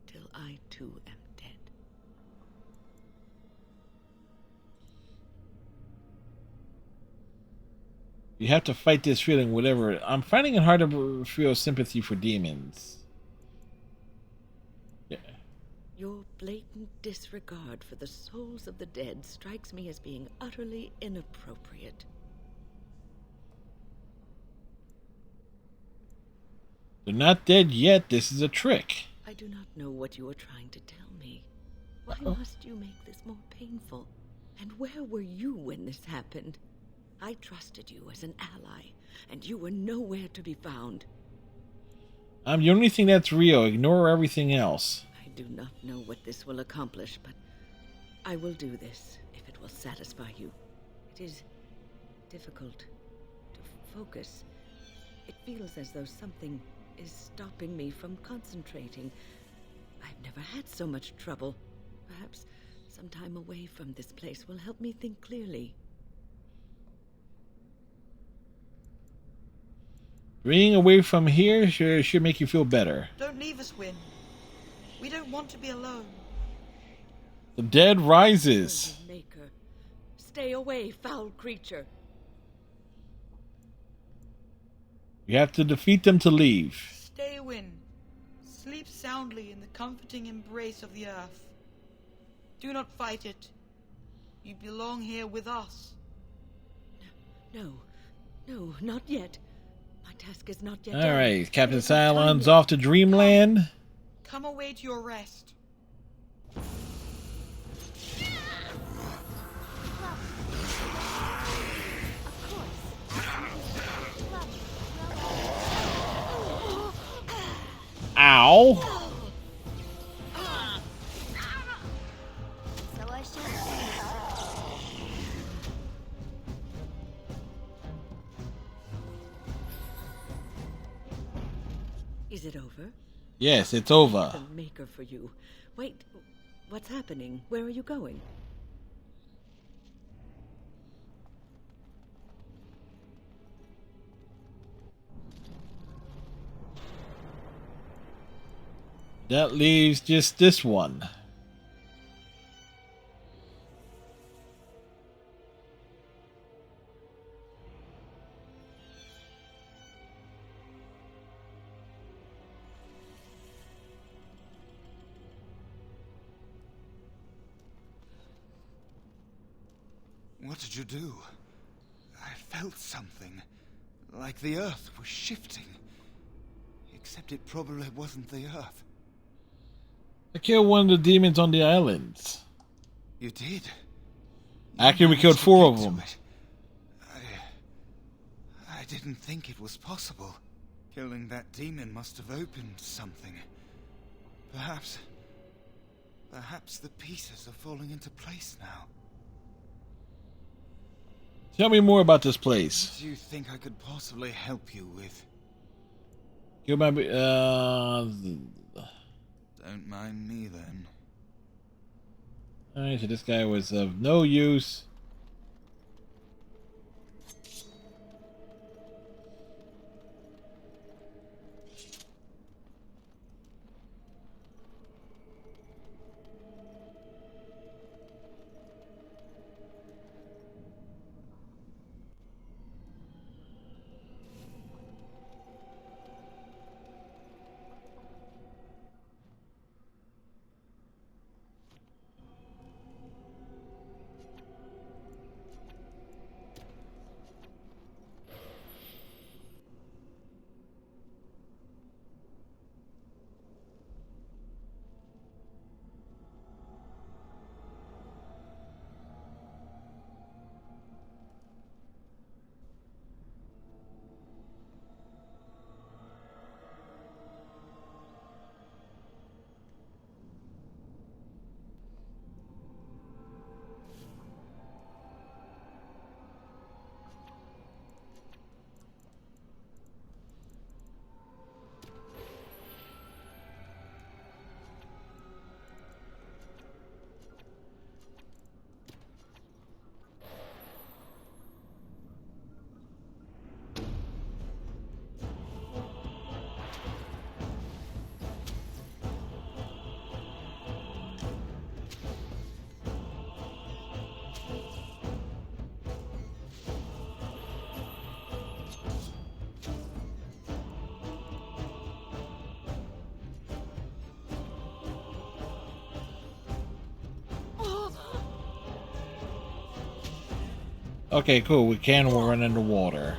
Till I too am dead. You have to fight this feeling, whatever. I'm finding it hard to feel sympathy for demons. Yeah. Your blatant disregard for the souls of the dead strikes me as being utterly inappropriate. They're not dead yet. This is a trick. I do not know what you are trying to tell me. Why must you make this more painful? And where were you when this happened? I trusted you as an ally, and you were nowhere to be found. I'm the only thing that's real. Ignore everything else. I do not know what this will accomplish, but I will do this if it will satisfy you. It is difficult to focus. It feels as though something is stopping me from concentrating. I've never had so much trouble. Perhaps some time away from this place will help me think clearly. Being away from here should make you feel better. Don't leave us, Wynn. We don't want to be alone. The dead rises. Maker, stay away, foul creature. You have to defeat them to leave. Stay, Wynn. Sleep soundly in the comforting embrace of the earth. Do not fight it. You belong here with us. No, not yet. My task is not yet All done. right, Captain Cylon's off to Dreamland. Come away to your rest. Ow. So I should. Is it over? Yes, it's over. The Maker for you. Wait, what's happening? Where are you going? That leaves just this one. What did you do? I felt something. Like the earth was shifting. Except it probably wasn't the earth. I killed one of the demons on the islands. You did? Actually, we killed 4 of them. I didn't think it was possible. Killing that demon must have opened something. Perhaps the pieces are falling into place now. Tell me more about this place. What do you think I could possibly help you with? You might be, Don't mind me then. Alright, so this guy was of no use. Okay, cool. We can run into water.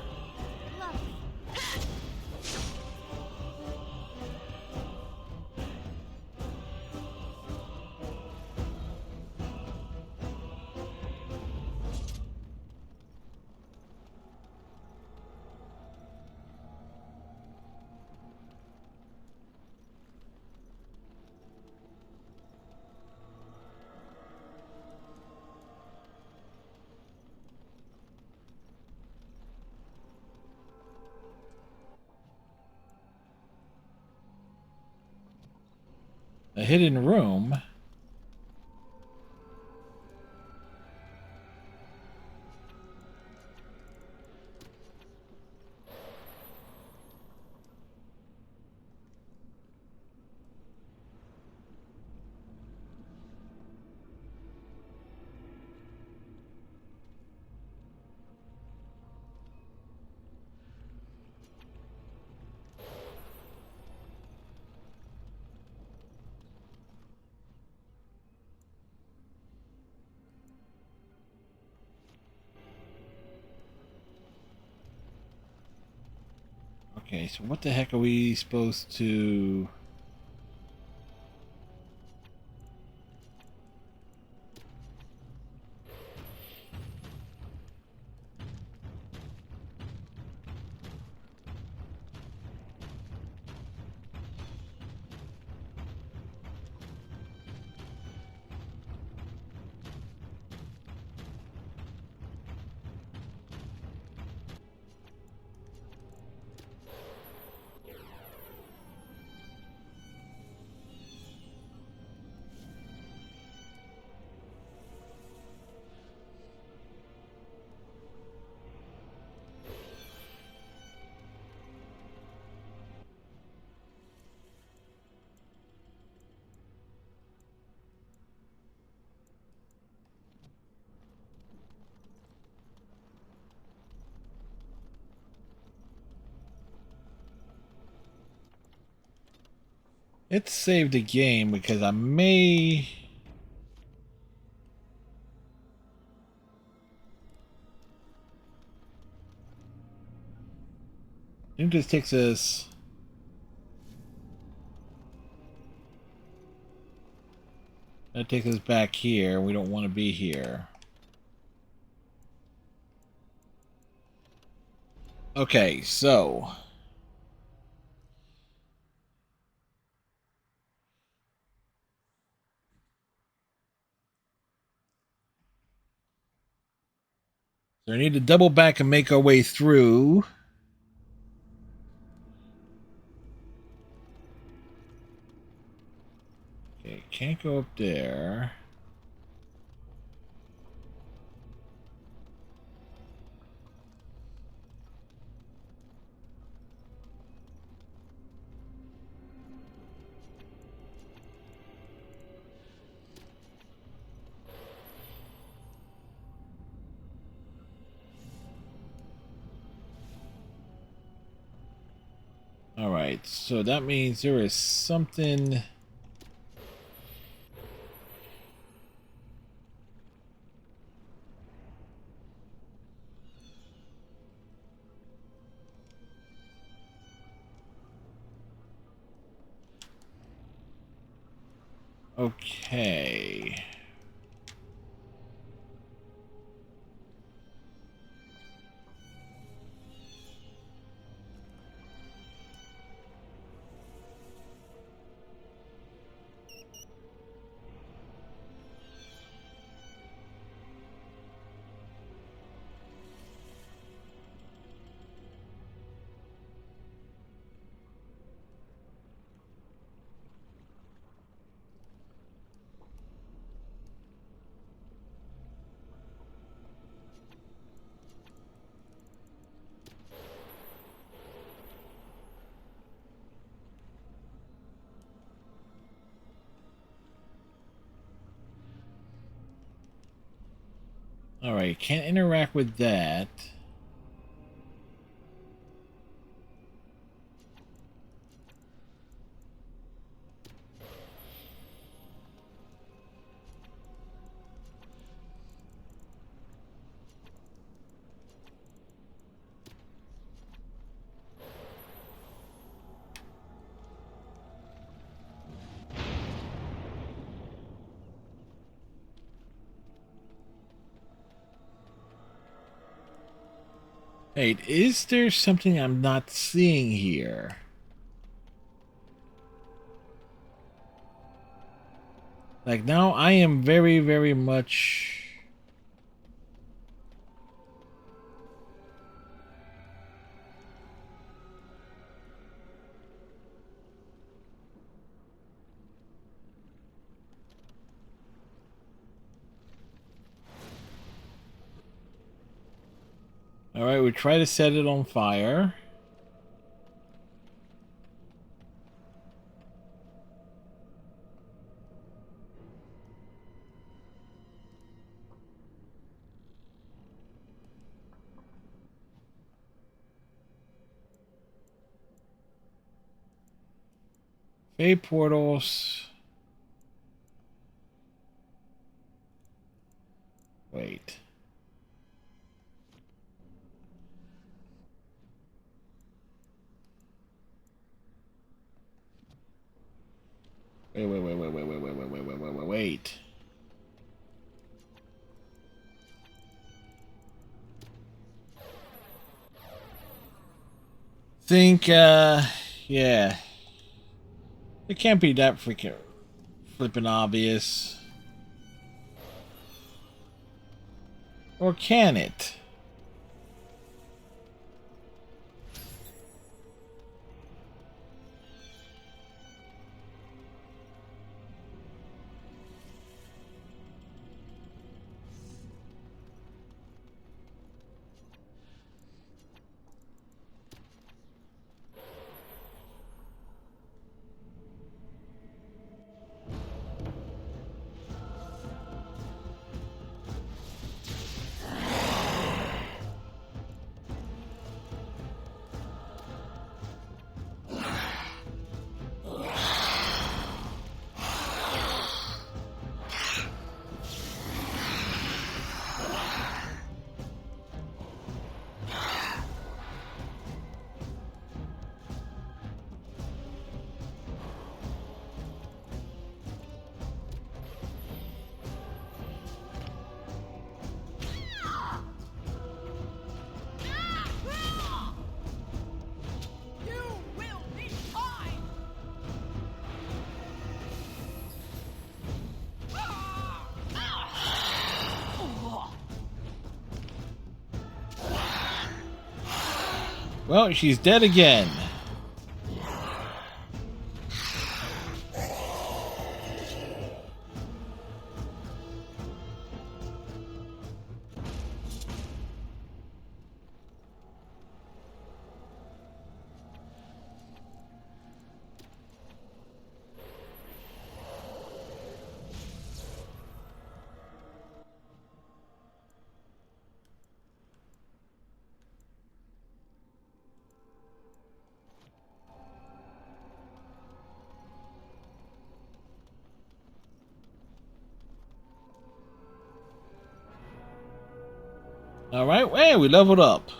A hidden room. Okay, so what the heck are we supposed to... Let's save the game because I may... I think this takes us... That takes us back here. We don't want to be here. Okay, so... So I need to double back and make our way through. Okay, can't go up there. Alright, so that means there is something... Okay. Alright, can't interact with that. Wait, is there something I'm not seeing here? Like, now I am very, very much... Alright, we try to set it on fire. Fade portals. Wait. Wait. Think, yeah. It can't be that freaking flippin' obvious. Or can it? Well, she's dead again. Alright, well, we leveled up.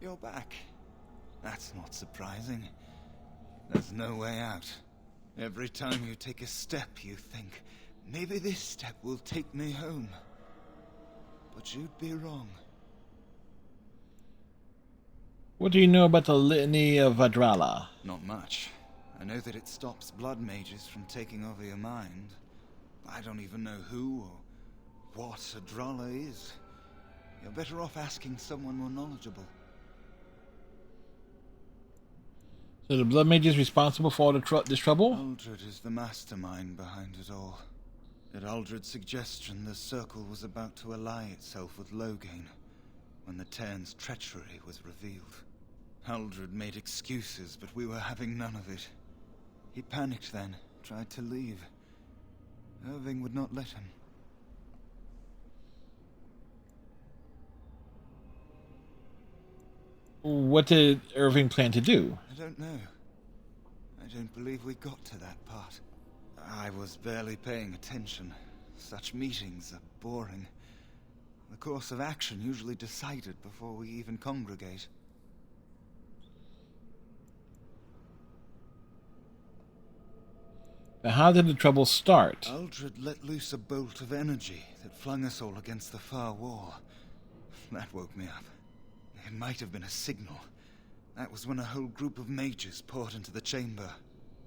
You're back. That's not surprising. There's no way out. Every time you take a step, you think, maybe this step will take me home. But you'd be wrong. What do you know about the Litany of Vadrala? Not much. I know that it stops blood mages from taking over your mind. I don't even know who or what Adrala is. You're better off asking someone more knowledgeable. So the blood mage is responsible for all this trouble? Aldred is the mastermind behind it all. At Aldred's suggestion, the Circle was about to ally itself with Loghain when the Terns' treachery was revealed. Aldred made excuses, but we were having none of it. He panicked then, tried to leave. Irving would not let him. What did Irving plan to do? I don't know. I don't believe we got to that part. I was barely paying attention. Such meetings are boring. The course of action usually decided before we even congregate. Now, how did the trouble start? Aldred let loose a bolt of energy that flung us all against the far wall. That woke me up. It might have been a signal. That was when a whole group of mages poured into the chamber.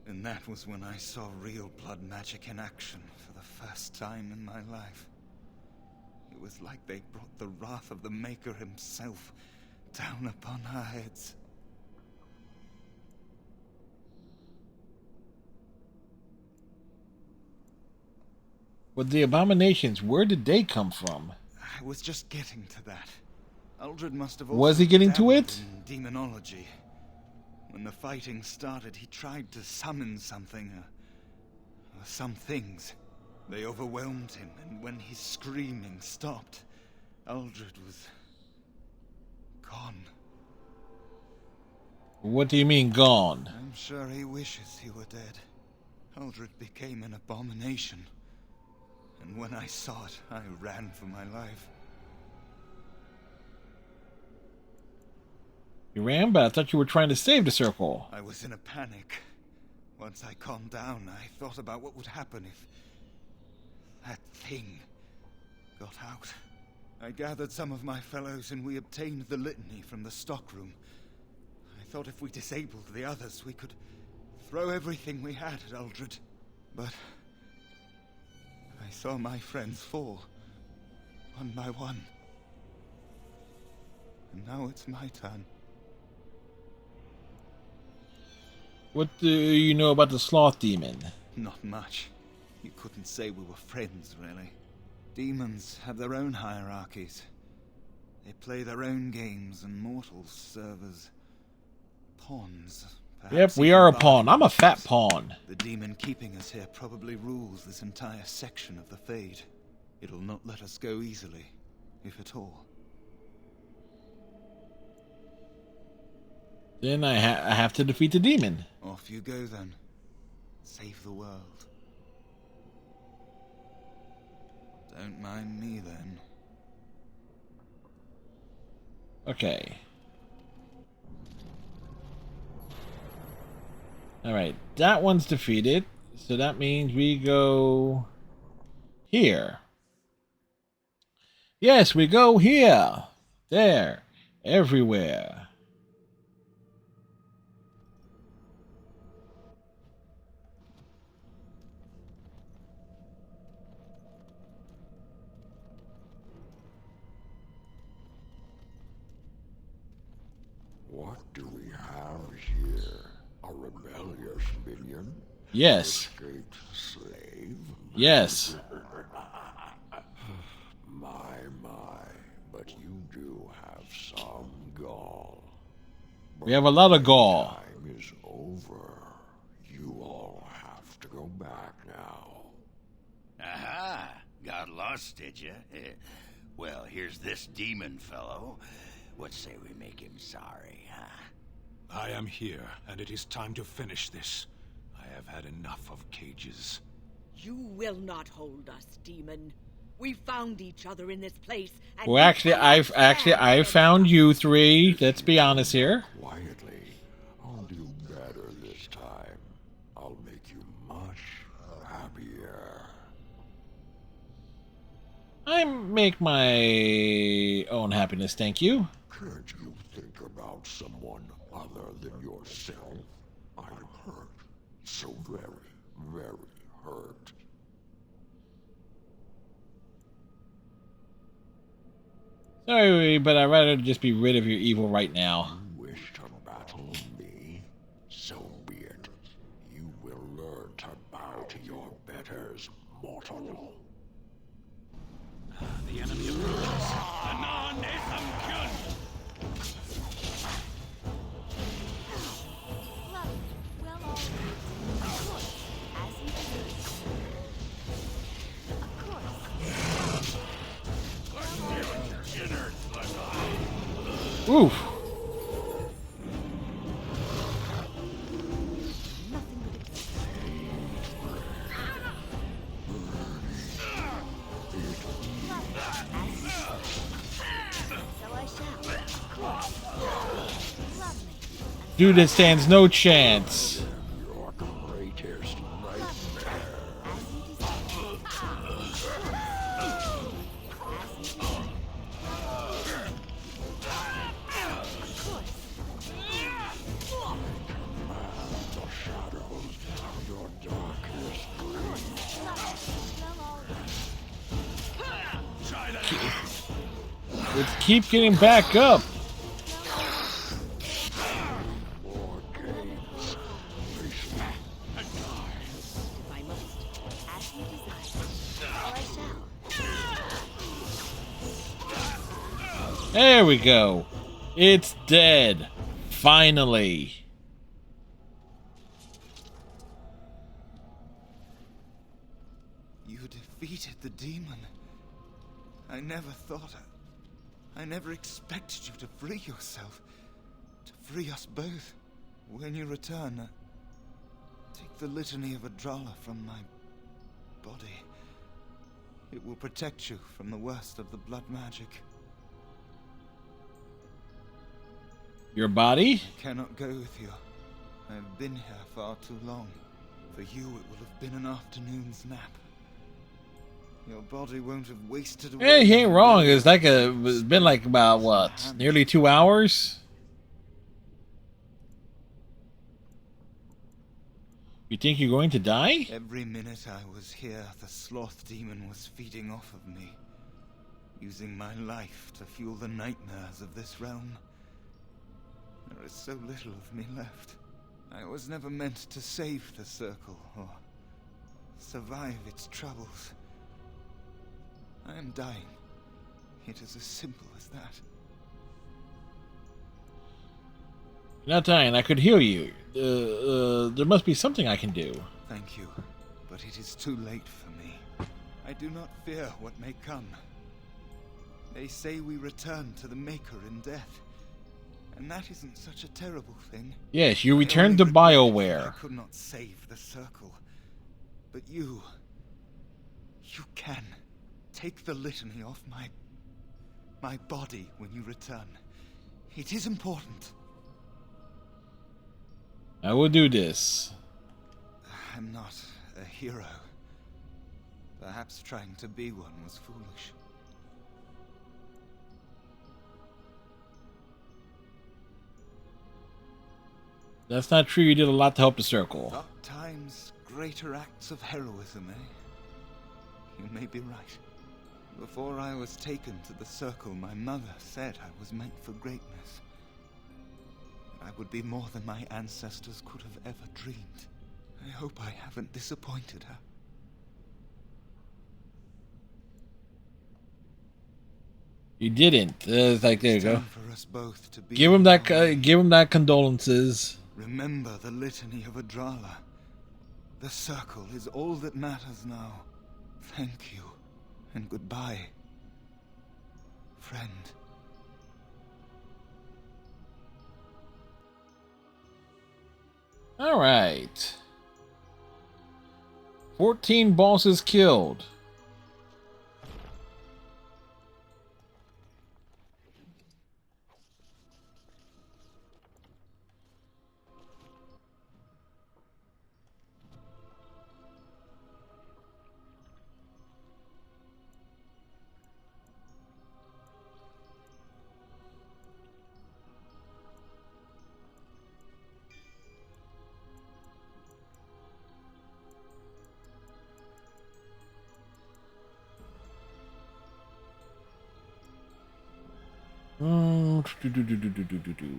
And that was when I saw real blood magic in action for the first time in my life. It was like they brought the wrath of the Maker himself down upon our heads. But the abominations, where did they come from? I was just getting to that. Aldred must have also Was he getting to it? in demonology. When the fighting started, he tried to summon something, or some things. They overwhelmed him, and when his screaming stopped, Aldred was gone. What do you mean, gone? I'm sure he wishes he were dead. Aldred became an abomination. And when I saw it, I ran for my life. You ran, but I thought you were trying to save the Circle. I was in a panic. Once I calmed down, I thought about what would happen if that thing got out. I gathered some of my fellows and we obtained the litany from the stockroom. I thought if we disabled the others, we could throw everything we had at Aldred. But I saw my friends fall, one by one. And now it's my turn. What do you know about the Sloth Demon? Not much. You couldn't say we were friends, really. Demons have their own hierarchies. They play their own games, and mortals serve as pawns. Yep, we are a pawn. I'm a fat pawn. The demon keeping us here probably rules this entire section of the Fade. It'll not let us go easily, if at all. Then I have to defeat the demon. Off you go then. Save the world. Don't mind me then. Okay. Alright, that one's defeated. So that means we go here. Yes, we go here. There. Everywhere. What do we have here? A rebellious minion? Yes. Escaped slave? Yes. My, but you do have some gall. We have a lot of gall. Time is over. You all have to go back now. Aha! Got lost, did you? Well, here's this demon fellow. What say we make him sorry, huh? I am here, and it is time to finish this. I have had enough of cages. You will not hold us, demon. We found each other in this place. And Well, I found you three. Let's be honest here. Quietly. I'll do better this time. I'll make you much happier. I make my own happiness, thank you. Can't you think about someone other than yourself? I'm hurt. So very, very hurt. Sorry, but I'd rather just be rid of your evil right now. You wish to battle me? So be it. You will learn to bow to your betters, mortal. The enemy approaches. Anon Ethamkyun! Well, all right. Of course, as you deserve. Of course. Oof. Dude, it stands no chance. Your greatest nightmare. The shadows of your darkest dreams. Let's keep getting back up. There we go. It's dead. Finally. You defeated the demon. I never thought I never expected you to free yourself. To free us both. When you return, take the litany of Adralla from my body. It will protect you from the worst of the blood magic. Your body? I cannot go with you. I have been here far too long. For you, it will have been an afternoon's nap. Your body won't have wasted away. Hey, he ain't wrong. It's been like about what? Nearly 2 hours? You think you're going to die? Every minute I was here, the sloth demon was feeding off of me, using my life to fuel the nightmares of this realm. There is so little of me left. I was never meant to save the circle or survive its troubles. I am dying. It is as simple as that. You're not dying. I could heal you. There must be something I can do. Thank you, but it is too late for me. I do not fear what may come. They say we return to the Maker in death. And that isn't such a terrible thing. Yes, you I return only to regret that BioWare. I could not save the Circle. But you can take the litany off my body when you return. It is important. I will do this. I'm not a hero. Perhaps trying to be one was foolish. That's not true. You did a lot to help the Circle. At times, greater acts of heroism, eh? You may be right. Before I was taken to the Circle, my mother said I was meant for greatness. I would be more than my ancestors could have ever dreamed. I hope I haven't disappointed her. You didn't. It's like, there you It's go. time for us both to be Give him that condolences. Remember the litany of Adrala. The Circle is all that matters now. Thank you, and goodbye, friend. All right. 14 bosses killed. Do.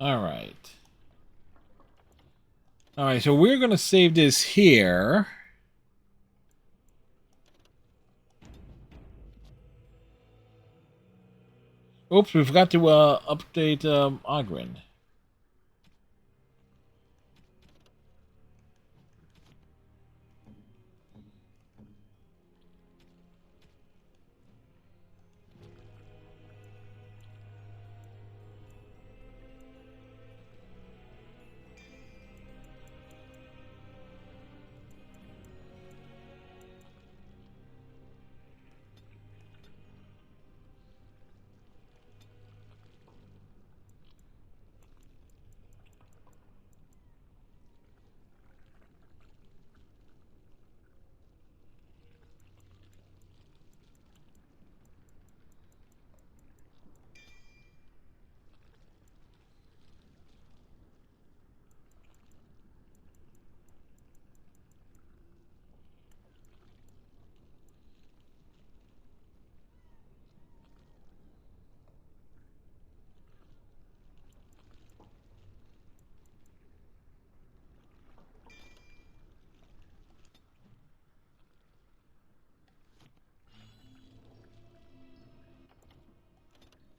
All right. All right, so we're going to save this here. Oops, we forgot to update Ogren.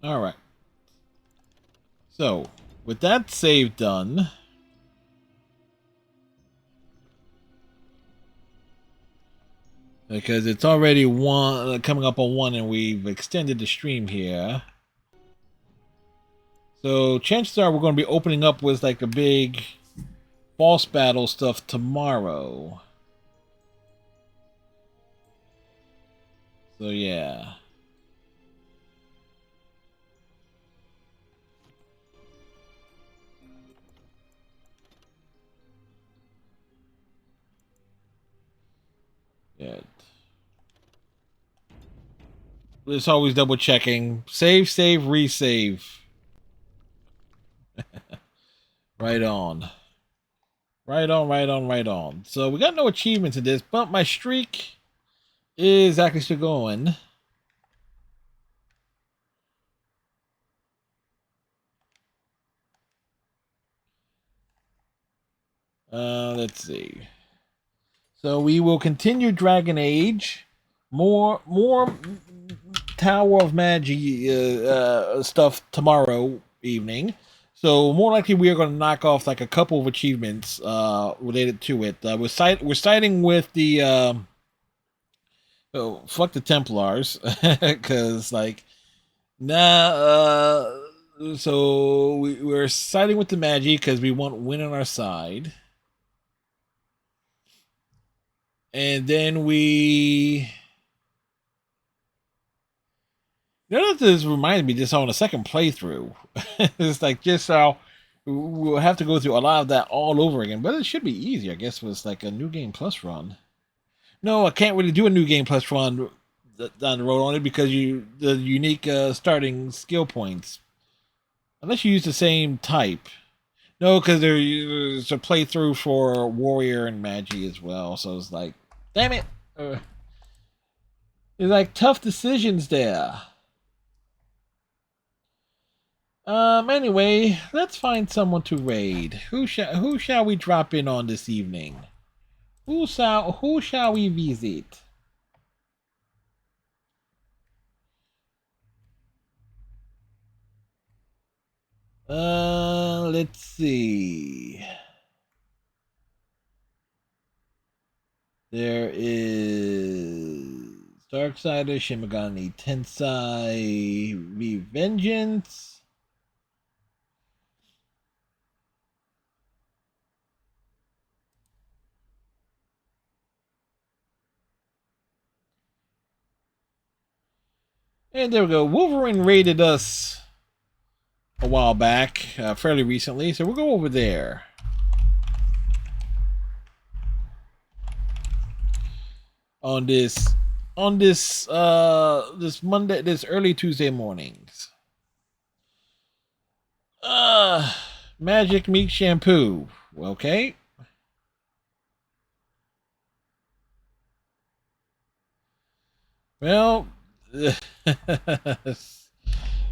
All right. So, with that save done, because it's already coming up on 1 and we've extended the stream here. So, chances are we're going to be opening up with like a big boss battle stuff tomorrow. So yeah. Yeah. It's always double checking. Save, save, resave. Right on. Right on, right on, right on. So we got no achievements in this, but my streak is actually still going. Let's see. So we will continue Dragon Age. More Tower of Magi stuff tomorrow evening. So more likely we are going to knock off like a couple of achievements related to it. We're siding with the oh, fuck the Templars because like nah. So we're siding with the Magi because we want win on our side. And then we... You know, this reminds me just on a second playthrough. It's like just how we'll have to go through a lot of that all over again. But it should be easier, I guess, with like a New Game Plus run. No, I can't really do a New Game Plus run down the road on it because the unique starting skill points. Unless you use the same type. No, because there's a playthrough for Warrior and Magi as well. So it's like, damn it. It's like tough decisions there. Anyway, let's find someone to raid. Who shall we drop in on this evening? Who shall we visit? Let's see. There is Darksider, Shimigami Tensei, Revengeance. And there we go. Wolverine raided us a while back, fairly recently, so we'll go over there. On this Monday, this early Tuesday mornings. Magic Meat Shampoo. Okay. Well,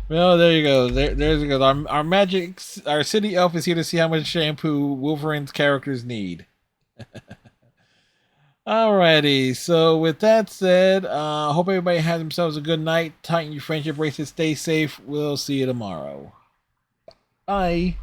well, there you go. There's it goes. Our city elf is here to see how much shampoo Wolverine's characters need. Alrighty, so with that said, hope everybody has themselves a good night. Tighten your friendship bracelets, stay safe. We'll see you tomorrow. Bye.